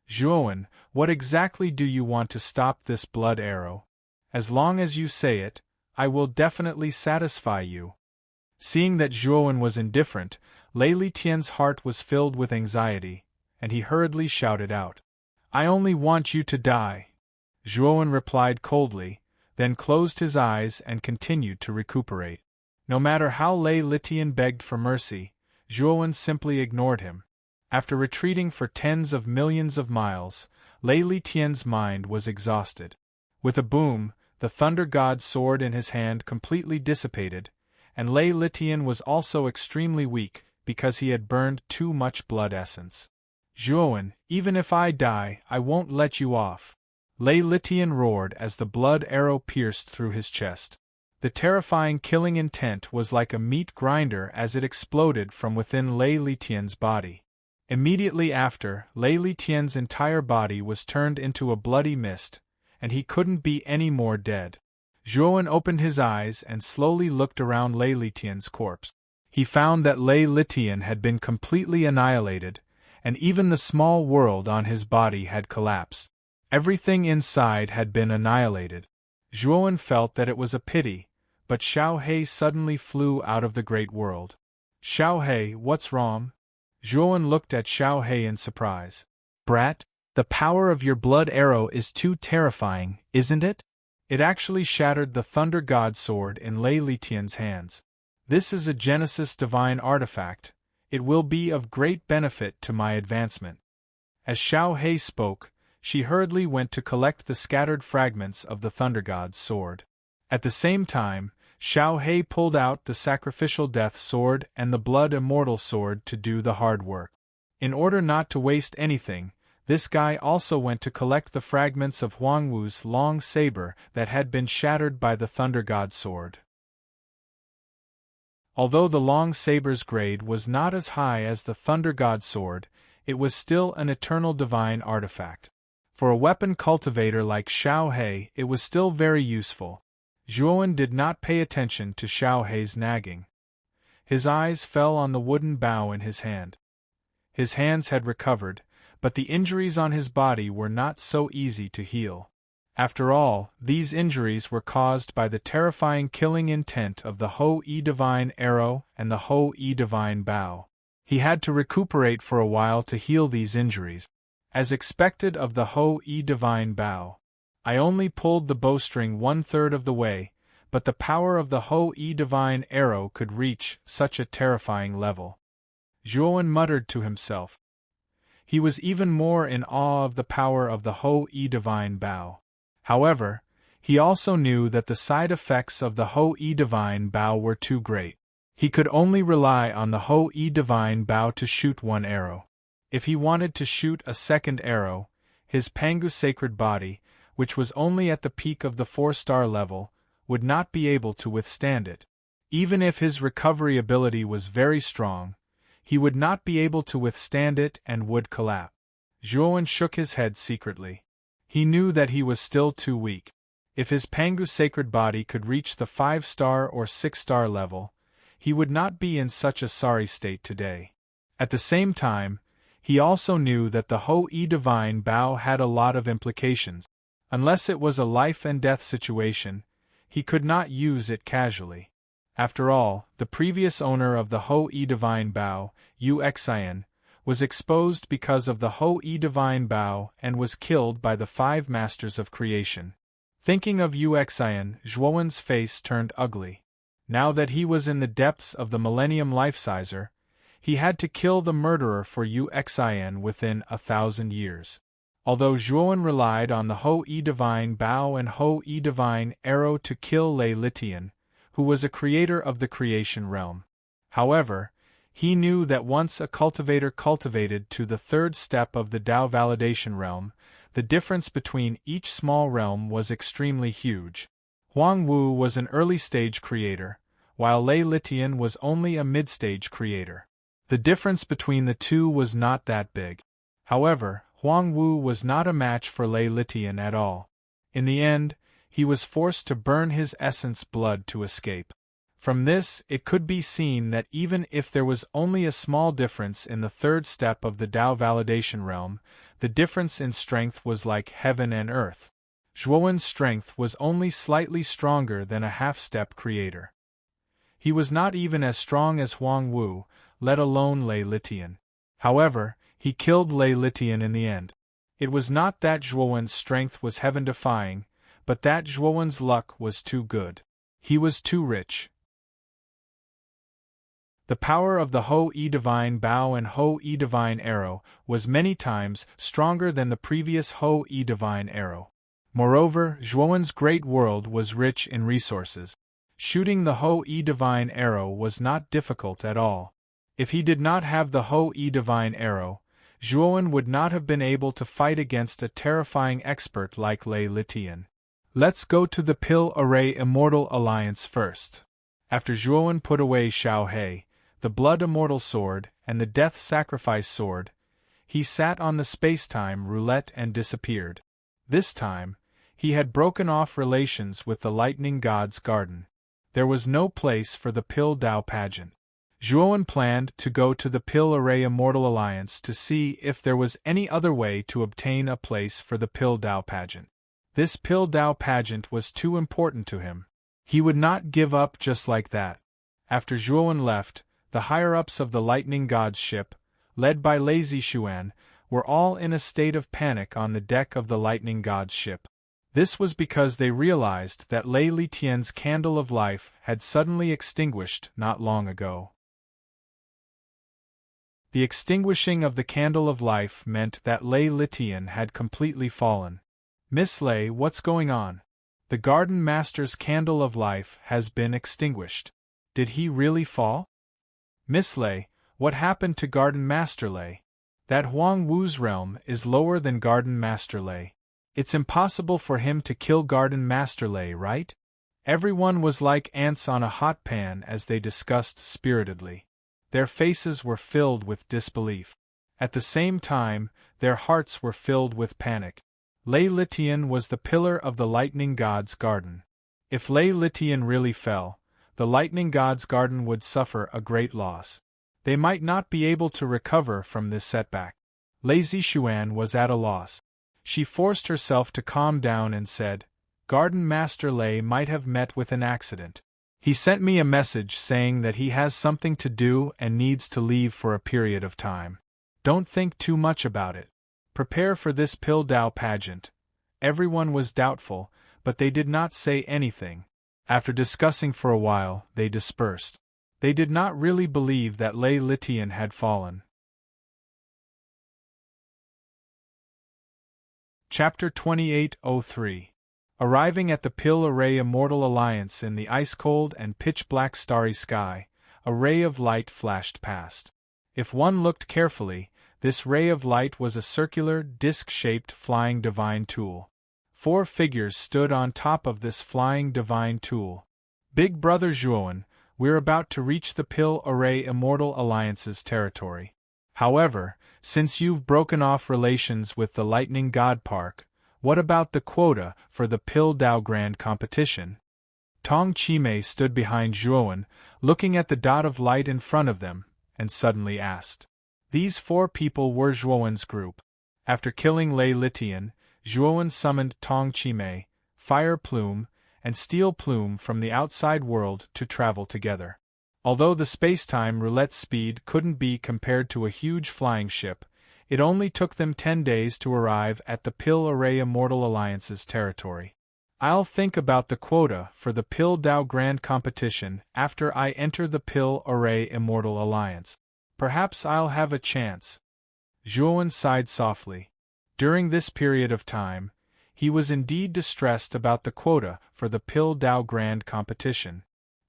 Zhuowen, what exactly do you want to stop this blood arrow? As long as you say it, I will definitely satisfy you. Seeing that Zhuowen was indifferent, Lei Litian's heart was filled with anxiety, and he hurriedly shouted out, I only want you to die. Zhuowen replied coldly, then closed his eyes and continued to recuperate. No matter how Lei Litian begged for mercy, Zhuowen simply ignored him. After retreating for tens of millions of miles, Lei Litian's mind was exhausted. With a boom, the Thunder God's sword in his hand completely dissipated, and Lei Litian was also extremely weak because he had burned too much blood essence. Zhuowen, even if I die, I won't let you off. Lei Litian roared as the blood arrow pierced through his chest. The terrifying killing intent was like a meat grinder as it exploded from within Lei Litian's body. Immediately after, Lei Litian's entire body was turned into a bloody mist, and he couldn't be any more dead. Zhuowen opened his eyes and slowly looked around Lei Litian's corpse. He found that Lei Litian had been completely annihilated, and even the small world on his body had collapsed. Everything inside had been annihilated. Zhuowen felt that it was a pity, but Xiao He suddenly flew out of the great world. Xiao He, what's wrong? Zhuowen looked at Xiao He in surprise. Brat, the power of your blood arrow is too terrifying, isn't it? It actually shattered the Thunder God sword in Lei Litian's hands. This is a Genesis divine artifact. It will be of great benefit to my advancement. As Xiao He spoke, she hurriedly went to collect the scattered fragments of the Thunder God's sword. At the same time, Xiao He pulled out the sacrificial death sword and the blood immortal sword to do the hard work. In order not to waste anything, this guy also went to collect the fragments of Huangwu's long saber that had been shattered by the Thunder God sword. Although the long saber's grade was not as high as the Thunder God sword, it was still an eternal divine artifact. For a weapon cultivator like Xiao He, it was still very useful. Zhuowen did not pay attention to Xiao He's nagging. His eyes fell on the wooden bow in his hand. His hands had recovered, but the injuries on his body were not so easy to heal. After all, these injuries were caused by the terrifying killing intent of the Ho-E Divine Arrow and the Ho-E Divine Bow. He had to recuperate for a while to heal these injuries. As expected of the Ho-E Divine Bow, I only pulled the bowstring 1/3 of the way, but the power of the Ho-E Divine Arrow could reach such a terrifying level. Zhuowen muttered to himself. He was even more in awe of the power of the Ho-E Divine Bow. However, he also knew that the side effects of the Ho-E Divine Bow were too great. He could only rely on the Ho-E Divine Bow to shoot one arrow. If he wanted to shoot a second arrow, his Pangu sacred body, which was only at the peak of the 4-star level, would not be able to withstand it. Even if his recovery ability was very strong, he would not be able to withstand it and would collapse. Zhuowen shook his head secretly. He knew that he was still too weak. If his Pangu sacred body could reach the 5-star or 6-star level, he would not be in such a sorry state today. At the same time, he also knew that the Ho-E Divine Bow had a lot of implications. Unless it was a life-and-death situation, he could not use it casually. After all, the previous owner of the Ho-E Divine Bao, Uxian, was exposed because of the Ho-E Divine Bao and was killed by the 5 Masters of Creation. Thinking of Uxian, Zhuowen's face turned ugly. Now that he was in the depths of the Millennium Life-Sizer, he had to kill the murderer for Uxian within 1,000 years. Although Zhuowen relied on the Ho-E Divine Bao and Ho-E Divine Arrow to kill Lei Litian, who was a creator of the creation realm. However, he knew that once a cultivator cultivated to the 3rd step of the Dao validation realm, the difference between each small realm was extremely huge. Huang Wu was an early-stage creator, while Lei Litian was only a mid-stage creator. The difference between the two was not that big. However, Huang Wu was not a match for Lei Litian at all. In the end, he was forced to burn his essence blood to escape. From this, it could be seen that even if there was only a small difference in the 3rd step of the Dao validation realm, the difference in strength was like heaven and earth. Zhuowen's strength was only slightly stronger than a half-step creator. He was not even as strong as Huang Wu, let alone Lei Litian. However, he killed Lei Litian in the end. It was not that Zhuowen's strength was heaven-defying, but that Zhuowen's luck was too good. He was too rich. The power of the Ho-E Divine Bao and Ho-E Divine Arrow was many times stronger than the previous Ho-E Divine Arrow. Moreover, Zhuowen's great world was rich in resources. Shooting the Ho-E Divine Arrow was not difficult at all. If he did not have the Ho-E Divine Arrow, Zhuowen would not have been able to fight against a terrifying expert like Lei Litian. Let's go to the Pill Array Immortal Alliance first. After Zhuowen put away Xiao He, the Blood Immortal Sword, and the Death Sacrifice Sword, he sat on the space-time roulette and disappeared. This time, he had broken off relations with the Lightning God's garden. There was no place for the Pill Dao pageant. Zhuowen planned to go to the Pill Array Immortal Alliance to see if there was any other way to obtain a place for the Pill Dao pageant. This Pill Dao pageant was too important to him. He would not give up just like that. After Zhuowen left, the higher-ups of the Lightning God's ship, led by Lei Zishuan, were all in a state of panic on the deck of the Lightning God's ship. This was because they realized that Lei Litian's candle of life had suddenly extinguished not long ago. The extinguishing of the candle of life meant that Lei Litian had completely fallen. "Miss Lei, what's going on? The Garden Master's candle of life has been extinguished. Did he really fall?" "Miss Lei, what happened to Garden Master Lei? That Huang Wu's realm is lower than Garden Master Lei. It's impossible for him to kill Garden Master Lei, right?" Everyone was like ants on a hot pan as they discussed spiritedly. Their faces were filled with disbelief. At the same time, their hearts were filled with panic. Lei Litian was the pillar of the Lightning God's garden. If Lei Litian really fell, the Lightning God's garden would suffer a great loss. They might not be able to recover from this setback. Lei Zishuan was at a loss. She forced herself to calm down and said, "Garden Master Lei might have met with an accident. He sent me a message saying that he has something to do and needs to leave for a period of time. Don't think too much about it. Prepare for this Pill Dao pageant." Everyone was doubtful, but they did not say anything. After discussing for a while, they dispersed. They did not really believe that Lei Litian had fallen. Chapter 2803. Arriving at the Pill Array Immortal Alliance in the ice-cold and pitch-black starry sky, a ray of light flashed past. If one looked carefully, this ray of light was a circular, disc-shaped flying divine tool. 4 figures stood on top of this flying divine tool. "Big Brother Zhuowen, we're about to reach the Pill Array Immortal Alliance's territory. However, since you've broken off relations with the Lightning God Park, what about the quota for the Pill Dao Grand Competition?" Tong Chimei stood behind Zhuowen, looking at the dot of light in front of them, and suddenly asked. These 4 people were Zhuowen's group. After killing Lei Litian, Zhuowen summoned Tong Chimei, Fire Plume, and Steel Plume from the outside world to travel together. Although the space-time roulette speed couldn't be compared to a huge flying ship, it only took them 10 days to arrive at the Pil Array Immortal Alliance's territory. I'll think about the quota for the Pil Dao Grand Competition after I enter the Pil Array Immortal Alliance. Perhaps I'll have a chance. Zhuowen sighed softly. During this period of time, he was indeed distressed about the quota for the Pil Dao Grand Competition.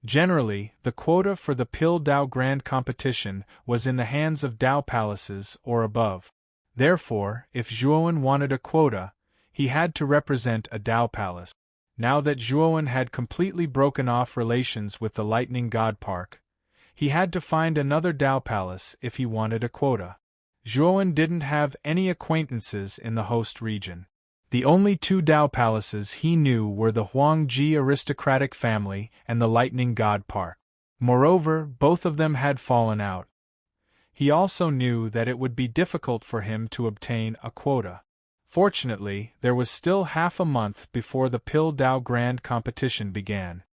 Generally, the quota for the Pil Dao Grand Competition was in the hands of Dao palaces or above. Therefore, if Zhuowen wanted a quota, he had to represent a Dao palace. Now that Zhuowen had completely broken off relations with the Lightning God Park, he had to find another Dao palace if he wanted a quota. Zhuowen didn't have any acquaintances in the host region. The only 2 Dao palaces he knew were the Huangji aristocratic family and the Lightning God Park. Moreover, both of them had fallen out. He also knew that it would be difficult for him to obtain a quota. Fortunately, there was still half a month before the Pil Dao Grand Competition began.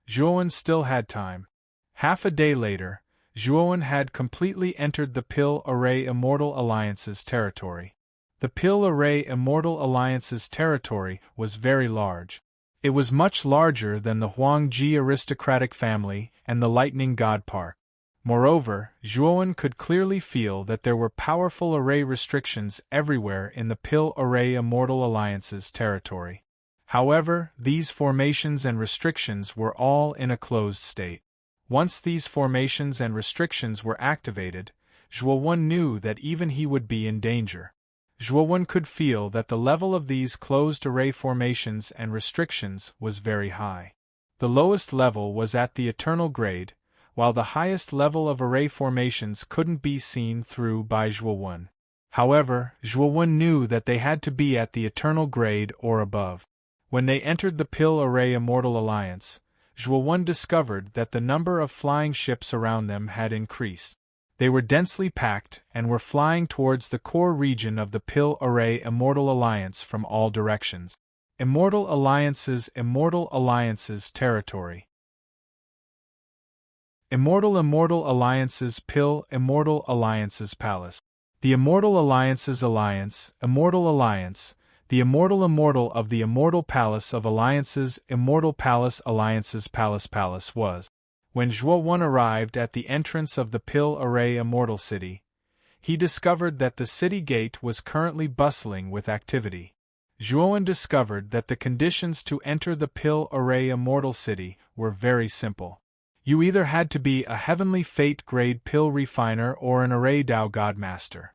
Zhuowen still had time. Half a day later, Zhuowen had completely entered the Pil Array Immortal Alliance's territory. The Pil Array Immortal Alliance's territory was very large. It was much larger than the Huangji aristocratic family and the Lightning God Park. Moreover, Zhuowen could clearly feel that there were powerful array restrictions everywhere in the Pil Array Immortal Alliance's territory. However, these formations and restrictions were all in a closed state. Once these formations and restrictions were activated, Zhuowen knew that even he would be in danger. Zhuowen could feel that the level of these closed array formations and restrictions was very high. The lowest level was at the eternal grade, while the highest level of array formations couldn't be seen through by Zhuowen. However, Zhuowen knew that they had to be at the eternal grade or above. When they entered the Pil Array Immortal Alliance, Zhuowen discovered that the number of flying ships around them had increased. They were densely packed and were flying towards the core region of the Pil Array Immortal Alliance from all directions. Immortal Alliance's territory. Immortal Alliance's Pil Immortal Alliance's palace. The Immortal Alliance's alliance, Immortal Alliance, the Immortal of the Immortal Palace of Alliances, Immortal Palace Alliance's palace was. When Zhuowen arrived at the entrance of the Pil Array Immortal City, he discovered that the city gate was currently bustling with activity. Zhuowen discovered that the conditions to enter the Pil Array Immortal City were very simple. You either had to be a Heavenly Fate grade Pil Refiner or an Array Dao Godmaster.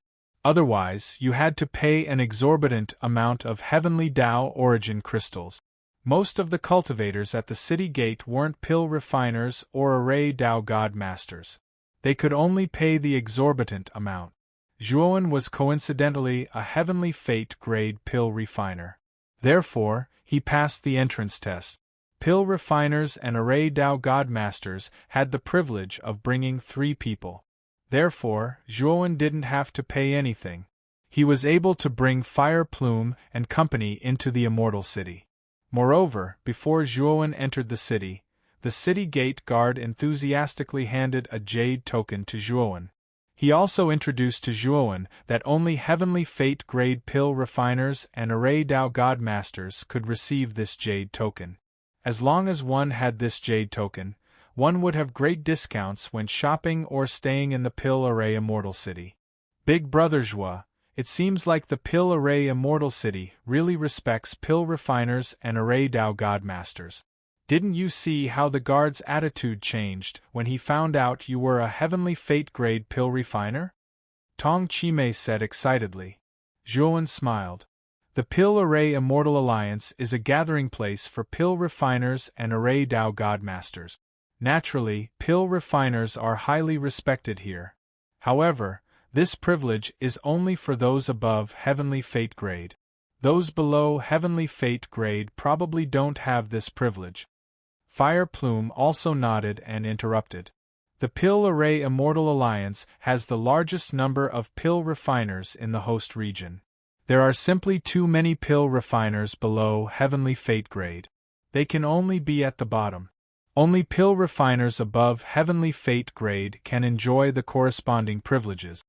Otherwise, you had to pay an exorbitant amount of Heavenly Dao Origin crystals. Most of the cultivators at the city gate weren't Pil Refiners or Array Dao Godmasters. They could only pay the exorbitant amount. Zhuowen was coincidentally a Heavenly Fate grade Pil Refiner. Therefore, he passed the entrance test. Pil Refiners and Array Dao Godmasters had the privilege of bringing 3 people. Therefore, Zhuowen didn't have to pay anything. He was able to bring Fire Plume and company into the Immortal City. Moreover, before Zhuowen entered the city gate guard enthusiastically handed a jade token to Zhuowen. He also introduced to Zhuowen that only Heavenly Fate grade Pil Refiners and Array Dao Godmasters could receive this jade token. As long as one had this jade token, one would have great discounts when shopping or staying in the Pil Array Immortal City. Big Brother Zhua, it seems like the Pil Array Immortal City really respects Pil Refiners and Array Dao Godmasters. Didn't you see how the guard's attitude changed when he found out you were a Heavenly Fate grade Pil Refiner? Tong Chimei said excitedly. Zhuowen smiled. The Pil Array Immortal Alliance is a gathering place for Pil Refiners and Array Dao Godmasters. Naturally, Pil Refiners are highly respected here. However, this privilege is only for those above Heavenly Fate grade. Those below Heavenly Fate grade probably don't have this privilege. Fire Plume also nodded and interrupted. The Pil Array Immortal Alliance has the largest number of Pil Refiners in the host region. There are simply too many pill refiners below heavenly fate grade. They can only be at the bottom. Only pill refiners above heavenly fate grade can enjoy the corresponding privileges.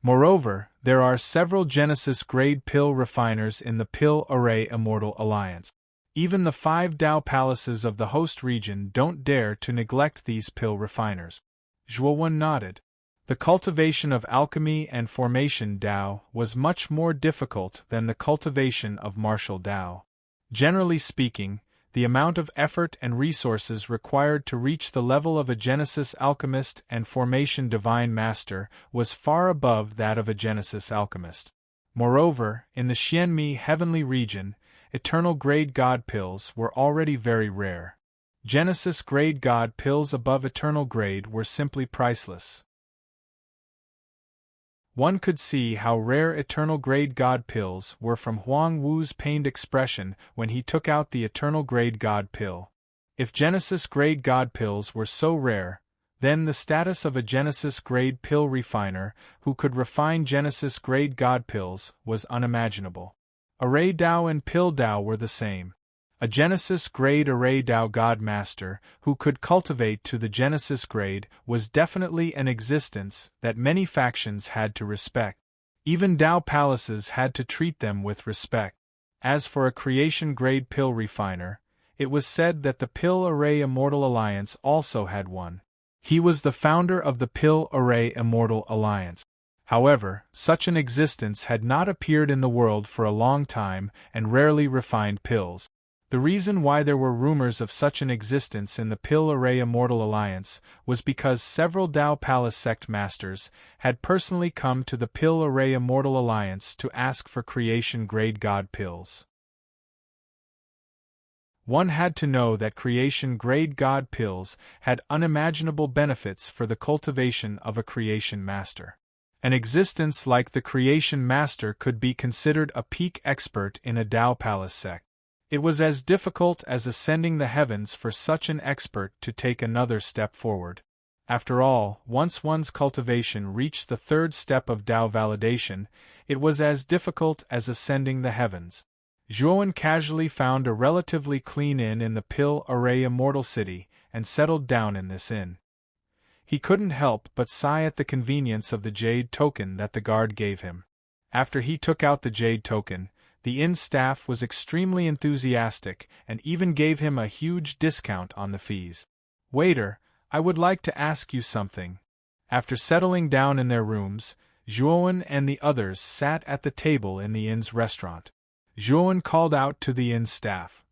Moreover, there are several Genesis grade pill refiners in the Pill Array Immortal Alliance. Even the 5 Tao palaces of the host region don't dare to neglect these pill refiners. Zhuowen nodded. The cultivation of alchemy and formation Tao was much more difficult than the cultivation of martial Tao. Generally speaking, the amount of effort and resources required to reach the level of a Genesis alchemist and formation divine master was far above that of a Genesis alchemist. Moreover, in the Xianmi heavenly region, eternal grade god pills were already very rare. Genesis grade god pills above eternal grade were simply priceless. One could see how rare eternal grade god pills were from Huang Wu's pained expression when he took out the eternal grade god pill. If Genesis grade god pills were so rare, then the status of a Genesis grade pill refiner who could refine Genesis grade god pills was unimaginable. Array Tao and Pill Tao were the same. A Genesis grade Array Tao God Master who could cultivate to the Genesis grade was definitely an existence that many factions had to respect. Even Tao palaces had to treat them with respect. As for a creation grade pill refiner, it was said that the Pill Array Immortal Alliance also had one. He was the founder of the Pill Array Immortal Alliance. However, such an existence had not appeared in the world for a long time and rarely refined pills. The reason why there were rumors of such an existence in the Pill Array Immortal Alliance was because several Tao Palace sect masters had personally come to the Pill Array Immortal Alliance to ask for creation-grade god pills. One had to know that creation-grade god pills had unimaginable benefits for the cultivation of a creation master. An existence like the creation master could be considered a peak expert in a Tao Palace sect. It was as difficult as ascending the heavens for such an expert to take another step forward. After all, once one's cultivation reached the 3rd step of Tao validation, it was as difficult as ascending the heavens. Zhuowen casually found a relatively clean inn in the Pill Array Immortal City and settled down in this inn. He couldn't help but sigh at the convenience of the jade token that the guard gave him. After he took out the jade token, the inn staff was extremely enthusiastic and even gave him a huge discount on the fees. "Waiter, I would like to ask you something." After settling down in their rooms, Zhuowen and the others sat at the table in the inn's restaurant. Zhuowen called out to the inn staff.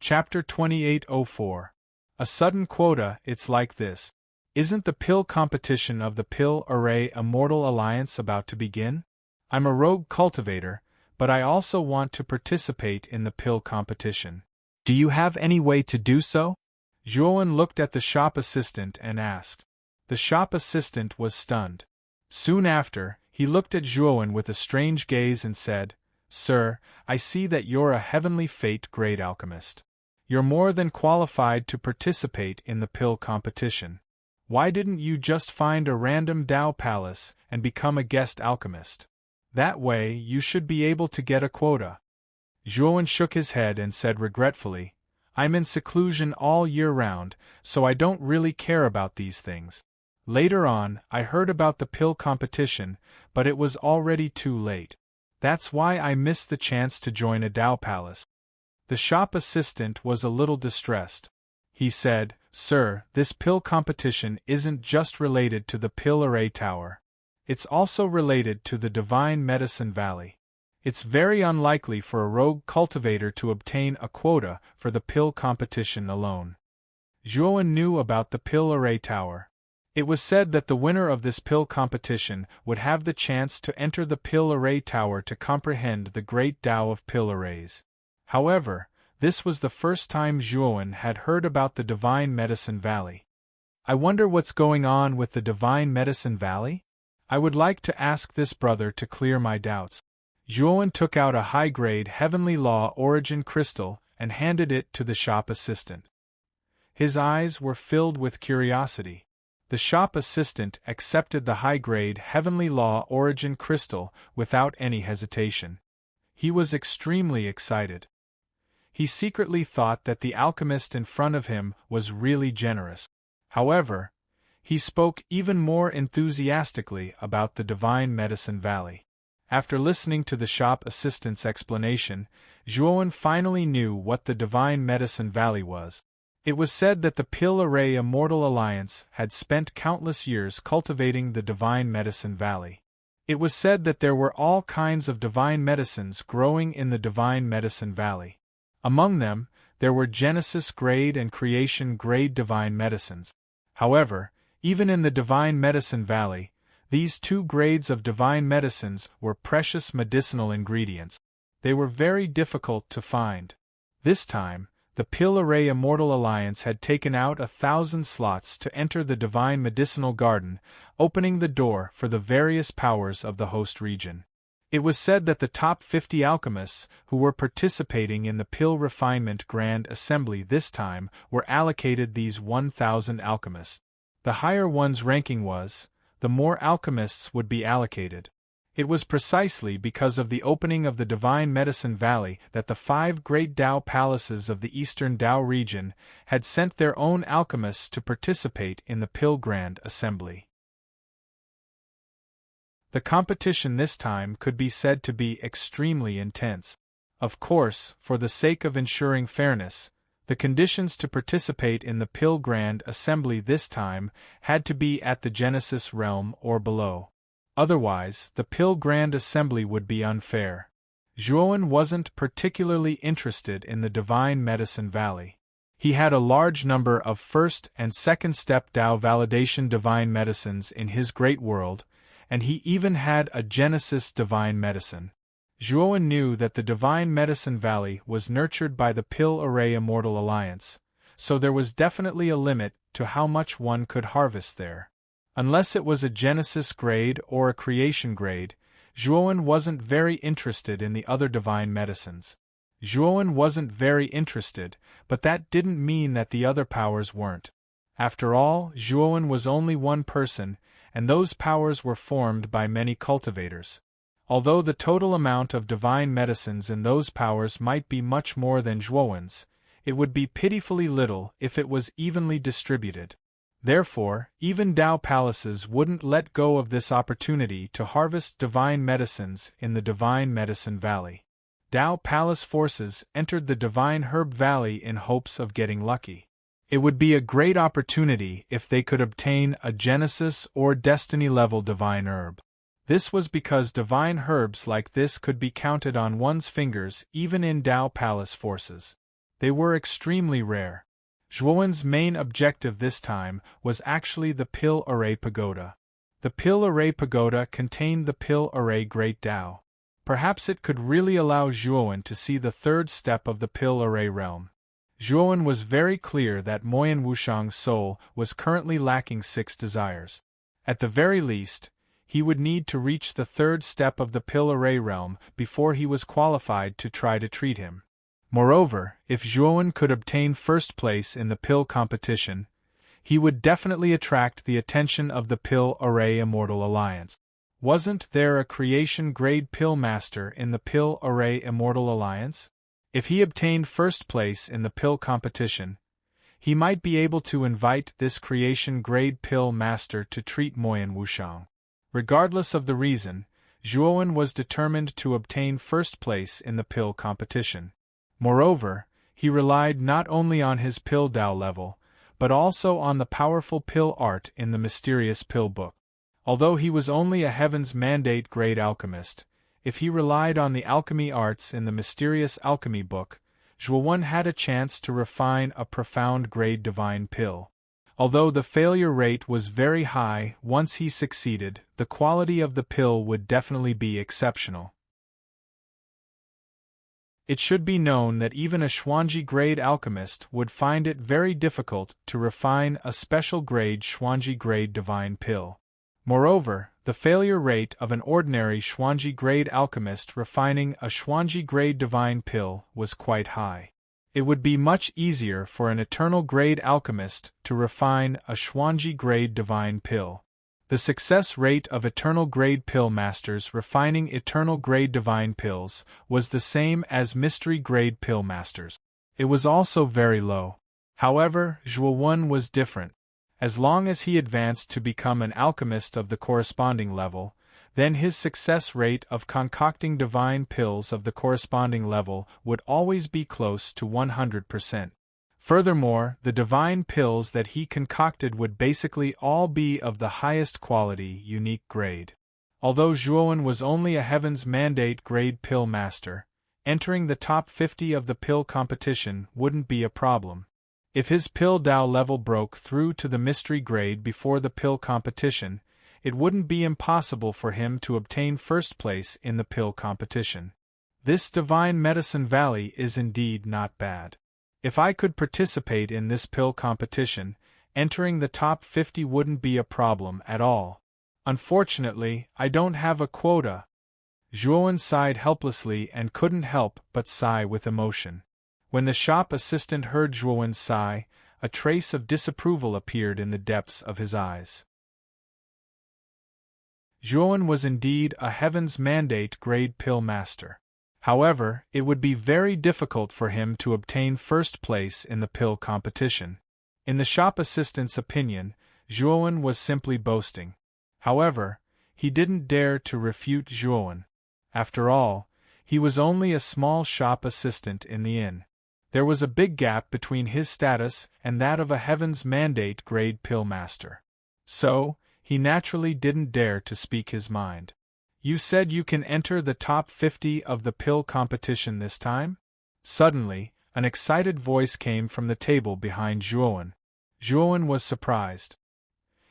Chapter 2804. A sudden quota. It's like this. Isn't the pill competition of the Pill Array Immortal Alliance about to begin? I'm a rogue cultivator, but I also want to participate in the pill competition. Do you have any way to do so? Zhuowen looked at the shop assistant and asked. The shop assistant was stunned. Soon after, he looked at Zhuowen with a strange gaze and said, "Sir, I see that you're a heavenly fate grade alchemist. You're more than qualified to participate in the pill competition. Why didn't you just find a random Tao palace and become a guest alchemist? That way you should be able to get a quota." Zhuowen shook his head and said regretfully, "I'm in seclusion all year round, so I don't really care about these things. Later on, I heard about the pill competition, but it was already too late. That's why I missed the chance to join a Tao palace." The shop assistant was a little distressed. He said, "Sir, this pill competition isn't just related to the Pill Array Tower. It's also related to the Divine Medicine Valley. It's very unlikely for a rogue cultivator to obtain a quota for the pill competition alone." Zhuowen knew about the Pill Array Tower. It was said that the winner of this pill competition would have the chance to enter the Pill Array Tower to comprehend the great Tao of pill arrays. However, this was the first time Zhuowen had heard about the Divine Medicine Valley. "I wonder what's going on with the Divine Medicine Valley? I would like to ask this brother to clear my doubts." Zhuowen took out a high-grade Heavenly Law Origin crystal and handed it to the shop assistant. His eyes were filled with curiosity. The shop assistant accepted the high-grade Heavenly Law Origin crystal without any hesitation. He was extremely excited. He secretly thought that the alchemist in front of him was really generous. However, he spoke even more enthusiastically about the Divine Medicine Valley. After listening to the shop assistant's explanation, Zhuowen finally knew what the Divine Medicine Valley was. It was said that the Pil Array Immortal Alliance had spent countless years cultivating the Divine Medicine Valley. It was said that there were all kinds of divine medicines growing in the Divine Medicine Valley. Among them, there were Genesis grade and Creation grade divine medicines. However, even in the Divine Medicine Valley, these two grades of divine medicines were precious medicinal ingredients. They were very difficult to find. This time, the Pil Array Immortal Alliance had taken out 1,000 slots to enter the Divine Medicinal Garden, opening the door for the various powers of the host region. It was said that the top 50 alchemists who were participating in the Pil Refinement Grand Assembly this time were allocated these 1,000 alchemists. The higher one's ranking was, the more alchemists would be allocated. It was precisely because of the opening of the Divine Medicine Valley that the 5 great Dao palaces of the Eastern Dao region had sent their own alchemists to participate in the Pil Grand Assembly. The competition this time could be said to be extremely intense. Of course, for the sake of ensuring fairness, the conditions to participate in the Pil Grand Assembly this time had to be at the Genesis realm or below. Otherwise, the Pil Grand Assembly would be unfair. Zhuowen wasn't particularly interested in the Divine Medicine Valley. He had a large number of first and second step Dao validation divine medicines in his great world, and he even had a Genesis divine medicine. Zhuowen knew that the Divine Medicine Valley was nurtured by the Pil Array Immortal Alliance, so there was definitely a limit to how much one could harvest there. Unless it was a Genesis grade or a Creation grade, Zhuowen wasn't very interested in the other divine medicines. Zhuowen wasn't very interested, but that didn't mean that the other powers weren't. After all, Zhuowen was only one person, and those powers were formed by many cultivators. Although the total amount of divine medicines in those powers might be much more than Zhuowen's, it would be pitifully little if it was evenly distributed. Therefore, even Dao palaces wouldn't let go of this opportunity to harvest divine medicines in the Divine Medicine Valley. Dao palace forces entered the Divine Herb Valley in hopes of getting lucky. It would be a great opportunity if they could obtain a Genesis or Destiny-level divine herb. This was because divine herbs like this could be counted on one's fingers even in Dao palace forces. They were extremely rare. Zhuowen's main objective this time was actually the Pil Array Pagoda. The Pil Array Pagoda contained the Pil Array Great Dao. Perhaps it could really allow Zhuowen to see the third step of the Pil Array realm. Zhuowen was very clear that Moyan Wushang's soul was currently lacking 6 desires. At the very least, he would need to reach the third step of the Pil Array realm before he was qualified to try to treat him. Moreover, if Zhuowen could obtain first place in the Pil competition, he would definitely attract the attention of the Pil Array Immortal Alliance. Wasn't there a Creation-grade Pil Master in the Pil Array Immortal Alliance? If he obtained first place in the Pil competition, he might be able to invite this Creation-grade Pil Master to treat Moyan Wushang. Regardless of the reason, Zhuowen was determined to obtain first place in the Pil competition. Moreover, he relied not only on his Pil Dao level, but also on the powerful Pil art in the mysterious Pil book. Although he was only a Heaven's Mandate grade alchemist, if he relied on the alchemy arts in the mysterious alchemy book, Zhuowen had a chance to refine a profound grade divine Pil. Although the failure rate was very high, once he succeeded, the quality of the Pil would definitely be exceptional. It should be known that even a Xuanji-grade alchemist would find it very difficult to refine a special-grade Xuanji-grade divine Pil. Moreover, the failure rate of an ordinary Xuanji-grade alchemist refining a Xuanji-grade divine Pil was quite high. It would be much easier for an eternal grade alchemist to refine a Xuanji grade divine pill. The success rate of eternal grade pill masters refining eternal grade divine pills was the same as mystery grade pill masters. It was also very low. However, Zhuowen was different. As long as he advanced to become an alchemist of the corresponding level, then his success rate of concocting divine pills of the corresponding level would always be close to 100%. Furthermore, the divine pills that he concocted would basically all be of the highest quality, unique grade. Although Zhuowen was only a Heaven's Mandate grade pill master, entering the top 50 of the pill competition wouldn't be a problem. If his pill Dao level broke through to the mystery grade before the pill competition, it wouldn't be impossible for him to obtain first place in the pill competition. This divine medicine valley is indeed not bad. If I could participate in this pill competition, entering the top 50 wouldn't be a problem at all. Unfortunately, I don't have a quota. Zhuowen sighed helplessly and couldn't help but sigh with emotion. When the shop assistant heard Zhuowen's sigh, a trace of disapproval appeared in the depths of his eyes. Zhuowen was indeed a Heaven's Mandate grade pill master. However, it would be very difficult for him to obtain first place in the pill competition. In the shop assistant's opinion, Zhuowen was simply boasting. However, he didn't dare to refute Zhuowen. After all, he was only a small shop assistant in the inn. There was a big gap between his status and that of a Heaven's Mandate grade pill master. So, he naturally didn't dare to speak his mind. You said you can enter the top 50 of the pill competition this time? Suddenly, an excited voice came from the table behind Zhuowen. Zhuowen was surprised.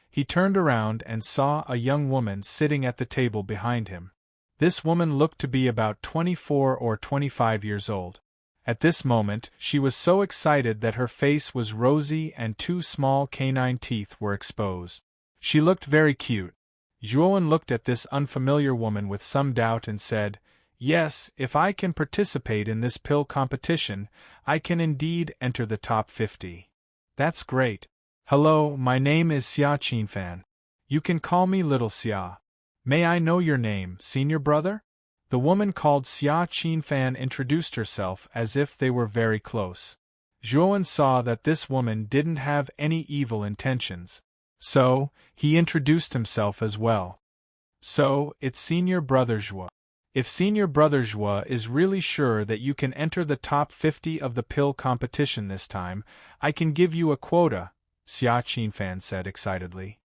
He turned around and saw a young woman sitting at the table behind him. This woman looked to be about 24 or 25 years old. At this moment, she was so excited that her face was rosy and two small canine teeth were exposed. She looked very cute. Zhuowen looked at this unfamiliar woman with some doubt and said, "Yes, if I can participate in this pill competition, I can indeed enter the top 50. That's great. Hello, my name is Xia Qinfan. You can call me Little Xia. May I know your name, senior brother?" The woman called Xia Qinfan introduced herself as if they were very close. Zhuowen saw that this woman didn't have any evil intentions. So, he introduced himself as well. "So, it's Senior Brother Zhuo. If Senior Brother Zhuo is really sure that you can enter the top 50 of the pill competition this time, I can give you a quota," Xia Qinfan said excitedly.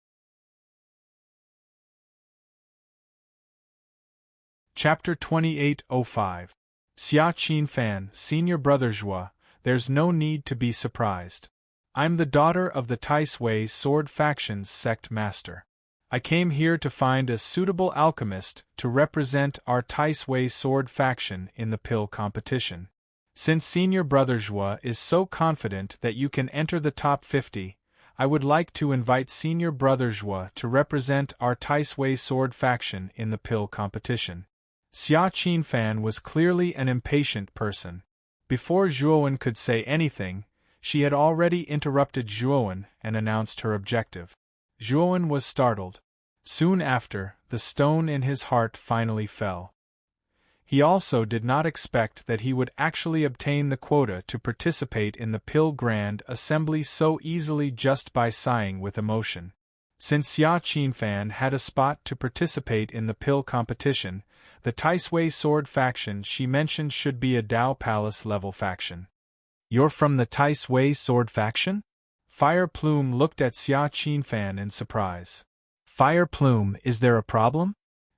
Chapter 2805. Xia Qinfan, Senior Brother Zhuo, there's no need to be surprised. I'm the daughter of the Taisui Sword Faction's sect master. I came here to find a suitable alchemist to represent our Taisui Sword Faction in the pill competition. Since Senior Brother Zhuo is so confident that you can enter the top 50, I would like to invite Senior Brother Zhuo to represent our Taisui Sword Faction in the pill competition. Xia Qinfan was clearly an impatient person. Before Zhuowen could say anything, she had already interrupted Zhuowen and announced her objective. Zhuowen was startled. Soon after, the stone in his heart finally fell. He also did not expect that he would actually obtain the quota to participate in the Pill Grand Assembly so easily just by sighing with emotion. Since Xia Qinfan had a spot to participate in the pill competition, the Taisui Sword Faction she mentioned should be a Dao Palace level faction. "You're from the Taisui Sword Faction?" Fire Plume looked at Xia Qinfan in surprise. "Fire Plume, is there a problem?"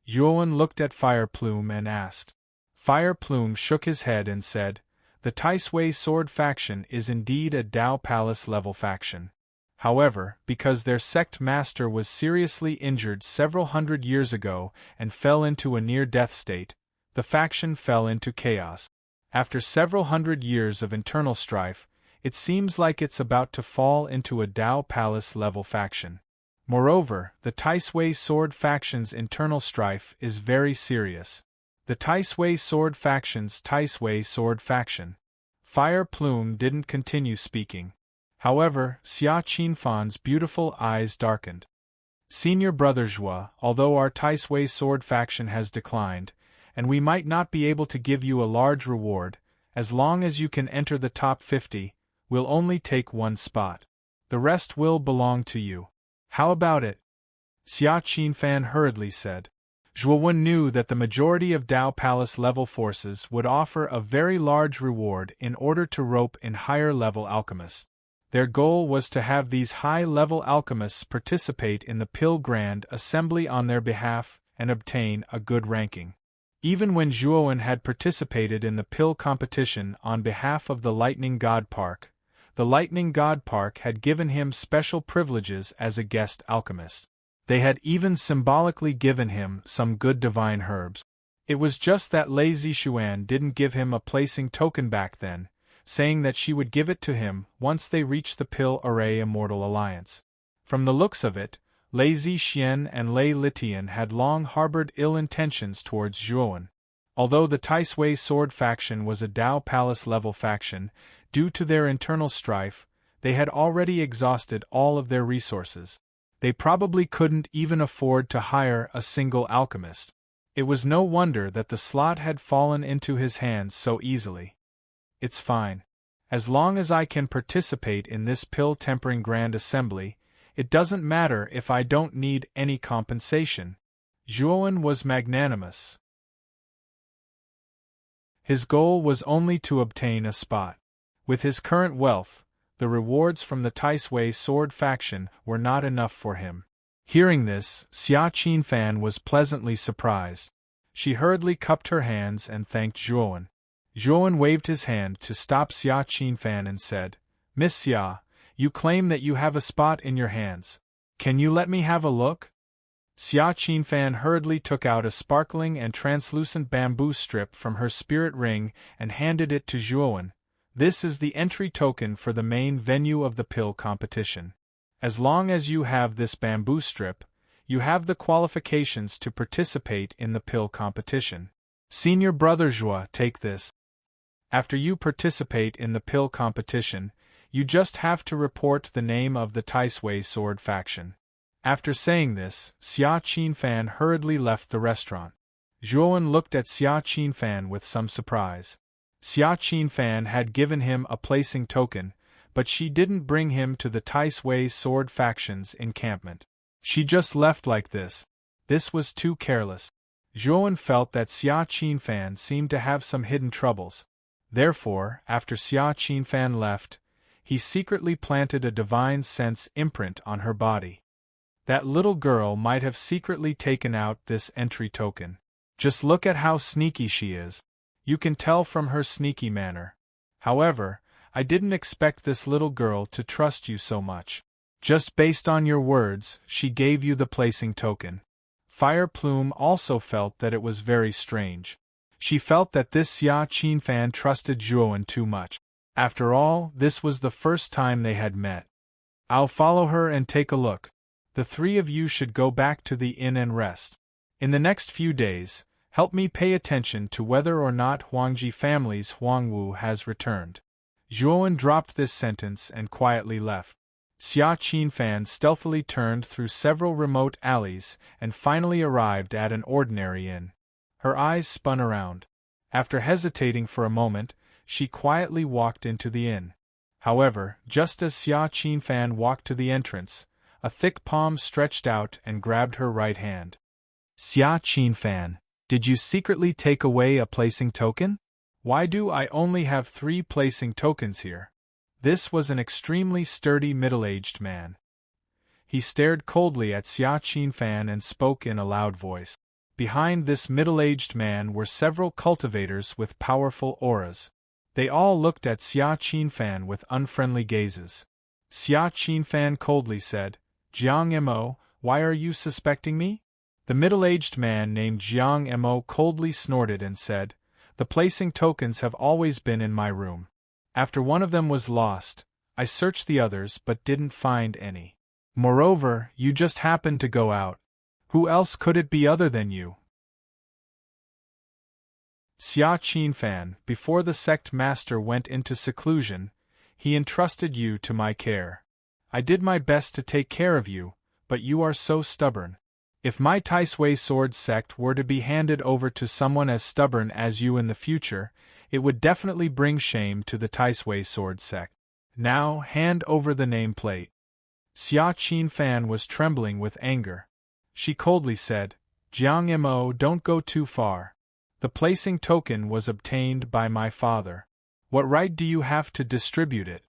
Zhuowen looked at Fire Plume and asked. Fire Plume shook his head and said, "The Taisui Sword Faction is indeed a Dao Palace level faction. However, because their sect master was seriously injured several hundred years ago and fell into a near-death state, the faction fell into chaos. After several hundred years of internal strife, it seems like it's about to fall into a Dao Palace level faction. Moreover, the Taisui Sword Faction's internal strife is very serious. The Taisui Sword Faction's Taisui Sword Faction. Fire Plume didn't continue speaking. However, Xia Qinfan's beautiful eyes darkened. Senior Brother Zhua, although our Taisui sword faction has declined, and we might not be able to give you a large reward, as long as you can enter the top 50, we'll only take one spot. The rest will belong to you. How about it? Xia Qinfan hurriedly said. Zhuowen knew that the majority of Dao Palace level forces would offer a very large reward in order to rope in higher-level alchemists. Their goal was to have these high-level alchemists participate in the Pill Grand Assembly on their behalf and obtain a good ranking. Even when Zhuowen had participated in the Pill competition on behalf of the Lightning God Park, the Lightning God Park had given him special privileges as a guest alchemist. They had even symbolically given him some good divine herbs. It was just that Lei Zixuan didn't give him a placing token back then, saying that she would give it to him once they reached the Pill Array Immortal Alliance. From the looks of it, Lei Zixuan and Lei Litian had long harbored ill intentions towards Zhuowen. Although the Taisui sword faction was a Dao Palace level faction, due to their internal strife, they had already exhausted all of their resources. They probably couldn't even afford to hire a single alchemist. It was no wonder that the slot had fallen into his hands so easily. It's fine. As long as I can participate in this pill-tempering Grand Assembly, it doesn't matter if I don't need any compensation. Zhuowen was magnanimous. His goal was only to obtain a spot. With his current wealth, the rewards from the Taisui sword faction were not enough for him. Hearing this, Xia Qinfan was pleasantly surprised. She hurriedly cupped her hands and thanked Zhuowen. Zhuowen waved his hand to stop Xia Qinfan and said, "Miss Xia, you claim that you have a spot in your hands. Can you let me have a look?" Xia Qinfan hurriedly took out a sparkling and translucent bamboo strip from her spirit ring and handed it to Zhuowen. "This is the entry token for the main venue of the pill competition. As long as you have this bamboo strip, you have the qualifications to participate in the pill competition. Senior Brother Zhua, take this. After you participate in the pill competition, you just have to report the name of the Taisui sword faction." After saying this, Xia Qinfan hurriedly left the restaurant. Zhuowen looked at Xia Qinfan with some surprise. Xia Qinfan had given him a placing token, but she didn't bring him to the Taisui sword faction's encampment. She just left like this. This was too careless. Zhuowen felt that Xia Qinfan seemed to have some hidden troubles. Therefore, after Xia Qinfan left, he secretly planted a divine sense imprint on her body. That little girl might have secretly taken out this entry token. Just look at how sneaky she is. You can tell from her sneaky manner. However, I didn't expect this little girl to trust you so much. Just based on your words, she gave you the placing token. Fire Plume also felt that it was very strange. She felt that this Xia Qinfan trusted Zhuowen too much. After all, this was the first time they had met. "I'll follow her and take a look. The three of you should go back to the inn and rest. In the next few days, help me pay attention to whether or not Huangji family's Huangwu has returned." Zhuowen dropped this sentence and quietly left. Xia Qinfan stealthily turned through several remote alleys and finally arrived at an ordinary inn. Her eyes spun around. After hesitating for a moment, she quietly walked into the inn. However, just as Xia Qinfan walked to the entrance, a thick palm stretched out and grabbed her right hand. "Xia Qinfan, did you secretly take away a placing token? Why do I only have 3 placing tokens here?" This was an extremely sturdy middle-aged man. He stared coldly at Xia Qinfan and spoke in a loud voice. Behind this middle-aged man were several cultivators with powerful auras. They all looked at Xia Qinfan with unfriendly gazes. Xia Qinfan coldly said, "Jiang Mo, why are you suspecting me?" The middle-aged man named Jiang Mo coldly snorted and said, "The placing tokens have always been in my room. After one of them was lost, I searched the others but didn't find any. Moreover, you just happened to go out. Who else could it be other than you?" Xia Qinfan, before the sect master went into seclusion, he entrusted you to my care. I did my best to take care of you, but you are so stubborn. If my Taisui sword sect were to be handed over to someone as stubborn as you in the future, it would definitely bring shame to the Taisui sword sect. Now, hand over the nameplate. Xia Qinfan was trembling with anger. She coldly said, Jiang Mo, don't go too far. The placing token was obtained by my father. What right do you have to distribute it?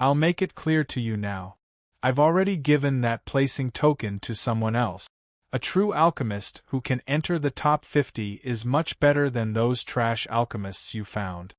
I'll make it clear to you now. I've already given that placing token to someone else. A true alchemist who can enter the top 50 is much better than those trash alchemists you found.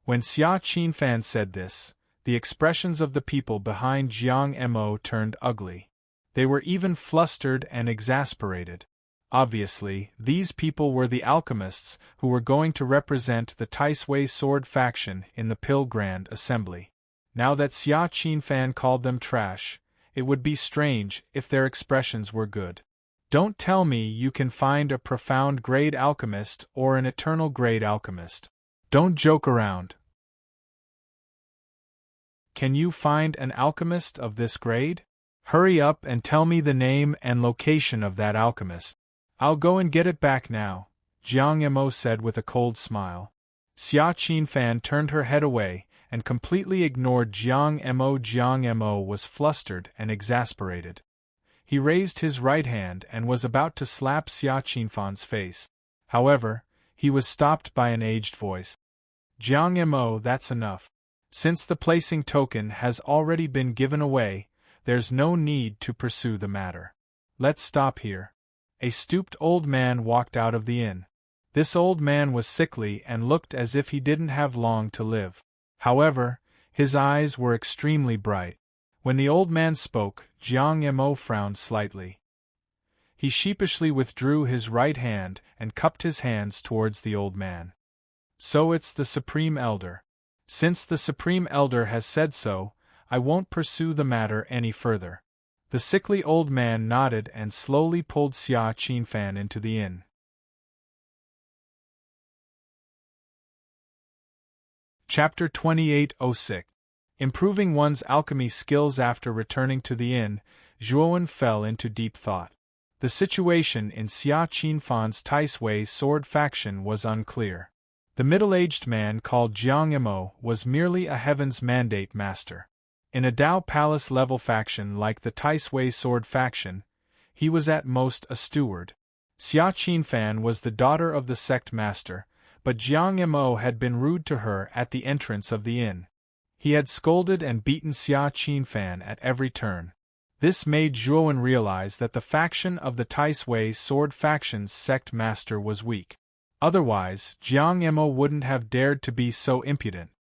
When Xia Qinfan said this, the expressions of the people behind Jiang Mo turned ugly. They were even flustered and exasperated. Obviously, these people were the alchemists who were going to represent the Taisui sword faction in the Pil Grand Assembly. Now that Xia Qinfan called them trash, it would be strange if their expressions were good. Don't tell me you can find a profound grade alchemist or an eternal grade alchemist. Don't joke around. Can you find an alchemist of this grade? Hurry up and tell me the name and location of that alchemist. I'll go and get it back now, Jiang Mo said with a cold smile. Xia Qinfan turned her head away and completely ignored Jiang Mo. Jiang Mo was flustered and exasperated. He raised his right hand and was about to slap Xia Qinfan's face. However, he was stopped by an aged voice. Jiang Mo, that's enough. Since the placing token has already been given away, there's no need to pursue the matter. Let's stop here. A stooped old man walked out of the inn. This old man was sickly and looked as if he didn't have long to live. However, his eyes were extremely bright. When the old man spoke, Jiang Mo frowned slightly. He sheepishly withdrew his right hand and cupped his hands towards the old man. So it's the Supreme Elder. Since the Supreme Elder has said so, I won't pursue the matter any further. The sickly old man nodded and slowly pulled Xia Qinfan into the inn. Chapter 28:06. Improving one's alchemy skills. After returning to the inn, Zhuowen fell into deep thought. The situation in Xia Qinfan's Taisui sword faction was unclear. The middle-aged man called Jiang Mo was merely a Heaven's Mandate master. In a Dao Palace level faction like the Taisui sword faction, he was at most a steward. Xia Qinfan was the daughter of the sect master, but Jiang Mo had been rude to her at the entrance of the inn. He had scolded and beaten Xia Qinfan at every turn. This made Zhuowen realize that the faction of the Taisui sword faction's sect master was weak. Otherwise, Jiang Mo wouldn't have dared to be so impudent.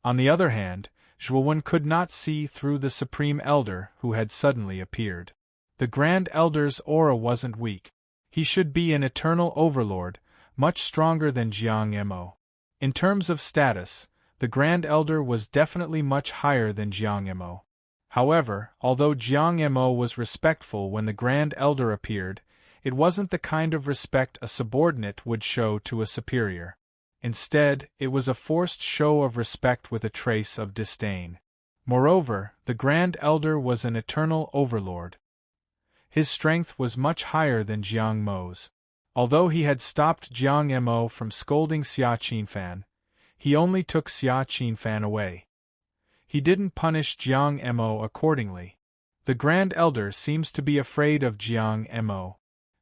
On the other hand, Zhuowen could not see through the Supreme Elder who had suddenly appeared. The Grand Elder's aura wasn't weak. He should be an eternal overlord, much stronger than Jiang Mo. In terms of status, the Grand Elder was definitely much higher than Jiang Mo. However, although Jiang Mo was respectful when the Grand Elder appeared, it wasn't the kind of respect a subordinate would show to a superior. Instead, it was a forced show of respect with a trace of disdain. Moreover, the Grand Elder was an eternal overlord. His strength was much higher than Jiang Mo's. Although he had stopped Jiang Mo from scolding Xia Qinfan, he only took Xia Qinfan away. He didn't punish Jiang Mo accordingly. The Grand Elder seems to be afraid of Jiang Mo.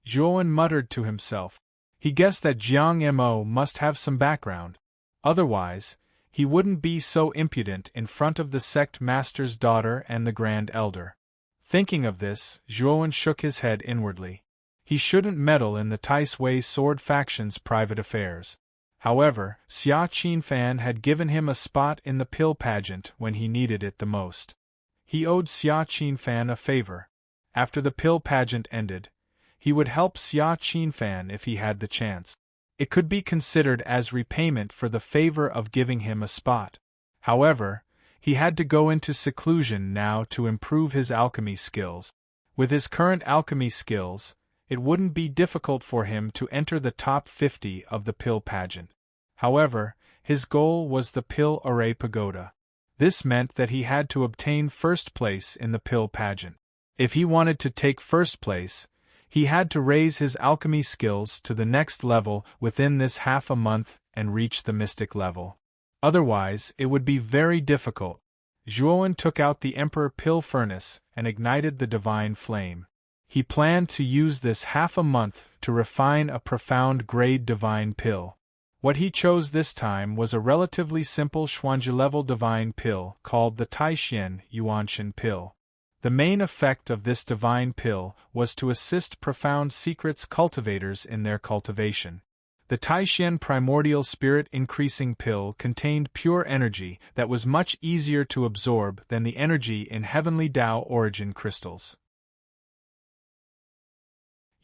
Zhuowen muttered to himself. He guessed that Jiang Mo must have some background. Otherwise, he wouldn't be so impudent in front of the sect master's daughter and the Grand Elder. Thinking of this, Zhuowen shook his head inwardly. He shouldn't meddle in the Taisui sword faction's private affairs. However, Xia Qinfan had given him a spot in the pill pageant when he needed it the most. He owed Xia Qinfan a favor. After the pill pageant ended, he would help Xia Qinfan if he had the chance. It could be considered as repayment for the favor of giving him a spot. However, he had to go into seclusion now to improve his alchemy skills. With his current alchemy skills, it wouldn't be difficult for him to enter the top 50 of the pill pageant. However, his goal was the Pill Array Pagoda. This meant that he had to obtain first place in the pill pageant. If he wanted to take first place, he had to raise his alchemy skills to the next level within this half a month and reach the mystic level. Otherwise, it would be very difficult. Zhuowen took out the Emperor Pill Furnace and ignited the divine flame. He planned to use this half a month to refine a profound grade divine pill. What he chose this time was a relatively simple Xuanji-level divine pill called the Taixin Yuanshan pill. The main effect of this divine pill was to assist profound secrets cultivators in their cultivation. The Taixin primordial spirit increasing pill contained pure energy that was much easier to absorb than the energy in heavenly Tao origin crystals.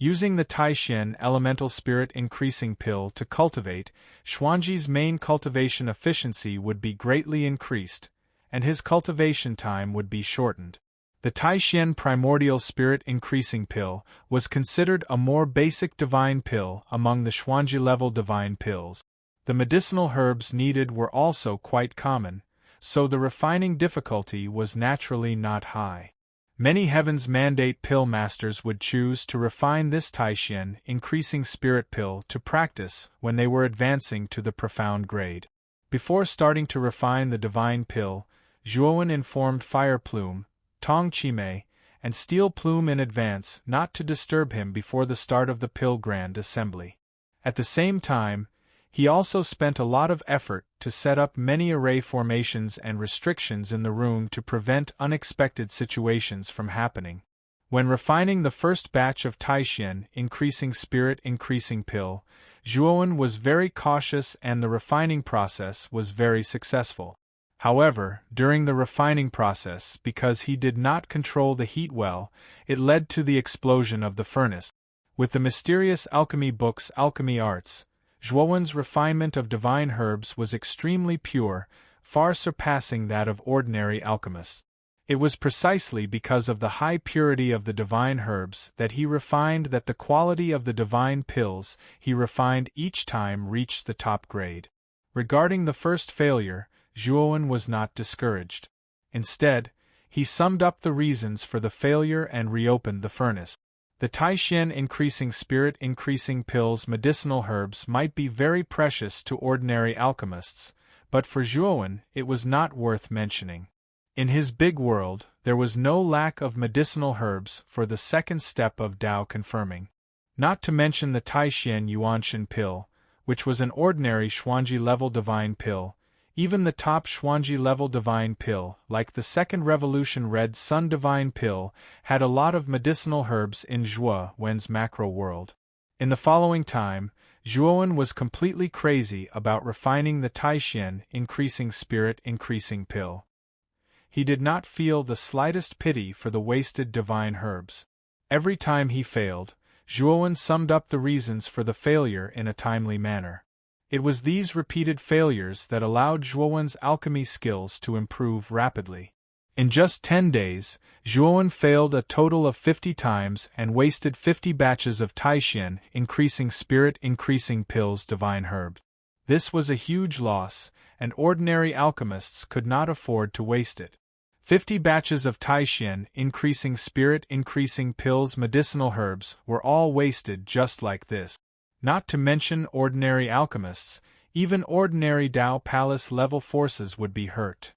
Using the Taixin elemental spirit increasing pill to cultivate, Xuanji's main cultivation efficiency would be greatly increased, and his cultivation time would be shortened. The Taixin primordial spirit increasing pill was considered a more basic divine pill among the Xuanji-level divine pills. The medicinal herbs needed were also quite common, so the refining difficulty was naturally not high. Many Heaven's Mandate pill masters would choose to refine this Taixin increasing spirit pill to practice when they were advancing to the profound grade. Before starting to refine the divine pill, Zhuowen informed Fire Plume, Tong Chimei, and Steel Plume in advance not to disturb him before the start of the Pill Grand Assembly. At the same time, he also spent a lot of effort to set up many array formations and restrictions in the room to prevent unexpected situations from happening. When refining the first batch of Taixin increasing spirit increasing pill, Zhuowen was very cautious and the refining process was very successful. However, during the refining process, because he did not control the heat well, it led to the explosion of the furnace. With the mysterious alchemy book's alchemy arts, Zhuowen's refinement of divine herbs was extremely pure, far surpassing that of ordinary alchemists. It was precisely because of the high purity of the divine herbs that he refined that the quality of the divine pills he refined each time reached the top grade. Regarding the first failure, Zhuowen was not discouraged. Instead, he summed up the reasons for the failure and reopened the furnace. The Taixin increasing spirit increasing pills medicinal herbs might be very precious to ordinary alchemists, but for Zhuowen it was not worth mentioning. In his big world, there was no lack of medicinal herbs for the second step of Tao confirming. Not to mention the Taixin Yuanshan pill, which was an ordinary Xuanji-level divine pill. Even the top Xuanji-level divine pill, like the Second Revolution Red Sun divine pill, had a lot of medicinal herbs in Zhuowen's macro world. In the following time, Zhuowen was completely crazy about refining the Taixin increasing spirit increasing pill. He did not feel the slightest pity for the wasted divine herbs. Every time he failed, Zhuowen summed up the reasons for the failure in a timely manner. It was these repeated failures that allowed Zhuowen's alchemy skills to improve rapidly. In just 10 days, Zhuowen failed a total of 50 times and wasted 50 batches of Taixin increasing spirit increasing pills divine herb. This was a huge loss, and ordinary alchemists could not afford to waste it. 50 batches of Taixin increasing spirit increasing pills medicinal herbs were all wasted just like this. Not to mention ordinary alchemists, even ordinary Tao Palace level forces would be hurt.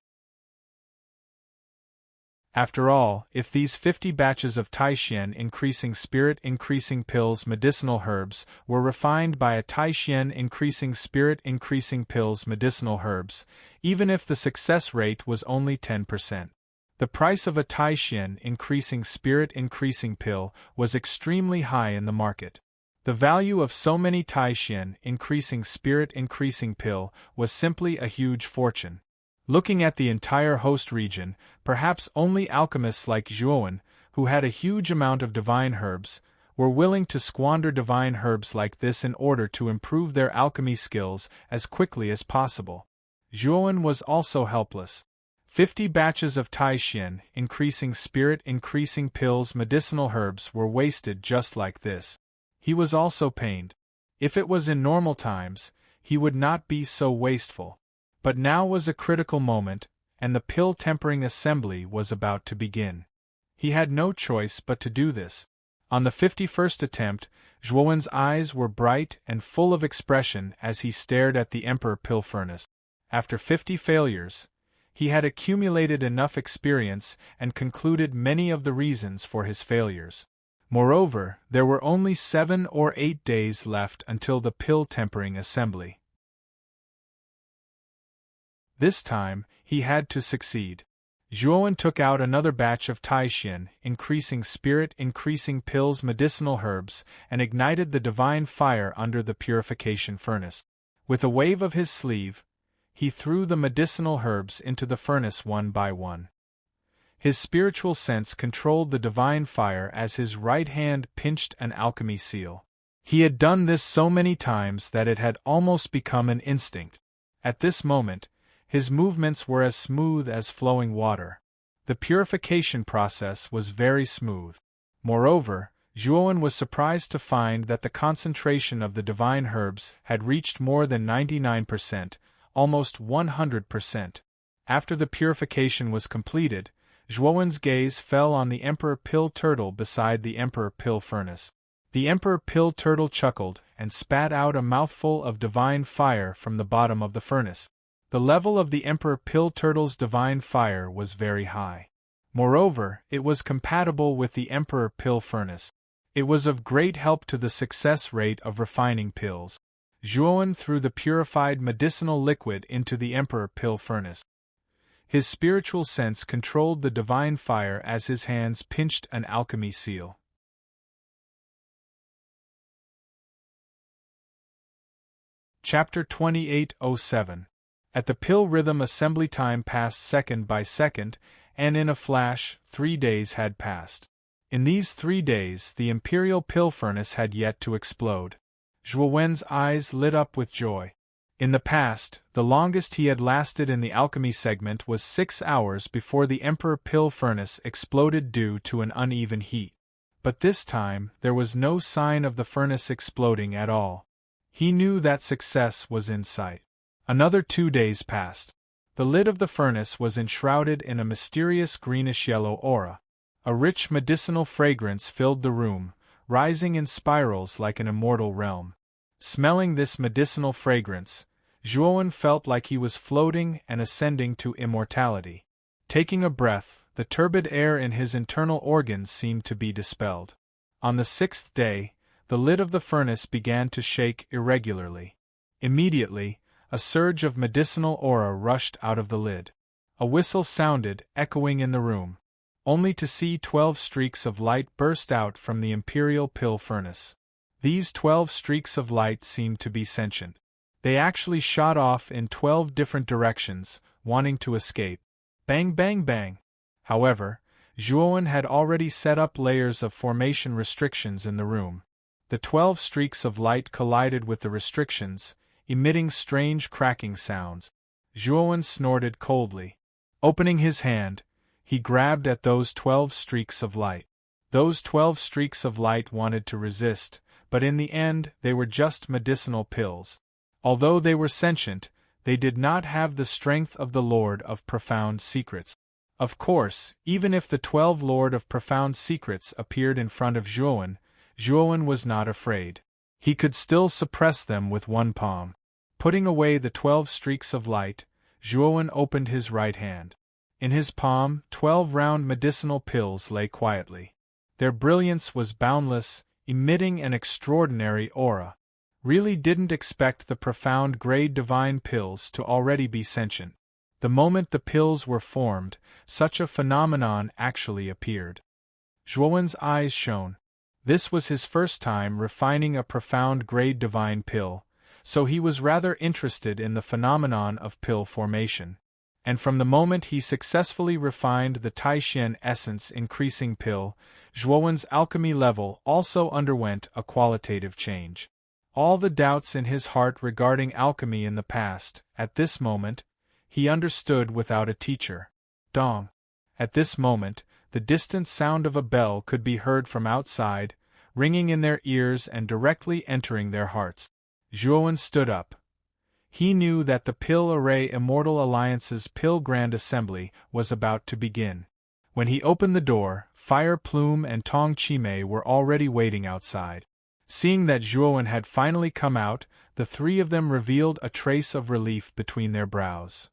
After all, if these 50 batches of Taixin increasing spirit increasing pills medicinal herbs were refined by a Taixin increasing spirit increasing pills medicinal herbs, even if the success rate was only 10%. The price of a Taixin increasing spirit increasing pill was extremely high in the market. The value of so many Taixin increasing spirit increasing pill was simply a huge fortune. Looking at the entire host region, perhaps only alchemists like Zhuowen, who had a huge amount of divine herbs, were willing to squander divine herbs like this in order to improve their alchemy skills as quickly as possible. Zhuowen was also helpless. 50 batches of Taixin increasing spirit increasing pills medicinal herbs were wasted just like this. He was also pained. If it was in normal times, he would not be so wasteful. But now was a critical moment, and the pill-tempering assembly was about to begin. He had no choice but to do this. On the 51st attempt, Zhuowen's eyes were bright and full of expression as he stared at the emperor pill furnace. After 50 failures, he had accumulated enough experience and concluded many of the reasons for his failures. Moreover, there were only 7 or 8 days left until the pill-tempering assembly. This time, he had to succeed. Zhuowen took out another batch of Taixin, increasing spirit, increasing pills, medicinal herbs, and ignited the divine fire under the purification furnace. With a wave of his sleeve, he threw the medicinal herbs into the furnace one by one. His spiritual sense controlled the divine fire as his right hand pinched an alchemy seal. He had done this so many times that it had almost become an instinct. At this moment, his movements were as smooth as flowing water. The purification process was very smooth. Moreover, Zhuowen was surprised to find that the concentration of the divine herbs had reached more than 99%, almost 100%. After the purification was completed, Zhuowen's gaze fell on the Emperor Pill Turtle beside the Emperor Pill Furnace. The Emperor Pill Turtle chuckled and spat out a mouthful of divine fire from the bottom of the furnace. The level of the Emperor Pill Turtle's divine fire was very high. Moreover, it was compatible with the Emperor Pill Furnace. It was of great help to the success rate of refining pills. Zhuowen threw the purified medicinal liquid into the Emperor Pill Furnace. His spiritual sense controlled the divine fire as his hands pinched an alchemy seal. Chapter 28:07. At the pill rhythm assembly time passed second by second, and in a flash, 3 days had passed. In these 3 days the imperial pill furnace had yet to explode. Zhuowen's eyes lit up with joy. In the past, the longest he had lasted in the alchemy segment was 6 hours before the Emperor Pill Furnace exploded due to an uneven heat. But this time, there was no sign of the furnace exploding at all. He knew that success was in sight. Another 2 days passed. The lid of the furnace was enshrouded in a mysterious greenish-yellow aura. A rich medicinal fragrance filled the room, rising in spirals like an immortal realm. Smelling this medicinal fragrance, Zhuowen felt like he was floating and ascending to immortality. Taking a breath, the turbid air in his internal organs seemed to be dispelled. On the 6th day, the lid of the furnace began to shake irregularly. Immediately, a surge of medicinal aura rushed out of the lid. A whistle sounded, echoing in the room, only to see 12 streaks of light burst out from the imperial pill furnace. These 12 streaks of light seemed to be sentient. They actually shot off in 12 different directions, wanting to escape. Bang bang bang! However, Zhuowen had already set up layers of formation restrictions in the room. The 12 streaks of light collided with the restrictions, emitting strange cracking sounds. Zhuowen snorted coldly. Opening his hand, he grabbed at those 12 streaks of light. Those 12 streaks of light wanted to resist, but in the end they were just medicinal pills. Although they were sentient, they did not have the strength of the Lord of Profound Secrets. Of course, even if the 12 Lord of Profound Secrets appeared in front of Zhuowen, Zhuowen was not afraid. He could still suppress them with one palm. Putting away the 12 streaks of light, Zhuowen opened his right hand. In his palm, 12 round medicinal pills lay quietly. Their brilliance was boundless, emitting an extraordinary aura. Really didn't expect the profound grade divine pills to already be sentient. The moment the pills were formed, such a phenomenon actually appeared. Zhuowen's eyes shone. This was his first time refining a profound grade divine pill, so he was rather interested in the phenomenon of pill formation. And from the moment he successfully refined the Taixin essence increasing pill, Zhuowen's alchemy level also underwent a qualitative change. All the doubts in his heart regarding alchemy in the past, at this moment, he understood without a teacher. Dong! At this moment, the distant sound of a bell could be heard from outside, ringing in their ears and directly entering their hearts. Zhuowen stood up. He knew that the Pill Array Immortal Alliance's Pill Grand Assembly was about to begin. When he opened the door, Fire Plume and Tong Chimei were already waiting outside. Seeing that Zhuowen had finally come out, the three of them revealed a trace of relief between their brows.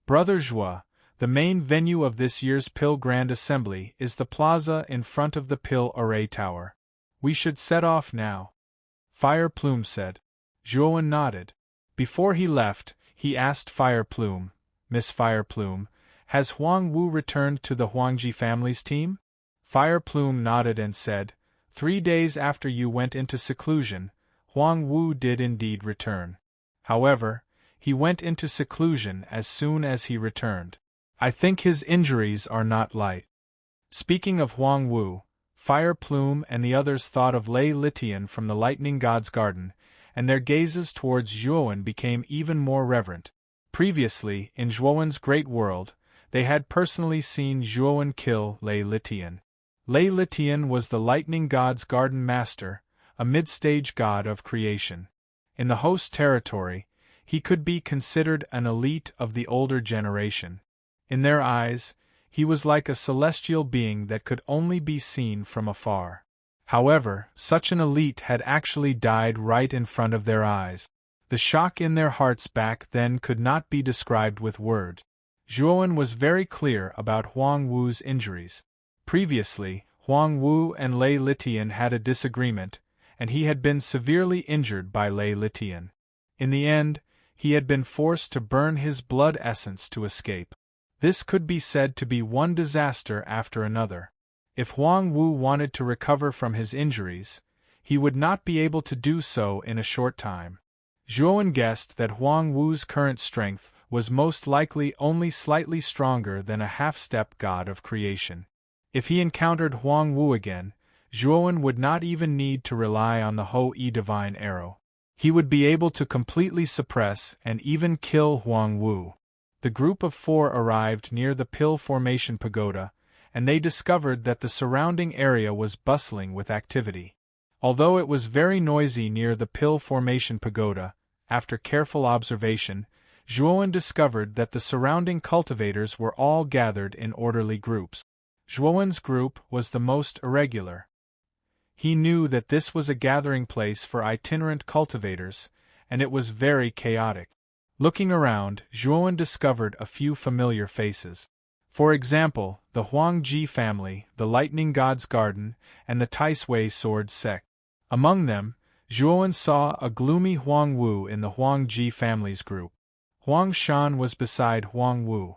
Brother Zhuo, the main venue of this year's Pill Grand Assembly is the plaza in front of the Pill Array Tower. We should set off now, Fire Plume said. Zhuowen nodded. Before he left, he asked Fire Plume, Miss Fire Plume, has Huang Wu returned to the Huangji family's team? Fire Plume nodded and said, 3 days after you went into seclusion, Huang Wu did indeed return. However, he went into seclusion as soon as he returned. I think his injuries are not light. Speaking of Huang Wu, Fire Plume and the others thought of Lei Litian from the Lightning God's Garden, and their gazes towards Zhuowen became even more reverent. Previously, in Zhuowen's great world, they had personally seen Zhuowen kill Lei Litian. Lei Litian was the Lightning God's Garden Master, a mid-stage god of creation. In the host territory, he could be considered an elite of the older generation. In their eyes, he was like a celestial being that could only be seen from afar. However, such an elite had actually died right in front of their eyes. The shock in their hearts back then could not be described with words. Zhuowen was very clear about Huang Wu's injuries. Previously, Huang Wu and Lei Litian had a disagreement, and he had been severely injured by Lei Litian. In the end, he had been forced to burn his blood essence to escape. This could be said to be one disaster after another. If Huang Wu wanted to recover from his injuries, he would not be able to do so in a short time. Zhuowen guessed that Huang Wu's current strength was most likely only slightly stronger than a half-step god of creation. If he encountered Huang Wu again, Zhuowen would not even need to rely on the Ho-E Divine Arrow. He would be able to completely suppress and even kill Huang Wu. The group of 4 arrived near the Pill Formation Pagoda, and they discovered that the surrounding area was bustling with activity. Although it was very noisy near the Pill Formation Pagoda, after careful observation, Zhuowen discovered that the surrounding cultivators were all gathered in orderly groups. Zhuowen's group was the most irregular. He knew that this was a gathering place for itinerant cultivators, and it was very chaotic. Looking around, Zhuowen discovered a few familiar faces. For example, the Huangji family, the Lightning God's Garden, and the Taisui Sword Sect. Among them, Zhuowen saw a gloomy Huang Wu in the Huangji family's group. Huang Shan was beside Huang Wu.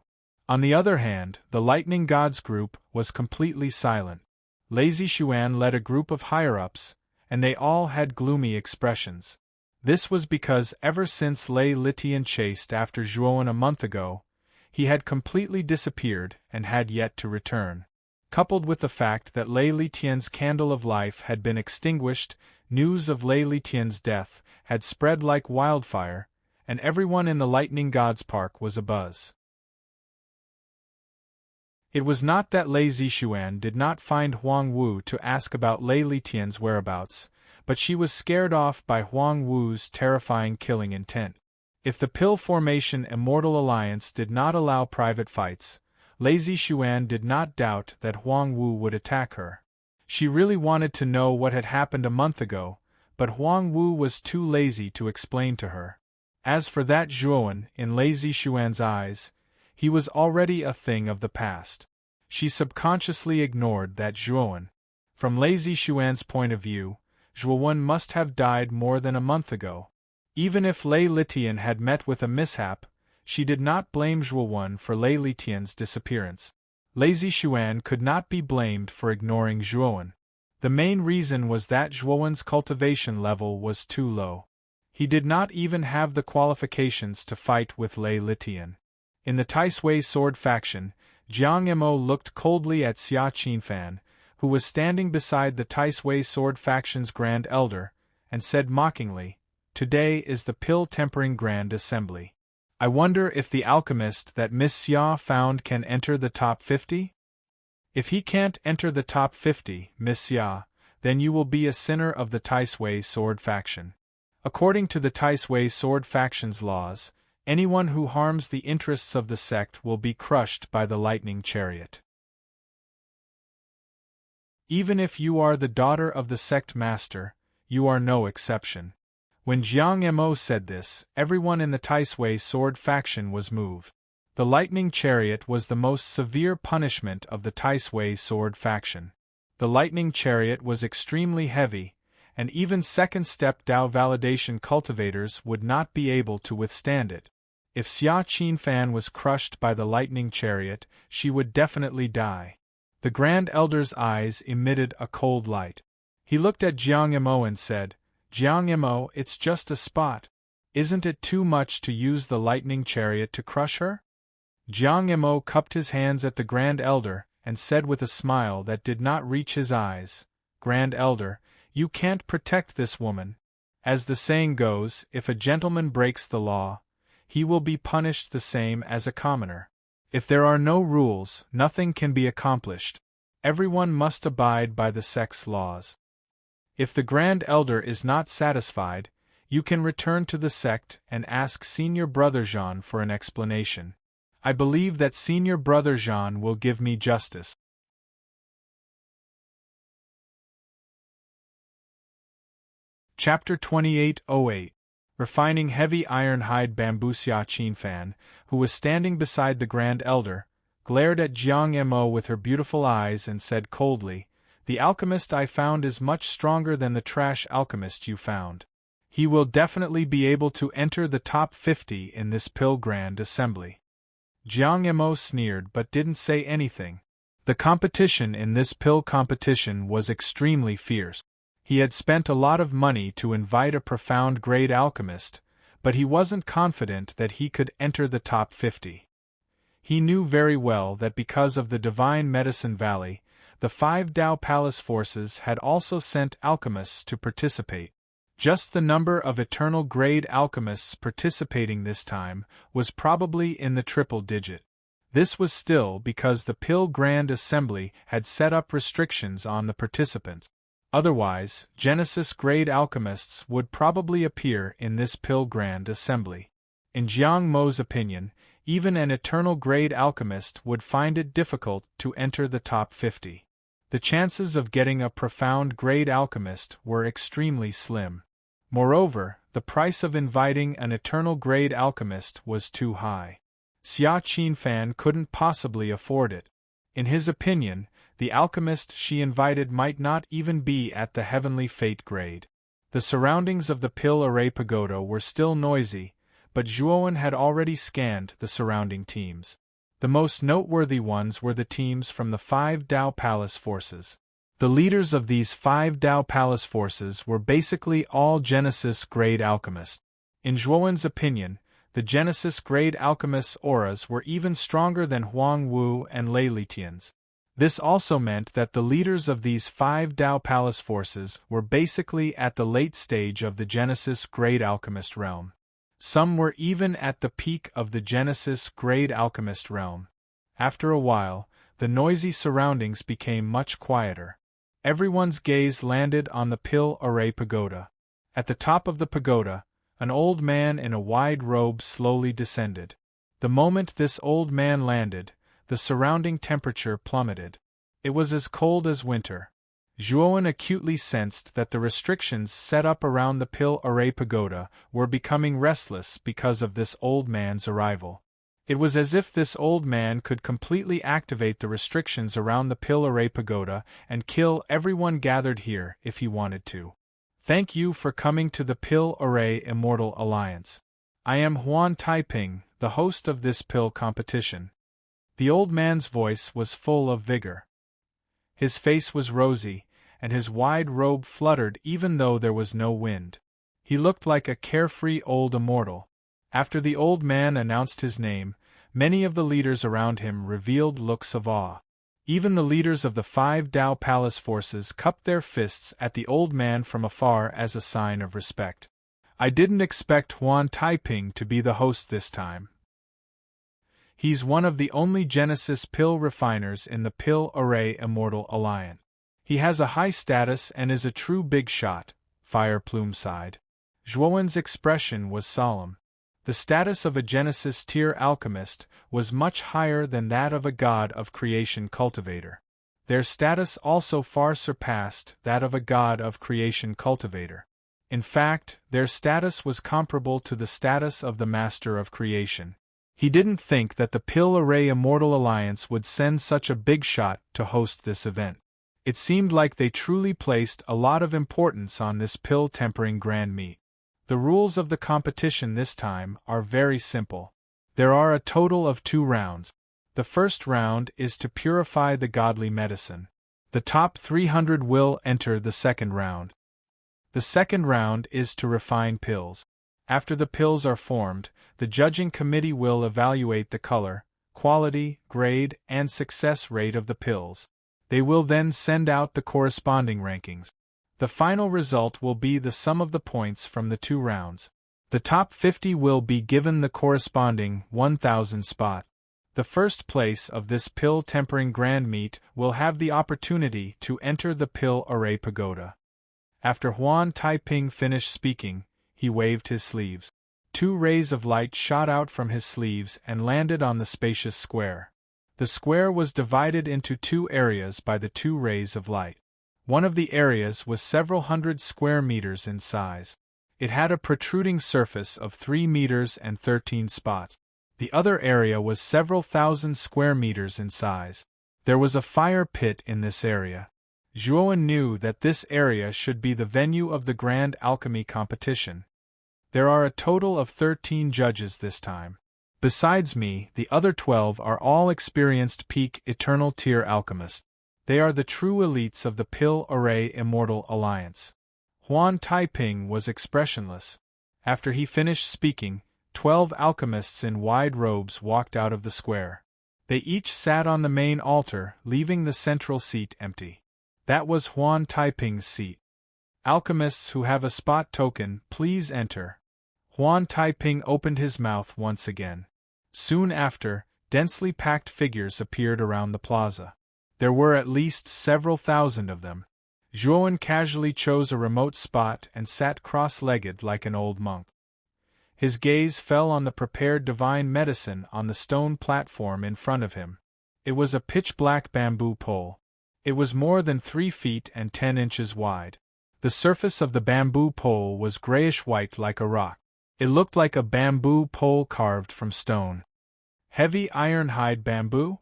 On the other hand, the Lightning God's group was completely silent. Lazy Xuan led a group of higher-ups, and they all had gloomy expressions. This was because ever since Lei Litian chased after Zhuowen a month ago, he had completely disappeared and had yet to return. Coupled with the fact that Lei Litian's candle of life had been extinguished, news of Lei Litian's death had spread like wildfire, and everyone in the Lightning God's Park was abuzz. It was not that Lei Zixuan did not find Huang Wu to ask about Lei Litian's whereabouts, but she was scared off by Huang Wu's terrifying killing intent. If the Pill Formation Immortal Alliance did not allow private fights, Lei Zixuan did not doubt that Huang Wu would attack her. She really wanted to know what had happened a month ago, but Huang Wu was too lazy to explain to her. As for that Zhuowen, in Lei Zixuan's eyes, he was already a thing of the past. She subconsciously ignored that Zhuowen. From Lei Zixuan's point of view, Zhuowen must have died more than a month ago. Even if Lei Litian had met with a mishap, she did not blame Zhuowen for Lei Litian's disappearance. Lei Zixuan could not be blamed for ignoring Zhuowen. The main reason was that Zhuowen's cultivation level was too low. He did not even have the qualifications to fight with Lei Litian. In the Taisui Sword faction, Jiang Mo looked coldly at Xia Qinfan, who was standing beside the Taisui Sword faction's Grand Elder, and said mockingly, "Today is the Pill Tempering Grand Assembly. I wonder if the alchemist that Miss Xia found can enter the top 50? If he can't enter the top 50, Miss Xia, then you will be a sinner of the Taisui Sword faction." According to the Taisui Sword Faction's laws, anyone who harms the interests of the sect will be crushed by the lightning chariot. Even if you are the daughter of the sect master, you are no exception. When Jiang Mo said this, everyone in the Taisui Sword Faction was moved. The lightning chariot was the most severe punishment of the Taisui Sword Faction. The lightning chariot was extremely heavy, and even second-step Dao validation cultivators would not be able to withstand it. If Xia Qinfan was crushed by the lightning chariot, she would definitely die. The Grand Elder's eyes emitted a cold light. He looked at Jiang Mo and said, "Jiang Mo, it's just a spot. Isn't it too much to use the lightning chariot to crush her?" Jiang Mo cupped his hands at the Grand Elder and said with a smile that did not reach his eyes, "Grand Elder, you can't protect this woman. As the saying goes, if a gentleman breaks the law, he will be punished the same as a commoner. If there are no rules, nothing can be accomplished. Everyone must abide by the sect's laws. If the Grand Elder is not satisfied, you can return to the sect and ask Senior Brother Jean for an explanation. I believe that Senior Brother Jean will give me justice." Chapter 2808. Refining heavy iron hide bamboo. Xia Qinfan, who was standing beside the Grand Elder, glared at Jiang Mo with her beautiful eyes and said coldly, "The alchemist I found is much stronger than the trash alchemist you found. He will definitely be able to enter the top 50 in this Pill Grand Assembly." Jiang Mo sneered but didn't say anything. The competition in this pill competition was extremely fierce. He had spent a lot of money to invite a profound grade alchemist, but he wasn't confident that he could enter the top 50. He knew very well that because of the Divine Medicine Valley, the 5 Dao Palace forces had also sent alchemists to participate. Just the number of eternal grade alchemists participating this time was probably in the triple digit. This was still because the Pill Grand Assembly had set up restrictions on the participants. Otherwise, Genesis grade alchemists would probably appear in this Pill Grand Assembly. In Jiang Mo's opinion, even an eternal grade alchemist would find it difficult to enter the top 50. The chances of getting a profound grade alchemist were extremely slim. Moreover, the price of inviting an eternal grade alchemist was too high. Xia Qinfan couldn't possibly afford it. In his opinion, the alchemist she invited might not even be at the heavenly fate grade. The surroundings of the Pill Array Pagoda were still noisy, but Zhuowen had already scanned the surrounding teams. The most noteworthy ones were the teams from the 5 Dao Palace forces. The leaders of these 5 Dao Palace forces were basically all Genesis grade alchemists. In Zhuowen's opinion, the Genesis grade alchemists' auras were even stronger than Huang Wu and Lei Litian's. This also meant that the leaders of these 5 Dao Palace forces were basically at the late stage of the Genesis grade alchemist realm. Some were even at the peak of the Genesis grade alchemist realm. After a while, the noisy surroundings became much quieter. Everyone's gaze landed on the Pill Array Pagoda. At the top of the pagoda, an old man in a wide robe slowly descended. The moment this old man landed, the surrounding temperature plummeted. It was as cold as winter. Zhuowen acutely sensed that the restrictions set up around the Pill Array Pagoda were becoming restless because of this old man's arrival. It was as if this old man could completely activate the restrictions around the Pill Array Pagoda and kill everyone gathered here if he wanted to. "Thank you for coming to the Pill Array Immortal Alliance. I am Huan Taiping, the host of this pill competition." The old man's voice was full of vigor. His face was rosy, and his wide robe fluttered even though there was no wind. He looked like a carefree old immortal. After the old man announced his name, many of the leaders around him revealed looks of awe. Even the leaders of the 5 Dao Palace forces cupped their fists at the old man from afar as a sign of respect. "I didn't expect Huan Taiping to be the host this time. He's one of the only Genesis pill refiners in the Pill Array Immortal Alliance. He has a high status and is a true big shot," Fire Plume sighed. Zhuowen's expression was solemn. The status of a Genesis tier alchemist was much higher than that of a god of creation cultivator. Their status also far surpassed that of a god of creation cultivator. In fact, their status was comparable to the status of the master of creation. He didn't think that the Pill Array Immortal Alliance would send such a big shot to host this event. It seemed like they truly placed a lot of importance on this pill tempering grand meet. The rules of the competition this time are very simple. There are a total of 2 rounds. The first round is to purify the godly medicine. The top 300 will enter the second round. The second round is to refine pills. After the pills are formed, the judging committee will evaluate the color, quality, grade, and success rate of the pills. They will then send out the corresponding rankings. The final result will be the sum of the points from the 2 rounds. The top 50 will be given the corresponding 1,000 spot. The first place of this pill tempering grand meet will have the opportunity to enter the Pill Array Pagoda. After Huan Taiping finished speaking, he waved his sleeves. 2 rays of light shot out from his sleeves and landed on the spacious square. The square was divided into 2 areas by the 2 rays of light. One of the areas was several hundred square meters in size. It had a protruding surface of 3 meters and 13 spots. The other area was several thousand square meters in size. There was a fire pit in this area. Zhuowen knew that this area should be the venue of the Grand Alchemy competition. There are a total of 13 judges this time. Besides me, the other 12 are all experienced peak Eternal Tier alchemists. They are the true elites of the Pill Array Immortal Alliance. Huan Taiping was expressionless. After he finished speaking, 12 alchemists in wide robes walked out of the square. They each sat on the main altar, leaving the central seat empty. That was Huan Taiping's seat. Alchemists who have a spot token, please enter. Huan Taiping opened his mouth once again. Soon after, densely packed figures appeared around the plaza. There were at least several thousand of them. Zhuowen casually chose a remote spot and sat cross-legged like an old monk. His gaze fell on the prepared divine medicine on the stone platform in front of him. It was a pitch-black bamboo pole. It was more than 3 feet and 10 inches wide. The surface of the bamboo pole was grayish-white like a rock. It looked like a bamboo pole carved from stone. Heavy iron-hide bamboo?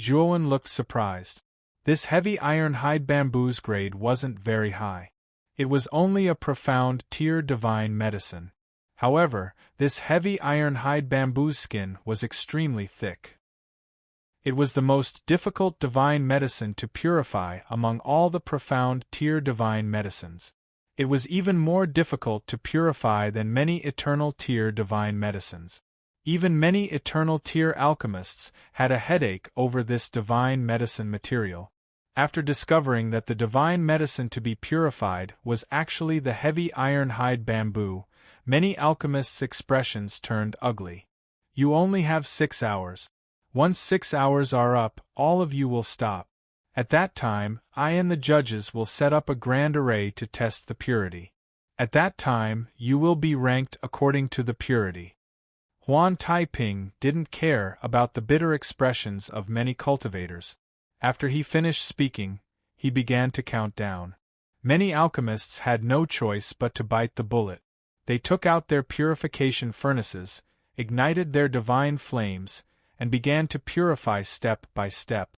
Zhuowen looked surprised. This heavy iron-hide bamboo's grade wasn't very high. It was only a profound tier divine medicine. However, this heavy iron-hide bamboo's skin was extremely thick. It was the most difficult divine medicine to purify among all the profound tier divine medicines. It was even more difficult to purify than many eternal tier divine medicines. Even many eternal tier alchemists had a headache over this divine medicine material. After discovering that the divine medicine to be purified was actually the heavy iron-hide bamboo, many alchemists' expressions turned ugly. You only have 6 hours. Once 6 hours are up, all of you will stop. At that time, I and the judges will set up a grand array to test the purity. At that time, you will be ranked according to the purity. Huan Taiping didn't care about the bitter expressions of many cultivators. After he finished speaking, he began to count down. Many alchemists had no choice but to bite the bullet. They took out their purification furnaces, ignited their divine flames, and began to purify step by step.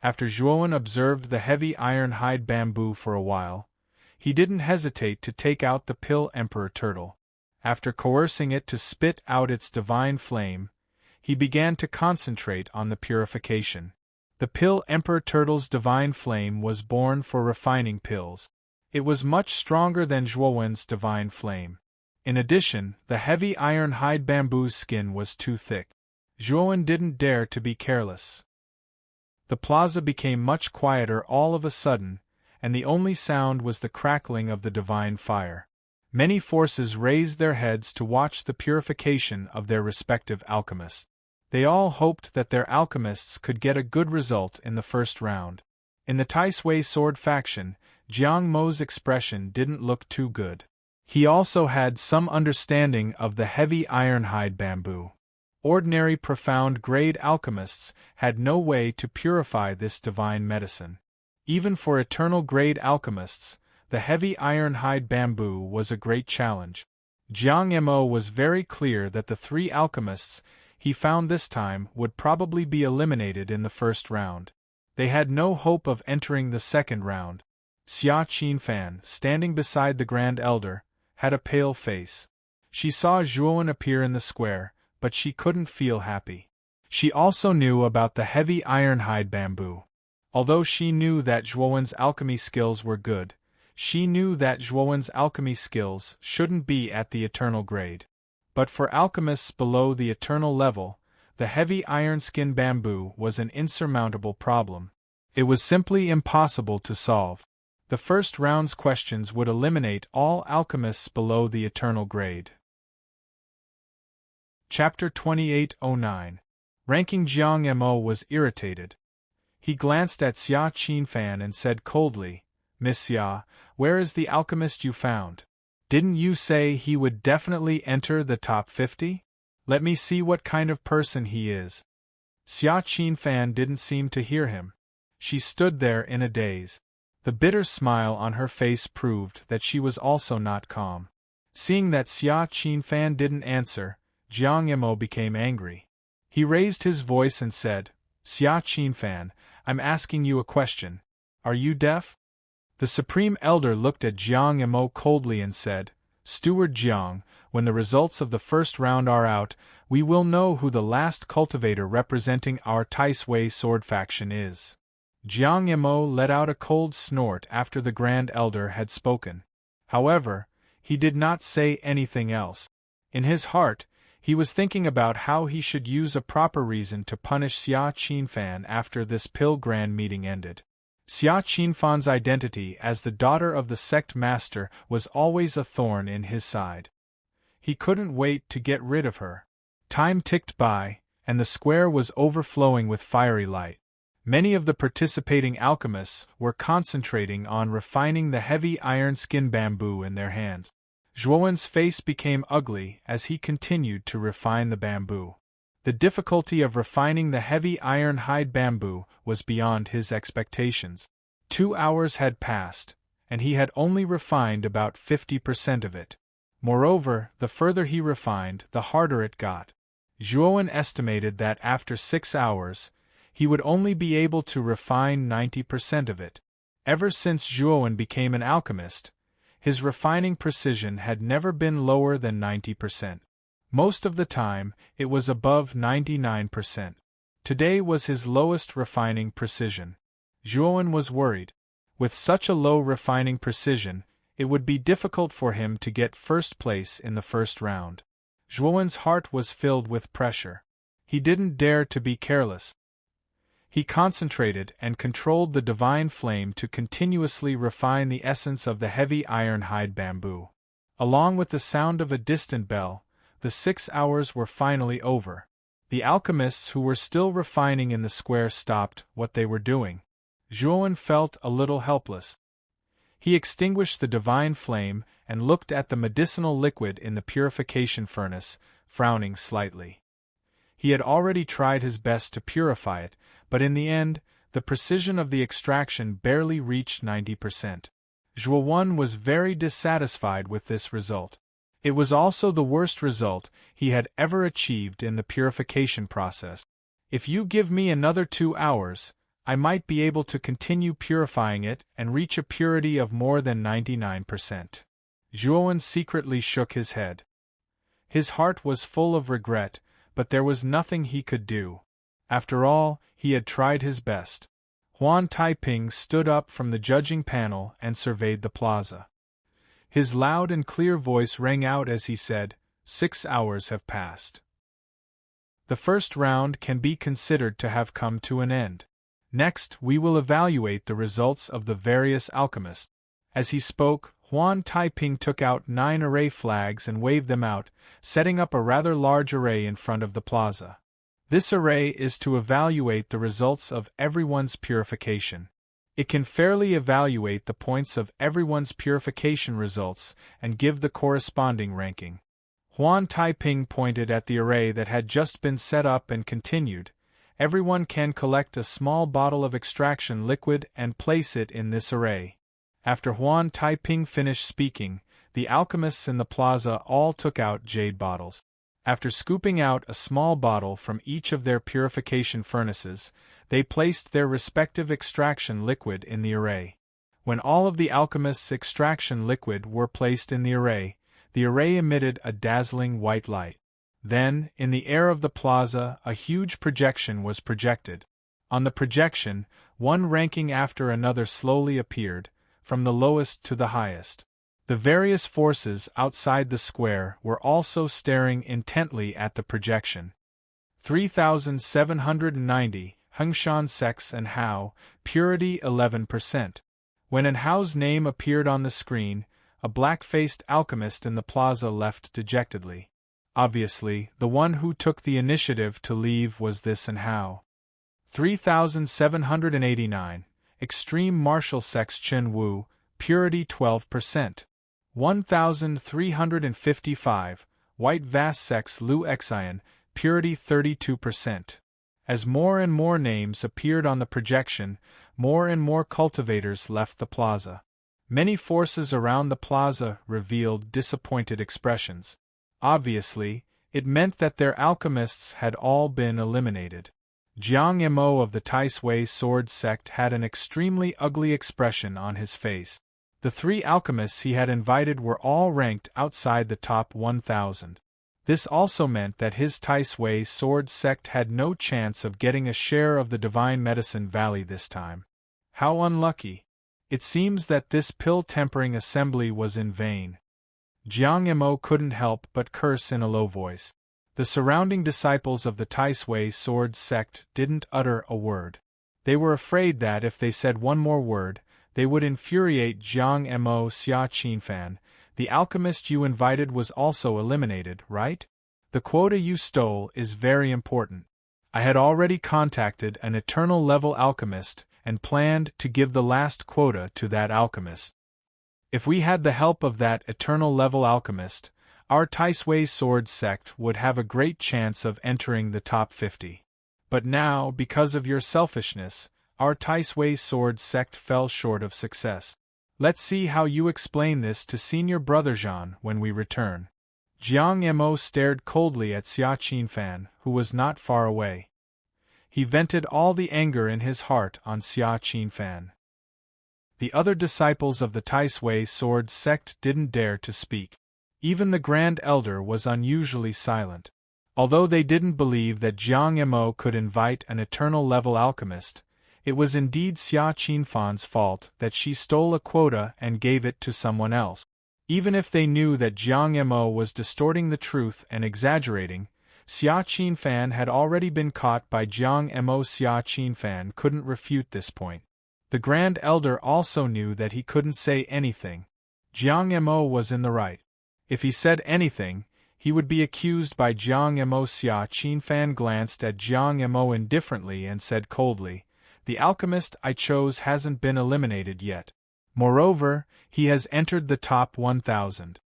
After Zhuowen observed the heavy iron-hide bamboo for a while, he didn't hesitate to take out the Pill Emperor Turtle. After coercing it to spit out its divine flame, he began to concentrate on the purification. The Pill Emperor Turtle's divine flame was born for refining pills. It was much stronger than Zhuowen's divine flame. In addition, the heavy iron-hide bamboo's skin was too thick. Zhuowen didn't dare to be careless. The plaza became much quieter all of a sudden, and the only sound was the crackling of the divine fire. Many forces raised their heads to watch the purification of their respective alchemists. They all hoped that their alchemists could get a good result in the first round. In the Tai Sui sword faction, Jiang Mo's expression didn't look too good. He also had some understanding of the heavy ironhide bamboo. Ordinary profound grade alchemists had no way to purify this divine medicine. Even for eternal grade alchemists, the heavy ironhide bamboo was a great challenge. Jiang Mo was very clear that the three alchemists he found this time would probably be eliminated in the first round. They had no hope of entering the second round. Xia Qinfan, standing beside the Grand Elder, had a pale face. She saw Zhuowen appear in the square, but she couldn't feel happy. She also knew about the heavy ironhide bamboo. Although she knew that Zhuowen's alchemy skills were good, she knew that Zhuowen's alchemy skills shouldn't be at the eternal grade. But for alchemists below the eternal level, the heavy iron skin bamboo was an insurmountable problem. It was simply impossible to solve. The first round's questions would eliminate all alchemists below the eternal grade. Chapter 2809. Ranking Jiang Mo was irritated. He glanced at Xia Qinfan and said coldly, "Miss Xia, where is the alchemist you found? Didn't you say he would definitely enter the top 50? Let me see what kind of person he is." Xia Qinfan didn't seem to hear him. She stood there in a daze. The bitter smile on her face proved that she was also not calm. Seeing that Xia Qinfan didn't answer, Jiang Mo became angry. He raised his voice and said, "Xia Qinfan, I'm asking you a question. Are you deaf?" The Supreme Elder looked at Jiang Mo coldly and said, "Steward Jiang, when the results of the first round are out, we will know who the last cultivator representing our Taisui sword faction is." Jiang Mo let out a cold snort after the Grand Elder had spoken. However, he did not say anything else. In his heart, he was thinking about how he should use a proper reason to punish Xia Qinfan after this Pill Grand meeting ended. Xia Qinfan's identity as the daughter of the sect master was always a thorn in his side. He couldn't wait to get rid of her. Time ticked by, and the square was overflowing with fiery light. Many of the participating alchemists were concentrating on refining the heavy iron skin bamboo in their hands. Zhuowen's face became ugly as he continued to refine the bamboo. The difficulty of refining the heavy iron hide bamboo was beyond his expectations. 2 hours had passed, and he had only refined about 50% of it. Moreover, the further he refined, the harder it got. Zhuowen estimated that after 6 hours, he would only be able to refine 90% of it. Ever since Zhuowen became an alchemist, his refining precision had never been lower than 90%. Most of the time, it was above 99%. Today was his lowest refining precision. Zhuowen was worried. With such a low refining precision, it would be difficult for him to get first place in the first round. Zhuowen's heart was filled with pressure. He didn't dare to be careless. He concentrated and controlled the divine flame to continuously refine the essence of the heavy iron hide bamboo. Along with the sound of a distant bell, the 6 hours were finally over. The alchemists who were still refining in the square stopped what they were doing. Zhuowen felt a little helpless. He extinguished the divine flame and looked at the medicinal liquid in the purification furnace, frowning slightly. He had already tried his best to purify it, but in the end, the precision of the extraction barely reached 90%. Zhuowen was very dissatisfied with this result. It was also the worst result he had ever achieved in the purification process. "If you give me another 2 hours, I might be able to continue purifying it and reach a purity of more than 99%. Zhuowen secretly shook his head. His heart was full of regret, but there was nothing he could do. After all, he had tried his best. Huan Taiping stood up from the judging panel and surveyed the plaza. His loud and clear voice rang out as he said, 6 hours have passed. The first round can be considered to have come to an end. Next, we will evaluate the results of the various alchemists. As he spoke, Huan Taiping took out 9 array flags and waved them out, setting up a rather large array in front of the plaza. This array is to evaluate the results of everyone's purification. It can fairly evaluate the points of everyone's purification results and give the corresponding ranking. Huan Taiping pointed at the array that had just been set up and continued, "Everyone can collect a small bottle of extraction liquid and place it in this array." After Huan Taiping finished speaking, the alchemists in the plaza all took out jade bottles. After scooping out a small bottle from each of their purification furnaces, they placed their respective extraction liquid in the array. When all of the alchemists' extraction liquid were placed in the array emitted a dazzling white light. Then, in the air of the plaza, a huge projection was projected. On the projection, one ranking after another slowly appeared, from the lowest to the highest. The various forces outside the square were also staring intently at the projection. 3790, Hengshan Sex and Hao, Purity 11%. When An Hao's name appeared on the screen, a black-faced alchemist in the plaza left dejectedly. Obviously, the one who took the initiative to leave was this An Hao. 3789, Extreme Martial Sex Chen Wu, Purity 12%. 1355, White Vast Sex Lu Xian, Purity 32%. As more and more names appeared on the projection, more and more cultivators left the plaza. Many forces around the plaza revealed disappointed expressions. Obviously, it meant that their alchemists had all been eliminated. Jiang Mo of the Tai-Sui Sword Sect had an extremely ugly expression on his face. The 3 alchemists he had invited were all ranked outside the top 1,000. This also meant that his Tai-Sui Sword Sect had no chance of getting a share of the Divine Medicine Valley this time. How unlucky! It seems that this pill-tempering assembly was in vain. Jiang Mo couldn't help but curse in a low voice. The surrounding disciples of the Tai-Sui Sword Sect didn't utter a word. They were afraid that if they said one more word, they would infuriate Jiang Mo. Xia Qinfan, the alchemist you invited was also eliminated, right? The quota you stole is very important. I had already contacted an eternal level alchemist and planned to give the last quota to that alchemist. If we had the help of that eternal level alchemist, our Tai-Sui Sword Sect would have a great chance of entering the top 50. But now, because of your selfishness, our Tai-Sui Sword Sect fell short of success. Let's see how you explain this to Senior Brother Zhan when we return. Jiang Mo stared coldly at Xia Qinfan, who was not far away. He vented all the anger in his heart on Xia Qinfan. The other disciples of the Tai-Sui Sword Sect didn't dare to speak. Even the Grand Elder was unusually silent. Although they didn't believe that Jiang Mo could invite an eternal level alchemist, it was indeed Xia Qinfan's fault that she stole a quota and gave it to someone else. Even if they knew that Jiang Mo was distorting the truth and exaggerating, Xia Qinfan had already been caught by Jiang Mo. Xia Qinfan couldn't refute this point. The Grand Elder also knew that he couldn't say anything. Jiang Mo was in the right. If he said anything, he would be accused by Jiang Mo. Xia Qinfan glanced at Jiang Mo indifferently and said coldly, "The alchemist I chose hasn't been eliminated yet. Moreover, he has entered the top 1,000.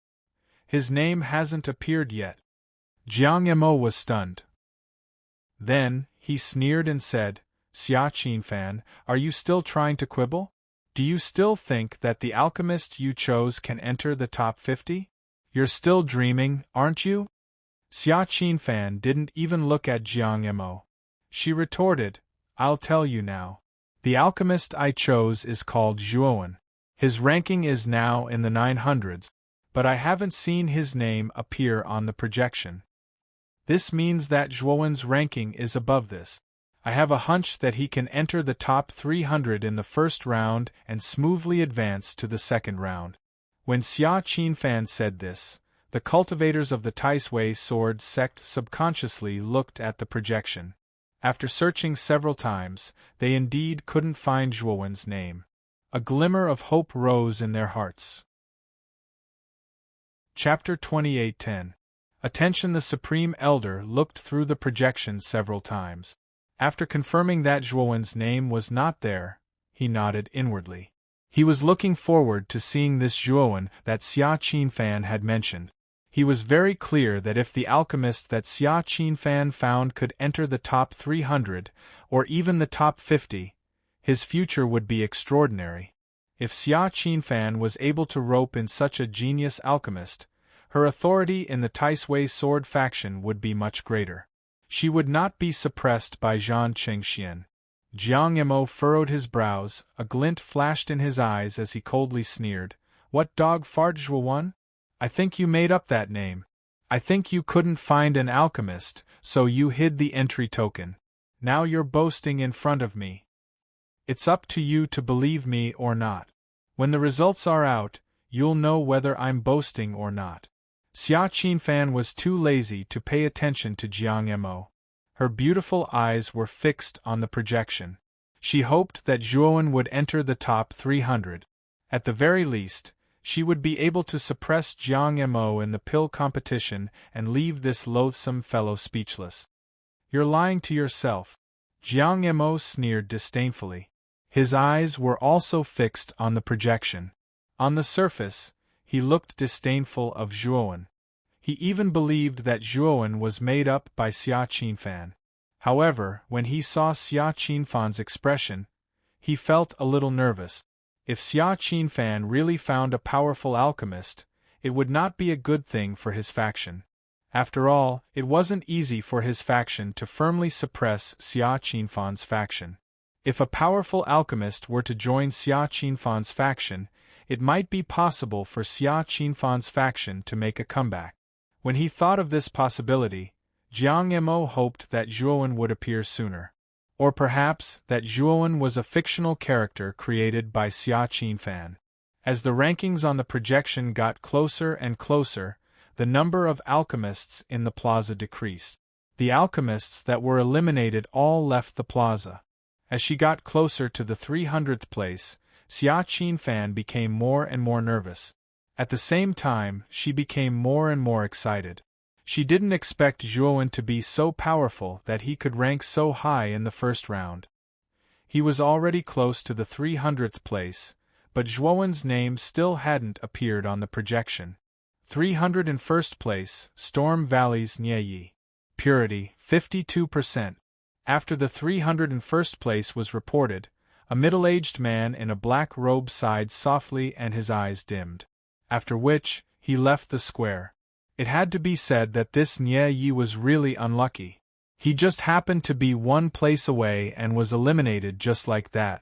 His name hasn't appeared yet." Jiang Mo was stunned. Then, he sneered and said, "Xia Qinfan, are you still trying to quibble? Do you still think that the alchemist you chose can enter the top 50? You're still dreaming, aren't you?" Xia Qinfan didn't even look at Jiang Mo. She retorted, "I'll tell you now. The alchemist I chose is called Zhuowen. His ranking is now in the 900s, but I haven't seen his name appear on the projection. This means that Zhuowen's ranking is above this. I have a hunch that he can enter the top 300 in the first round and smoothly advance to the second round." When Xia Qinfan said this, the cultivators of the Tai-Sui Sword Sect subconsciously looked at the projection. After searching several times, they indeed couldn't find Zhuowen's name. A glimmer of hope rose in their hearts. Chapter 28:10. Attention. The Supreme Elder looked through the projection several times. After confirming that Zhuowen's name was not there, he nodded inwardly. He was looking forward to seeing this Zhuowen that Xia Qinfan had mentioned. He was very clear that if the alchemist that Xia Qinfan found could enter the top 300, or even the top 50, his future would be extraordinary. If Xia Qinfan was able to rope in such a genius alchemist, her authority in the Taisui sword faction would be much greater. She would not be suppressed by Zhang Chengxian. Jiang Emo furrowed his brows, a glint flashed in his eyes as he coldly sneered. What dog fart Zhuowen? I think you made up that name. I think you couldn't find an alchemist, so you hid the entry token. Now you're boasting in front of me. It's up to you to believe me or not. When the results are out, you'll know whether I'm boasting or not. Xia Qinfan was too lazy to pay attention to Jiang Emo. Her beautiful eyes were fixed on the projection. She hoped that Zhuowen would enter the top 300. At the very least, she would be able to suppress Jiang Emo in the pill competition and leave this loathsome fellow speechless. You're lying to yourself. Jiang Emo sneered disdainfully. His eyes were also fixed on the projection. On the surface, he looked disdainful of Zhuowen. He even believed that Zhuowen was made up by Xia Qinfan. However, when he saw Xia Qinfan's expression, he felt a little nervous. If Xia Qinfan really found a powerful alchemist, it would not be a good thing for his faction. After all, it wasn't easy for his faction to firmly suppress Xia Qinfan's faction. If a powerful alchemist were to join Xia Qinfan's faction, it might be possible for Xia Qinfan's faction to make a comeback. When he thought of this possibility, Jiang Emo hoped that Zhuowen would appear sooner. Or perhaps that Zhuowen was a fictional character created by Xia Qinfan. As the rankings on the projection got closer and closer, the number of alchemists in the plaza decreased. The alchemists that were eliminated all left the plaza. As she got closer to the 300th place, Xia Qinfan became more and more nervous. At the same time, she became more and more excited. She didn't expect Zhuowen to be so powerful that he could rank so high in the first round. He was already close to the 300th place, but Zhuowen's name still hadn't appeared on the projection. 301st place, Storm Valley's Nieyi. Purity, 52%. After the 301st place was reported, a middle-aged man in a black robe sighed softly and his eyes dimmed. After which, he left the square. It had to be said that this Nye Yi was really unlucky. He just happened to be one place away and was eliminated just like that.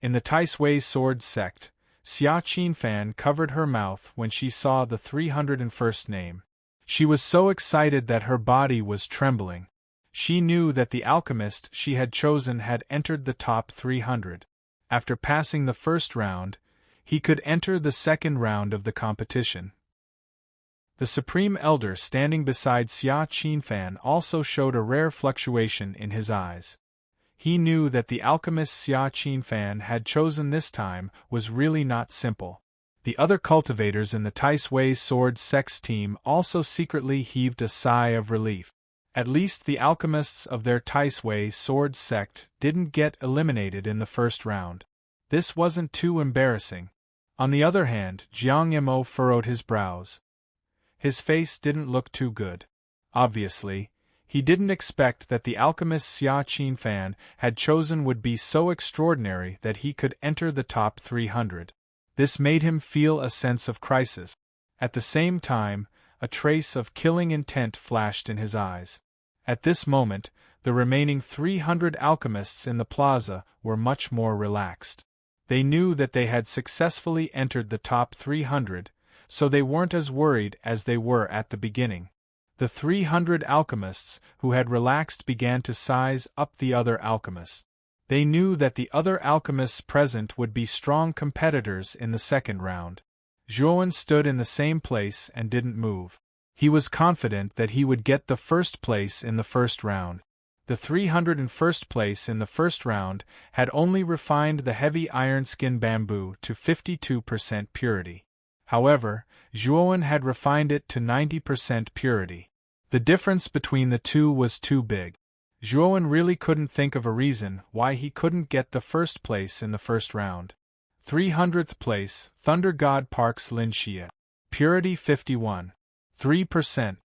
In the Taisui sword sect, Xia Qinfan covered her mouth when she saw the 301st name. She was so excited that her body was trembling. She knew that the alchemist she had chosen had entered the top 300. After passing the first round, he could enter the second round of the competition. The Supreme Elder standing beside Xia Qinfan also showed a rare fluctuation in his eyes. He knew that the alchemist Xia Qinfan had chosen this time was really not simple. The other cultivators in the Taisui sword sect's team also secretly heaved a sigh of relief. At least the alchemists of their Taisui sword sect didn't get eliminated in the first round. This wasn't too embarrassing. On the other hand, Jiang Emo furrowed his brows. His face didn't look too good. Obviously, he didn't expect that the alchemist Xia Qinfan had chosen would be so extraordinary that he could enter the top 300. This made him feel a sense of crisis. At the same time, a trace of killing intent flashed in his eyes. At this moment, the remaining 300 alchemists in the plaza were much more relaxed. They knew that they had successfully entered the top 300, so they weren't as worried as they were at the beginning. The 300 alchemists who had relaxed began to size up the other alchemists. They knew that the other alchemists present would be strong competitors in the second round. Zhuowen stood in the same place and didn't move. He was confident that he would get the first place in the first round. The 301st place in the first round had only refined the heavy iron skin bamboo to 52% purity. However, Zhuowen had refined it to 90% purity. The difference between the two was too big. Zhuowen really couldn't think of a reason why he couldn't get the first place in the first round. 300th place, Thunder God Park's Lin Xie. Purity 51. 3%.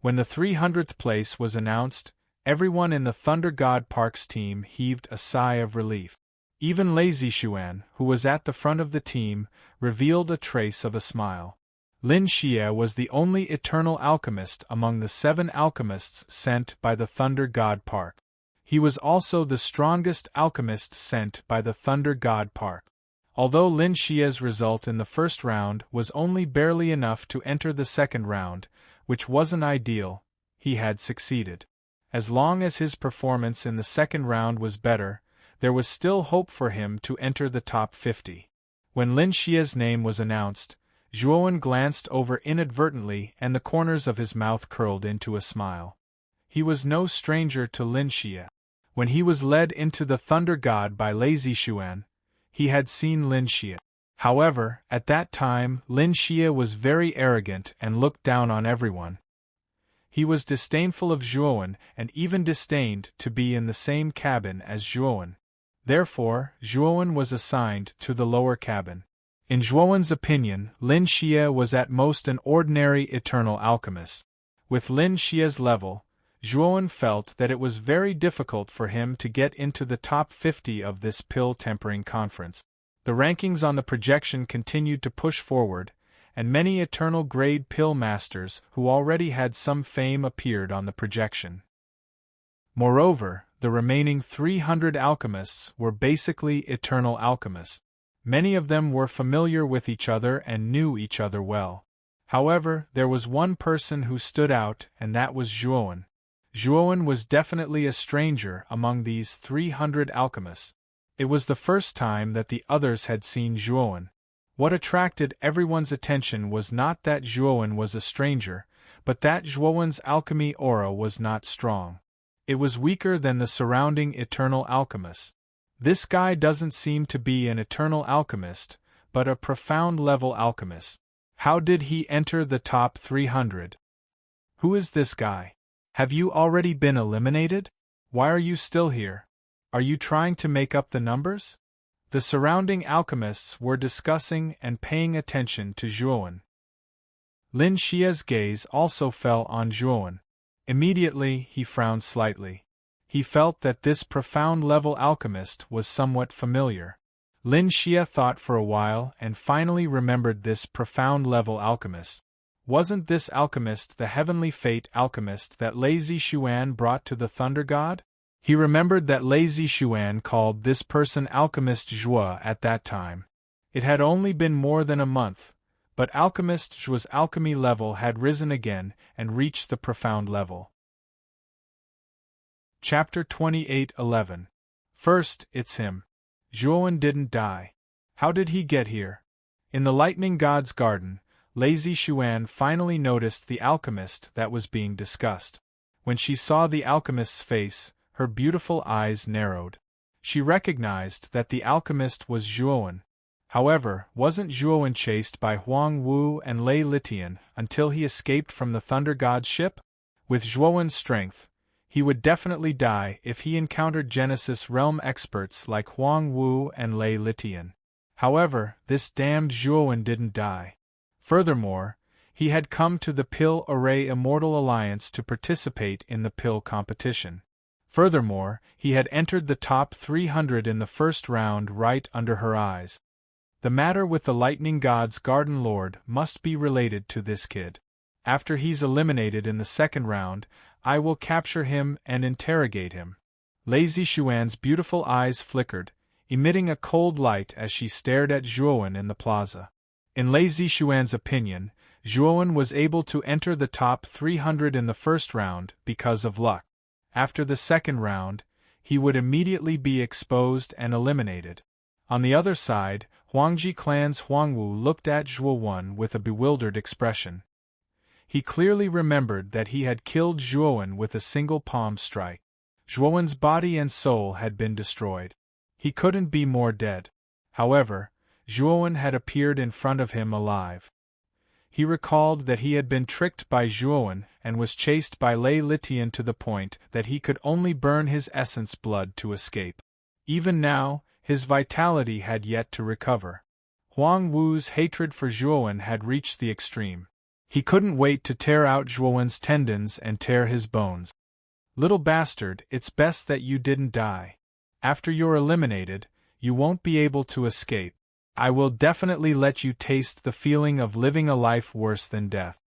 When the 300th place was announced, everyone in the Thunder God Park's team heaved a sigh of relief. Even Lei Zixuan, who was at the front of the team, revealed a trace of a smile. Lin Xie was the only eternal alchemist among the 7 alchemists sent by the Thunder God Park. He was also the strongest alchemist sent by the Thunder God Park. Although Lin Xie's result in the first round was only barely enough to enter the second round, which wasn't ideal, he had succeeded. As long as his performance in the second round was better, there was still hope for him to enter the top 50. When Lin Xie's name was announced, Zhuowen glanced over inadvertently and the corners of his mouth curled into a smile. He was no stranger to Lin Xie. When he was led into the Thunder God by Lei Zixuan, he had seen Lin Xie. However, at that time Lin Xie was very arrogant and looked down on everyone. He was disdainful of Zhuowen and even disdained to be in the same cabin as Zhuowen. Therefore, Zhuowen was assigned to the lower cabin. In Zhuowen's opinion, Lin Xie was at most an ordinary eternal alchemist. With Lin Xie's level, Zhuowen felt that it was very difficult for him to get into the top 50 of this pill-tempering conference. The rankings on the projection continued to push forward, and many eternal-grade pill masters who already had some fame appeared on the projection. Moreover, the remaining 300 alchemists were basically eternal alchemists. Many of them were familiar with each other and knew each other well. However, there was one person who stood out, and that was Zhuowen. Zhuowen was definitely a stranger among these 300 alchemists. It was the first time that the others had seen Zhuowen. What attracted everyone's attention was not that Zhuowen was a stranger, but that Zhuowen's alchemy aura was not strong. It was weaker than the surrounding eternal alchemists. This guy doesn't seem to be an eternal alchemist, but a profound-level alchemist. How did he enter the top 300? Who is this guy? Have you already been eliminated? Why are you still here? Are you trying to make up the numbers? The surrounding alchemists were discussing and paying attention to Zhuowen. Lin Xie's gaze also fell on Zhuowen. Immediately, he frowned slightly. He felt that this profound-level alchemist was somewhat familiar. Lin Xie thought for a while and finally remembered this profound-level alchemist. Wasn't this alchemist the heavenly fate alchemist that Lei Zixuan brought to the Thunder God? He remembered that Lei Zixuan called this person Alchemist Zhuo at that time. It had only been more than a month, but Alchemist Zhuo's alchemy level had risen again and reached the profound level. Chapter 28:11. First, it's him. Zhuowen didn't die. How did he get here? In the Lightning God's garden, Lei Zixuan finally noticed the alchemist that was being discussed. When she saw the alchemist's face, her beautiful eyes narrowed. She recognized that the alchemist was Zhuowen. However, wasn't Zhuowen chased by Huang Wu and Lei Litian until he escaped from the Thunder God's ship? With Zhuowen's strength, he would definitely die if he encountered Genesis realm experts like Huang Wu and Lei Litian. However, this damned Zhuowen didn't die. Furthermore, he had come to the Pill Array Immortal Alliance to participate in the pill competition. Furthermore, he had entered the top 300 in the first round right under her eyes. The matter with the Lightning God's Garden Lord must be related to this kid. After he's eliminated in the second round, I will capture him and interrogate him. Lei Zixuan's beautiful eyes flickered, emitting a cold light as she stared at Zhuowen in the plaza. In Lei Zixuan's opinion, Zhuowen was able to enter the top 300 in the first round because of luck. After the second round, he would immediately be exposed and eliminated. On the other side, Huangji clan's Huangwu looked at Zhuowen with a bewildered expression. He clearly remembered that he had killed Zhuowen with a single palm strike. Zhuowen's body and soul had been destroyed. He couldn't be more dead. However, Zhuowen had appeared in front of him alive. He recalled that he had been tricked by Zhuowen and was chased by Lei Litian to the point that he could only burn his essence blood to escape. Even now, his vitality had yet to recover. Huang Wu's hatred for Zhuowen had reached the extreme. He couldn't wait to tear out Zhuowen's tendons and tear his bones. "Little bastard, it's best that you didn't die. After you're eliminated, you won't be able to escape. I will definitely let you taste the feeling of living a life worse than death."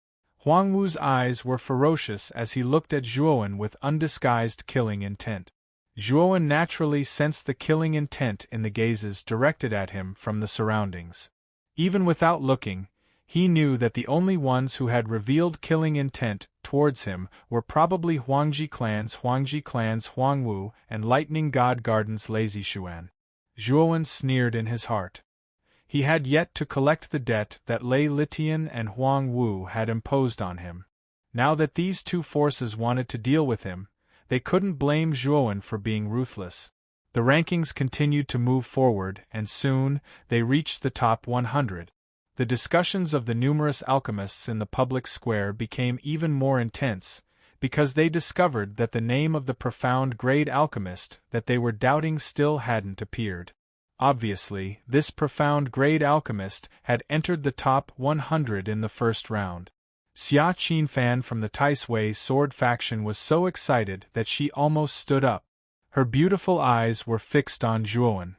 Huang Wu's eyes were ferocious as he looked at Zhuowen with undisguised killing intent. Zhuowen naturally sensed the killing intent in the gazes directed at him from the surroundings. Even without looking, he knew that the only ones who had revealed killing intent towards him were probably Huangji clan's Huang Wu and Lightning God Garden's Lazy Xuan. Zhuowen sneered in his heart. He had yet to collect the debt that Lei Litian and Huang Wu had imposed on him. Now that these two forces wanted to deal with him, they couldn't blame Zhuowen for being ruthless. The rankings continued to move forward, and soon, they reached the top 100. The discussions of the numerous alchemists in the public square became even more intense, because they discovered that the name of the profound grade alchemist that they were doubting still hadn't appeared. Obviously, this profound grade alchemist had entered the top 100 in the first round. Xia Qinfan from the Taisui sword faction was so excited that she almost stood up. Her beautiful eyes were fixed on Zhuowen.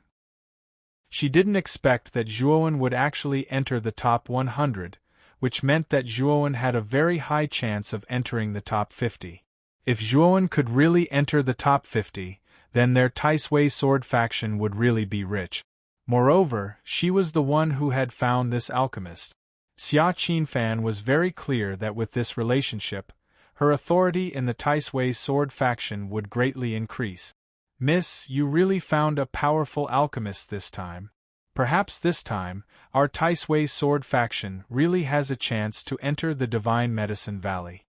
She didn't expect that Zhuowen would actually enter the top 100, which meant that Zhuowen had a very high chance of entering the top 50. If Zhuowen could really enter the top 50, then their Taisui sword faction would really be rich. Moreover, she was the one who had found this alchemist. Xia Qinfan was very clear that with this relationship, her authority in the Taisui sword faction would greatly increase. "Miss, you really found a powerful alchemist this time. Perhaps this time, our Taisui sword faction really has a chance to enter the Divine Medicine Valley."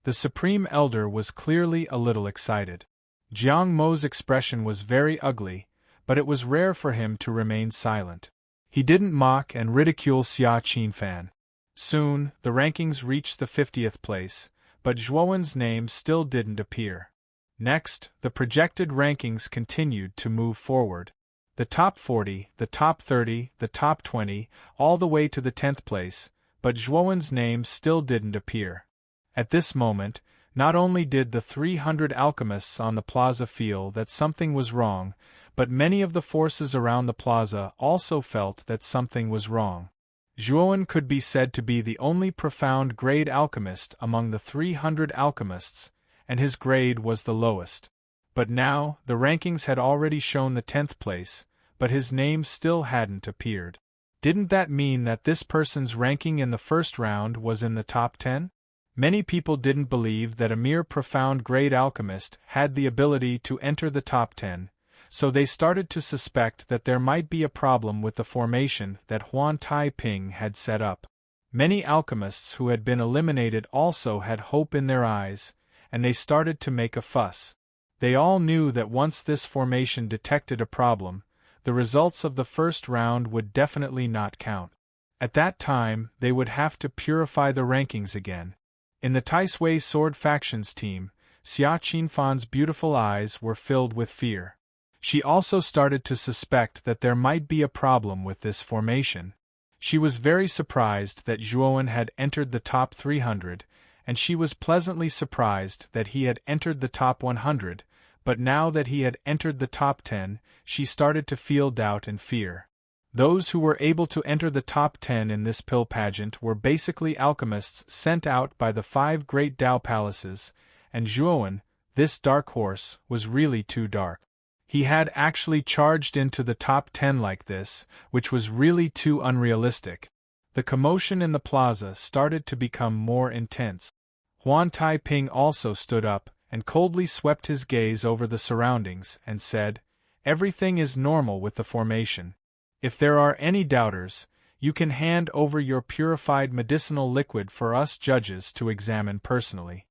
The Supreme Elder was clearly a little excited. Jiang Mo's expression was very ugly, but it was rare for him to remain silent. He didn't mock and ridicule Xia Qinfan. Soon, the rankings reached the 50th place, but Zhuowen's name still didn't appear. Next, the projected rankings continued to move forward. The top 40, the top 30, the top 20, all the way to the 10th place, but Zhuowen's name still didn't appear. At this moment, not only did the 300 alchemists on the plaza feel that something was wrong, but many of the forces around the plaza also felt that something was wrong. Zhuowen could be said to be the only profound grade alchemist among the 300 alchemists, and his grade was the lowest. But now, the rankings had already shown the 10th place, but his name still hadn't appeared. Didn't that mean that this person's ranking in the first round was in the top 10? Many people didn't believe that a mere profound grade alchemist had the ability to enter the top 10, so they started to suspect that there might be a problem with the formation that Huan Taiping had set up. Many alchemists who had been eliminated also had hope in their eyes, and they started to make a fuss. They all knew that once this formation detected a problem, the results of the first round would definitely not count. At that time, they would have to purify the rankings again. In the Taisui sword factions team, Xia Qinfan's beautiful eyes were filled with fear. She also started to suspect that there might be a problem with this formation. She was very surprised that Zhuowen had entered the top 300, and she was pleasantly surprised that he had entered the top 100, but now that he had entered the top 10, she started to feel doubt and fear. Those who were able to enter the top 10 in this pill pageant were basically alchemists sent out by the 5 great Tao palaces, and Zhuowen, this dark horse, was really too dark. He had actually charged into the top 10 like this, which was really too unrealistic. The commotion in the plaza started to become more intense. Huan Taiping also stood up, and coldly swept his gaze over the surroundings, and said, "Everything is normal with the formation. If there are any doubters, you can hand over your purified medicinal liquid for us judges to examine personally.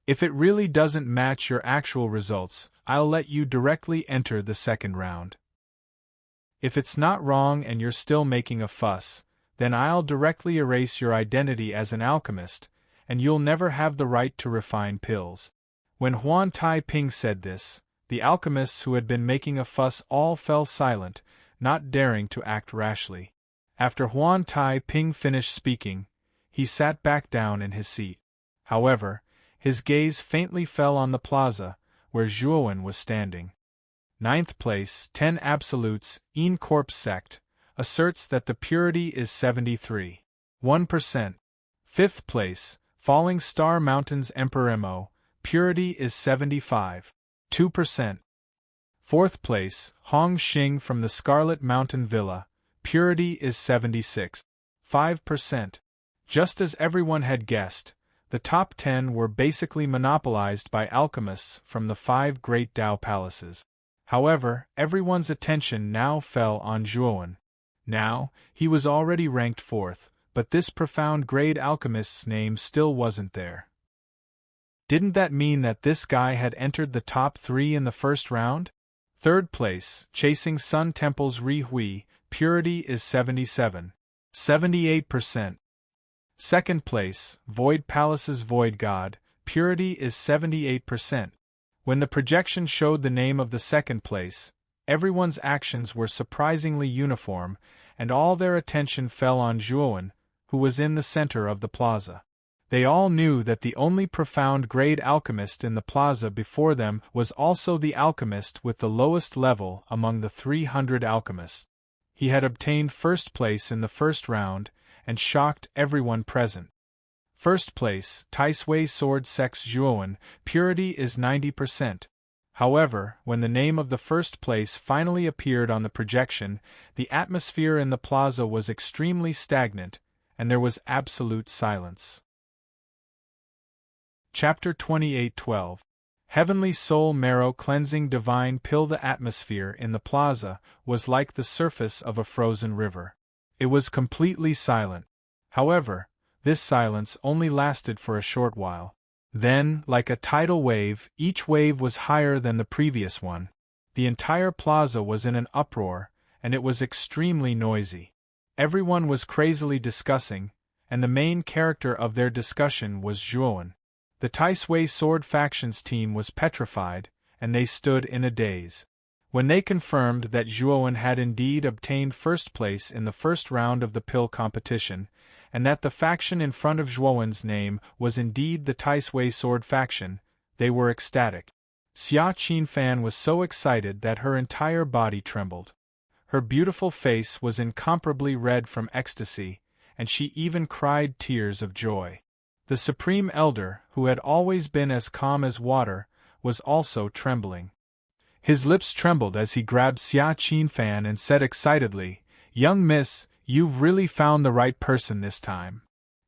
If it really doesn't match your actual results, I'll let you directly enter the second round. If it's not wrong and you're still making a fuss, then I'll directly erase your identity as an alchemist, and you'll never have the right to refine pills." When Huan Tai-ping said this, the alchemists who had been making a fuss all fell silent, not daring to act rashly. After Huan Tai-ping finished speaking, he sat back down in his seat. However, his gaze faintly fell on the plaza, where Zhuowen was standing. Ninth place, 10 Absolutes, Een Corpse Sect, asserts that the purity is 73.1%. Fifth place, Falling Star Mountains Emperor Mo, purity is 75.2%. Fourth place, Hong Xing from the Scarlet Mountain Villa, purity is 76.5%. Just as everyone had guessed, the top 10 were basically monopolized by alchemists from the 5 great Dao palaces. However, everyone's attention now fell on Zhuowen. Now, he was already ranked 4th, but this profound grade alchemist's name still wasn't there. Didn't that mean that this guy had entered the top 3 in the first round? Third place, Chasing Sun Temple's Ri Hui, purity is 77.78%. Second place, Void Palace's Void God, purity is 78%. When the projection showed the name of the second place, everyone's actions were surprisingly uniform, and all their attention fell on Zhuowen, who was in the center of the plaza. They all knew that the only profound grade alchemist in the plaza before them was also the alchemist with the lowest level among the 300 alchemists. He had obtained first place in the first round, and shocked everyone present. First place, Taisui Sword Sect's Zhuowen, purity is 90%. However, when the name of the first place finally appeared on the projection, the atmosphere in the plaza was extremely stagnant, and there was absolute silence. Chapter 28:12. Heavenly Soul Marrow Cleansing Divine Pill. The atmosphere in the plaza was like the surface of a frozen river. It was completely silent. However, this silence only lasted for a short while. Then, like a tidal wave, each wave was higher than the previous one. The entire plaza was in an uproar, and it was extremely noisy. Everyone was crazily discussing, and the main character of their discussion was Zhuowen. The Taisui Sword Faction's team was petrified, and they stood in a daze. When they confirmed that Zhuowen had indeed obtained first place in the first round of the pill competition, and that the faction in front of Zhuowen's name was indeed the Taisui Sword Faction, they were ecstatic. Xia Qinfan was so excited that her entire body trembled. Her beautiful face was incomparably red from ecstasy, and she even cried tears of joy. The Supreme Elder, who had always been as calm as water, was also trembling. His lips trembled as he grabbed Xia Qinfan and said excitedly, "Young miss, you've really found the right person this time.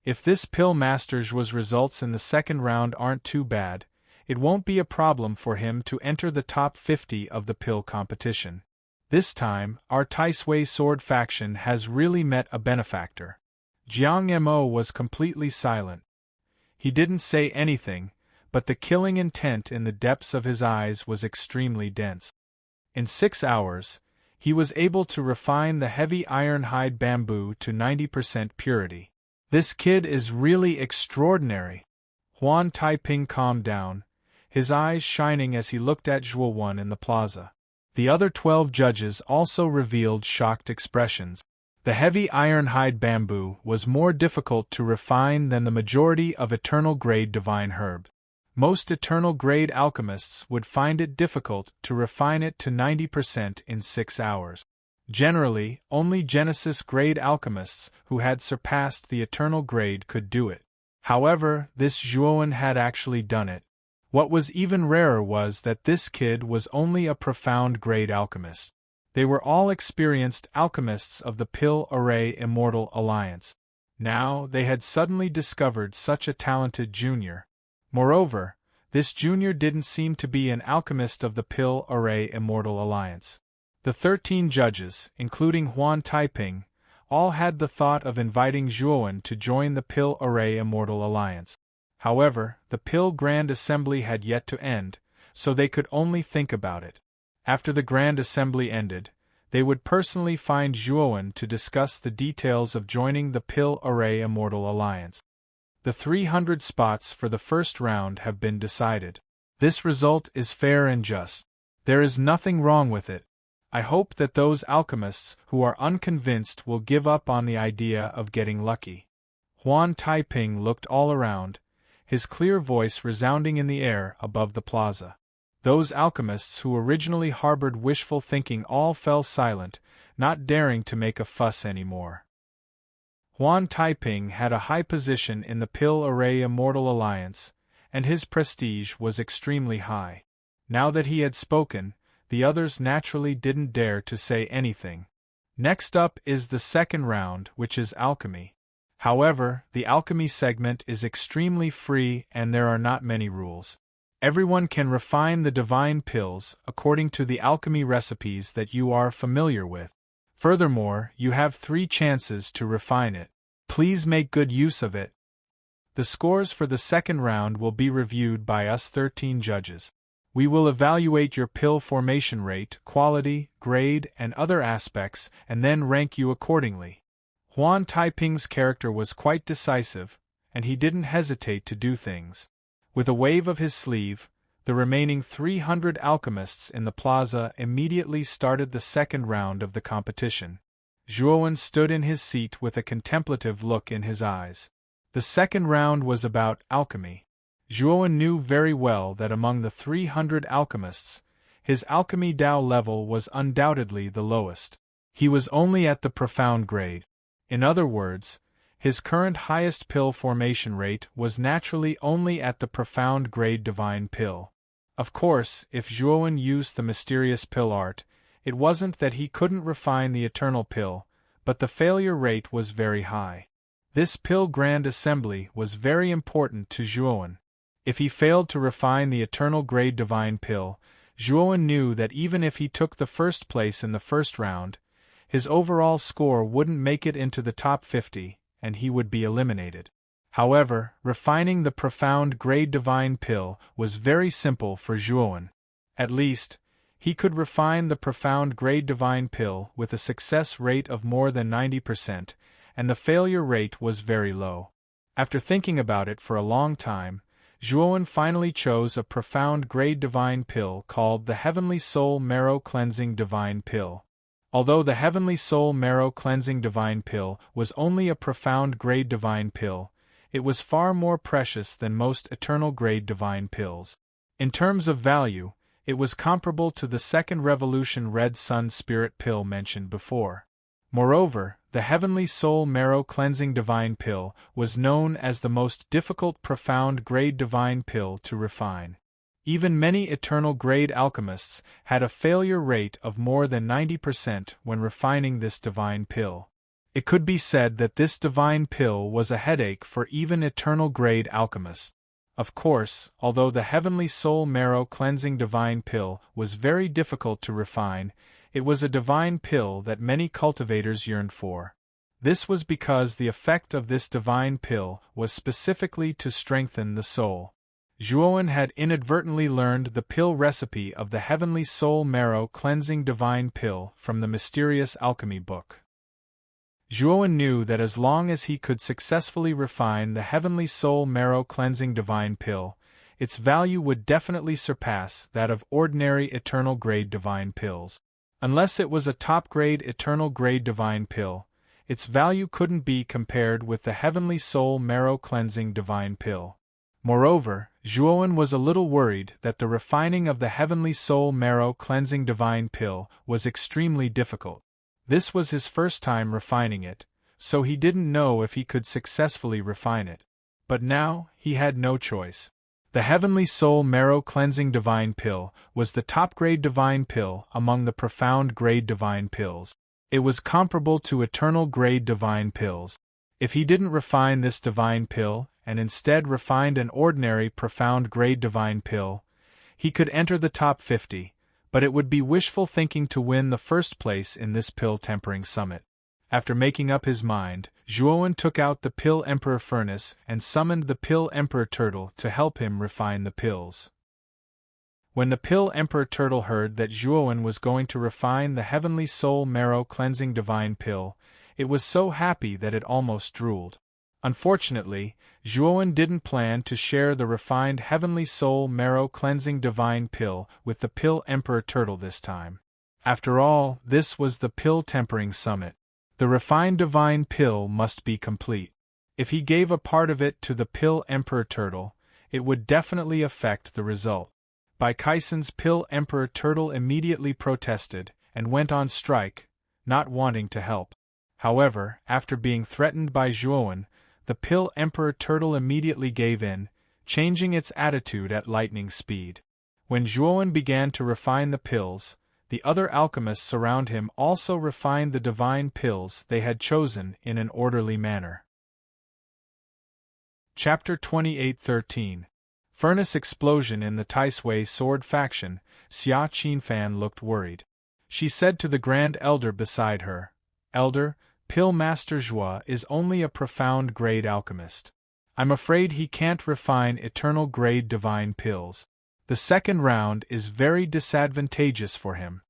If this pill master's results in the second round aren't too bad, it won't be a problem for him to enter the top 50 of the pill competition. This time, our Taisui Sword Faction has really met a benefactor." Jiang Mo was completely silent. He didn't say anything, but the killing intent in the depths of his eyes was extremely dense. In 6 hours, he was able to refine the heavy iron-hide bamboo to 90% purity. This kid is really extraordinary. Huan Tai-ping calmed down, his eyes shining as he looked at Zhuowen in the plaza. The other 12 judges also revealed shocked expressions. The heavy iron-hide bamboo was more difficult to refine than the majority of eternal-grade divine herbs. Most eternal-grade alchemists would find it difficult to refine it to 90% in 6 hours. Generally, only Genesis-grade alchemists who had surpassed the eternal grade could do it. However, this Zhuowen had actually done it. What was even rarer was that this kid was only a profound-grade alchemist. They were all experienced alchemists of the Pill Array Immortal Alliance. Now, they had suddenly discovered such a talented junior. Moreover, this junior didn't seem to be an alchemist of the Pill Array Immortal Alliance. The 13 judges, including Huan Tai-ping, all had the thought of inviting Zhuowen to join the Pill Array Immortal Alliance. However, the Pill Grand Assembly had yet to end, so they could only think about it. After the Grand Assembly ended, they would personally find Zhuowen to discuss the details of joining the Pill Array Immortal Alliance. The 300 spots for the first round have been decided. This result is fair and just. There is nothing wrong with it. I hope that those alchemists who are unconvinced will give up on the idea of getting lucky. Huan Taiping looked all around, his clear voice resounding in the air above the plaza. Those alchemists who originally harbored wishful thinking all fell silent, not daring to make a fuss anymore. Huan Taiping had a high position in the Pill Array Immortal Alliance, and his prestige was extremely high. Now that he had spoken, the others naturally didn't dare to say anything. Next up is the second round, which is alchemy. However, the alchemy segment is extremely free and there are not many rules. Everyone can refine the divine pills according to the alchemy recipes that you are familiar with. Furthermore, you have 3 chances to refine it. Please make good use of it. The scores for the second round will be reviewed by us 13 judges. We will evaluate your pill formation rate, quality, grade, and other aspects, and then rank you accordingly. Huan Taiping's character was quite decisive, and he didn't hesitate to do things. With a wave of his sleeve, the remaining 300 alchemists in the plaza immediately started the second round of the competition. Zhuowen stood in his seat with a contemplative look in his eyes. The second round was about alchemy. Zhuowen knew very well that among the 300 alchemists, his alchemy Dao level was undoubtedly the lowest. He was only at the profound grade. In other words, his current highest pill formation rate was naturally only at the profound grade divine pill. Of course, if Zhuowen used the mysterious pill art, it wasn't that he couldn't refine the eternal pill, but the failure rate was very high. This pill grand assembly was very important to Zhuowen. If he failed to refine the eternal grade divine pill, Zhuowen knew that even if he took the first place in the first round, his overall score wouldn't make it into the top 50, and he would be eliminated. However, refining the profound grade divine pill was very simple for Zhuowen. At least, he could refine the profound grade divine pill with a success rate of more than 90%, and the failure rate was very low. After thinking about it for a long time, Zhuowen finally chose a profound grade divine pill called the Heavenly Soul Marrow Cleansing Divine Pill. Although the Heavenly Soul Marrow Cleansing Divine Pill was only a profound grade divine pill, it was far more precious than most eternal grade divine pills. In terms of value, it was comparable to the Second Revolution Red Sun Spirit Pill mentioned before. Moreover, the Heavenly Soul Marrow Cleansing Divine Pill was known as the most difficult profound grade divine pill to refine. Even many eternal grade alchemists had a failure rate of more than 90% when refining this divine pill. It could be said that this divine pill was a headache for even eternal grade alchemists. Of course, although the Heavenly Soul Marrow Cleansing Divine Pill was very difficult to refine, it was a divine pill that many cultivators yearned for. This was because the effect of this divine pill was specifically to strengthen the soul. Zhuowen had inadvertently learned the pill recipe of the Heavenly Soul Marrow Cleansing Divine Pill from the mysterious alchemy book. Zhuowen knew that as long as he could successfully refine the Heavenly Soul Marrow Cleansing Divine Pill, its value would definitely surpass that of ordinary eternal grade divine pills. Unless it was a top-grade eternal grade divine pill, its value couldn't be compared with the Heavenly Soul Marrow Cleansing Divine Pill. Moreover, Zhuowen was a little worried that the refining of the Heavenly Soul Marrow Cleansing Divine Pill was extremely difficult. This was his first time refining it, so he didn't know if he could successfully refine it. But now, he had no choice. The Heavenly Soul Marrow Cleansing Divine Pill was the top-grade divine pill among the profound grade divine pills. It was comparable to eternal grade divine pills. If he didn't refine this divine pill, and instead refined an ordinary profound grade divine pill, he could enter the top 50, but it would be wishful thinking to win the first place in this pill-tempering summit. After making up his mind, Zhuowen took out the Pill Emperor Furnace and summoned the Pill Emperor Turtle to help him refine the pills. When the Pill Emperor Turtle heard that Zhuowen was going to refine the heavenly soul marrow cleansing divine pill, it was so happy that it almost drooled. Unfortunately, Zhuowen didn't plan to share the refined heavenly soul marrow cleansing divine pill with the Pill Emperor Turtle this time. After all, this was the pill tempering summit. The refined divine pill must be complete. If he gave a part of it to the Pill Emperor Turtle, it would definitely affect the result. By Kaisen's Pill Emperor Turtle immediately protested and went on strike, not wanting to help. However, after being threatened by Zhuowen, the Pill Emperor Turtle immediately gave in, changing its attitude at lightning speed. When Zhuowen began to refine the pills, the other alchemists around him also refined the divine pills they had chosen in an orderly manner. Chapter 28:13 Furnace Explosion in the Taisui Sword Faction. Xia Qinfan looked worried. She said to the Grand Elder beside her, "Elder, Pill Master Zhua is only a profound grade alchemist. I'm afraid he can't refine eternal grade divine pills. The second round is very disadvantageous for him."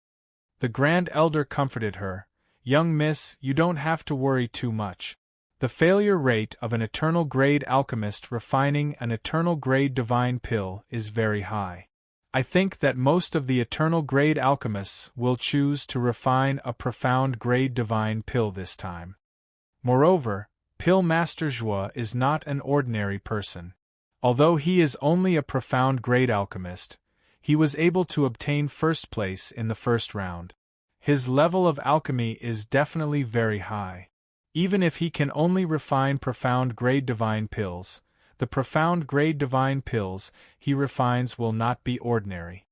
The Grand Elder comforted her, "Young miss, you don't have to worry too much. The failure rate of an eternal grade alchemist refining an eternal grade divine pill is very high. I think that most of the eternal grade alchemists will choose to refine a profound grade divine pill this time. Moreover, Pill Master Zhua is not an ordinary person. Although he is only a profound grade alchemist, he was able to obtain first place in the first round. His level of alchemy is definitely very high. Even if he can only refine profound grade divine pills, the profound grade divine pills he refines will not be ordinary.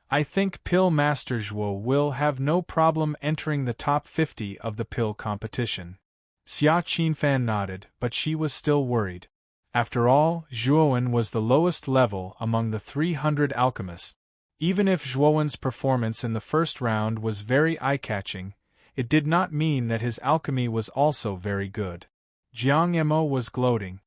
I think Pill Master Zhuo will have no problem entering the top 50 of the pill competition." Xia Qinfan nodded, but she was still worried. After all, Zhuowen was the lowest level among the 300 alchemists. Even if Zhuowen's performance in the first round was very eye-catching, it did not mean that his alchemy was also very good. Jiang Emo was gloating.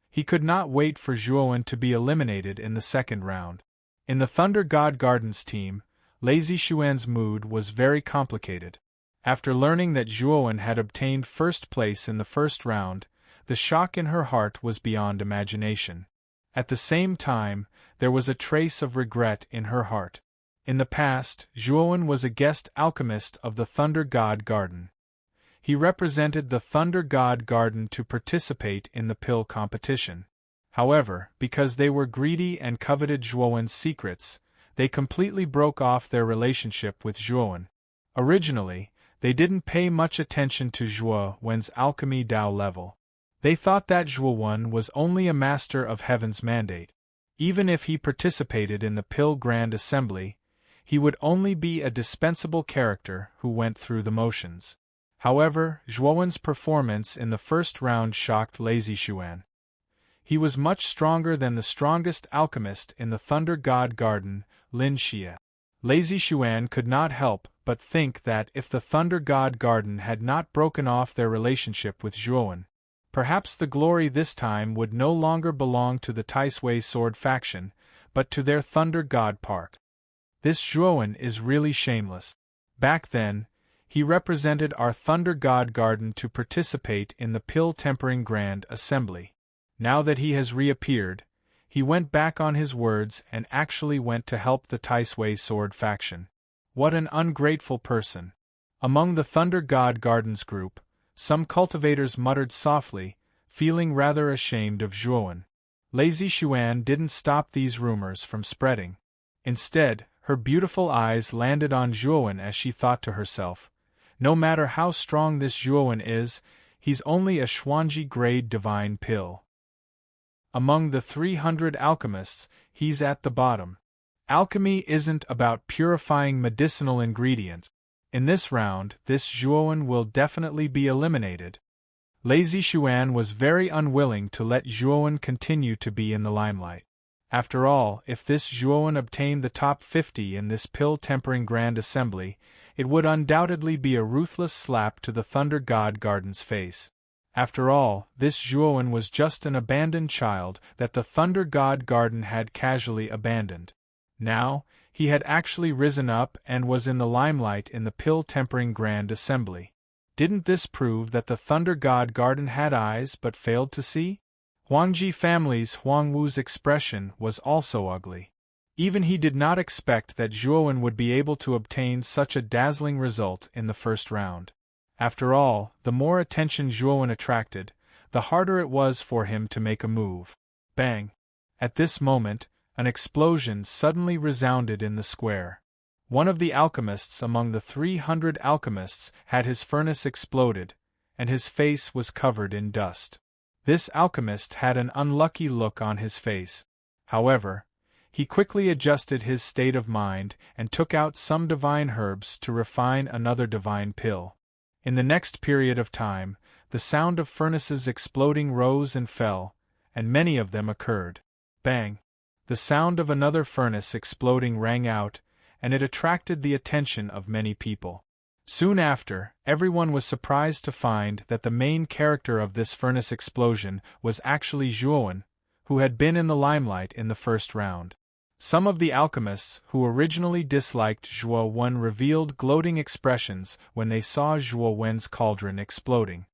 He could not wait for Zhuowen to be eliminated in the second round. In the Thunder God Gardens team, Lazy Xuan's mood was very complicated. After learning that Zhuowen had obtained first place in the first round, the shock in her heart was beyond imagination. At the same time, there was a trace of regret in her heart. In the past, Zhuowen was a guest alchemist of the Thunder God Garden. He represented the Thunder God Garden to participate in the pill competition. However, because they were greedy and coveted Zhuowen's secrets, they completely broke off their relationship with Zhuowen. Originally, they didn't pay much attention to Zhuowen's alchemy Dao level. They thought that Zhuowen was only a master of Heaven's mandate. Even if he participated in the Pill Grand Assembly, he would only be a dispensable character who went through the motions. However, Zhuowen's performance in the first round shocked Lazy Xuan. He was much stronger than the strongest alchemist in the Thunder God Garden, Lin Xie. Lazy Xuan could not help but think that if the Thunder God Garden had not broken off their relationship with Zhuowen, perhaps the glory this time would no longer belong to the Taisui Sword Faction, but to their Thunder God Park. This Zhuowen is really shameless. Back then, he represented our Thunder God Garden to participate in the Pill Tempering Grand Assembly. Now that he has reappeared, he went back on his words and actually went to help the Taisui Sword Faction. What an ungrateful person. Among the Thunder God Gardens group, some cultivators muttered softly, feeling rather ashamed of Zhuowen. Lazy Xuan didn't stop these rumors from spreading. Instead, her beautiful eyes landed on Zhuowen as she thought to herself, no matter how strong this Zhuowen is, he's only a Xuanji grade divine pill. Among the 300 alchemists, he's at the bottom. Alchemy isn't about purifying medicinal ingredients. In this round, this Zhuowen will definitely be eliminated. Lazy Xuan was very unwilling to let Zhuowen continue to be in the limelight. After all, if this Zhuowen obtained the top 50 in this Pill Tempering Grand Assembly, it would undoubtedly be a ruthless slap to the Thunder God Garden's face. After all, this Zhuowen was just an abandoned child that the Thunder God Garden had casually abandoned. Now, He had actually risen up and was in the limelight in the pill-tempering Grand Assembly. Didn't this prove that the Thunder God Garden had eyes but failed to see? Huangji family's Huang Wu's expression was also ugly. Even he did not expect that Zhuowen would be able to obtain such a dazzling result in the first round. After all, the more attention Zhuowen attracted, the harder it was for him to make a move. Bang! At this moment, an explosion suddenly resounded in the square. One of the alchemists among the 300 alchemists had his furnace exploded, and his face was covered in dust. This alchemist had an unlucky look on his face. However, he quickly adjusted his state of mind and took out some divine herbs to refine another divine pill. In the next period of time, the sound of furnaces exploding rose and fell, and many of them occurred. Bang! The sound of another furnace exploding rang out, and it attracted the attention of many people. Soon after, everyone was surprised to find that the main character of this furnace explosion was actually Zhuowen, who had been in the limelight in the first round. Some of the alchemists who originally disliked Zhuowen revealed gloating expressions when they saw Zhuowen's cauldron exploding.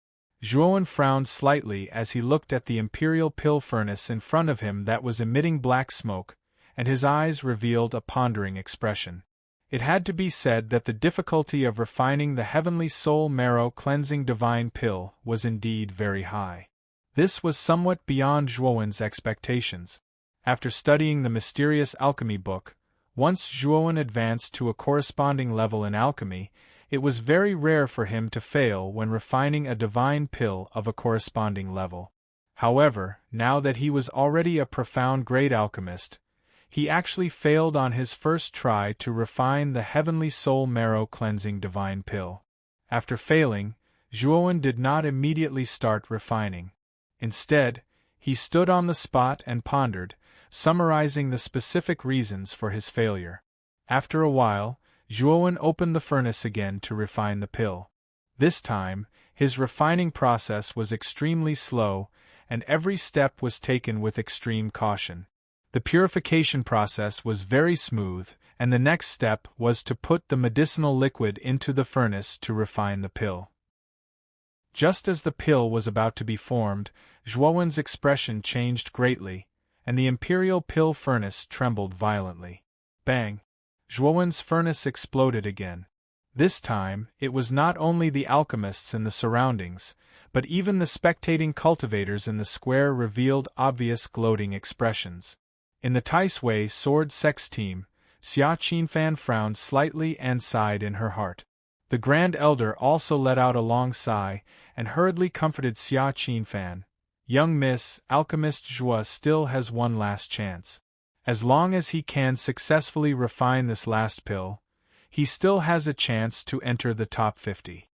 Zhuowen frowned slightly as he looked at the imperial pill furnace in front of him that was emitting black smoke, and his eyes revealed a pondering expression. It had to be said that the difficulty of refining the heavenly soul marrow cleansing divine pill was indeed very high. This was somewhat beyond Zhuowen's expectations. After studying the mysterious alchemy book, once Zhuowen advanced to a corresponding level in alchemy, it was very rare for him to fail when refining a divine pill of a corresponding level. However, now that he was already a profound great alchemist, he actually failed on his first try to refine the heavenly soul marrow cleansing divine pill. After failing, Zhuowen did not immediately start refining. Instead, he stood on the spot and pondered, summarizing the specific reasons for his failure. After a while, Zhuowen opened the furnace again to refine the pill. This time, his refining process was extremely slow, and every step was taken with extreme caution. The purification process was very smooth, and the next step was to put the medicinal liquid into the furnace to refine the pill. Just as the pill was about to be formed, Zhuowen's expression changed greatly, and the imperial pill furnace trembled violently. Bang! Zhuowen's furnace exploded again. This time, it was not only the alchemists in the surroundings, but even the spectating cultivators in the square revealed obvious gloating expressions. In the Taisui sword sex team, Xia Qinfan frowned slightly and sighed in her heart. The Grand Elder also let out a long sigh and hurriedly comforted Xia Qinfan. Young Miss, Alchemist Zhuo still has one last chance. As long as he can successfully refine this last pill, he still has a chance to enter the top 50.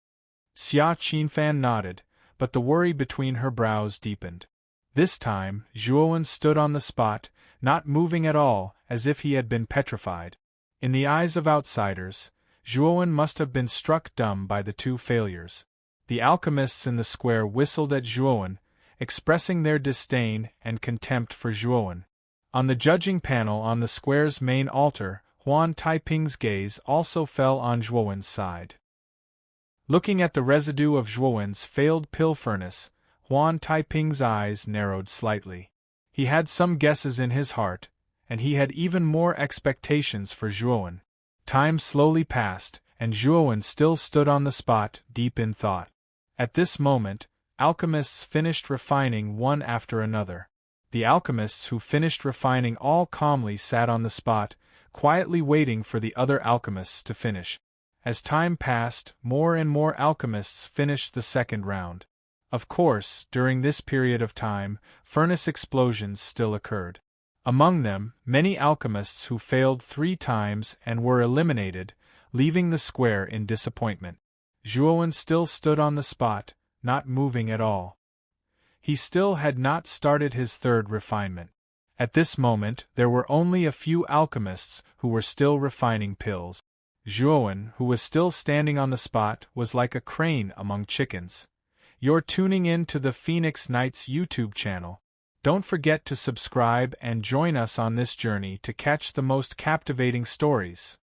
Xia Qinfan nodded, but the worry between her brows deepened. This time, Zhuowen stood on the spot, not moving at all, as if he had been petrified. In the eyes of outsiders, Zhuowen must have been struck dumb by the two failures. The alchemists in the square whistled at Zhuowen, expressing their disdain and contempt for Zhuowen. On the judging panel on the square's main altar, Huan Taiping's gaze also fell on Zhuowen's side. Looking at the residue of Zhuowen's failed pill furnace, Huan Taiping's eyes narrowed slightly. He had some guesses in his heart, and he had even more expectations for Zhuowen. Time slowly passed, and Zhuowen still stood on the spot, deep in thought. At this moment, alchemists finished refining one after another. The alchemists who finished refining all calmly sat on the spot, quietly waiting for the other alchemists to finish. As time passed, more and more alchemists finished the second round. Of course, during this period of time, furnace explosions still occurred. Among them, many alchemists who failed 3 times and were eliminated, leaving the square in disappointment. Zhuowen still stood on the spot, not moving at all. He still had not started his third refinement. At this moment, there were only a few alchemists who were still refining pills. Zhuowen, who was still standing on the spot, was like a crane among chickens. You're tuning in to the Phoenix Knights YouTube channel. Don't forget to subscribe and join us on this journey to catch the most captivating stories.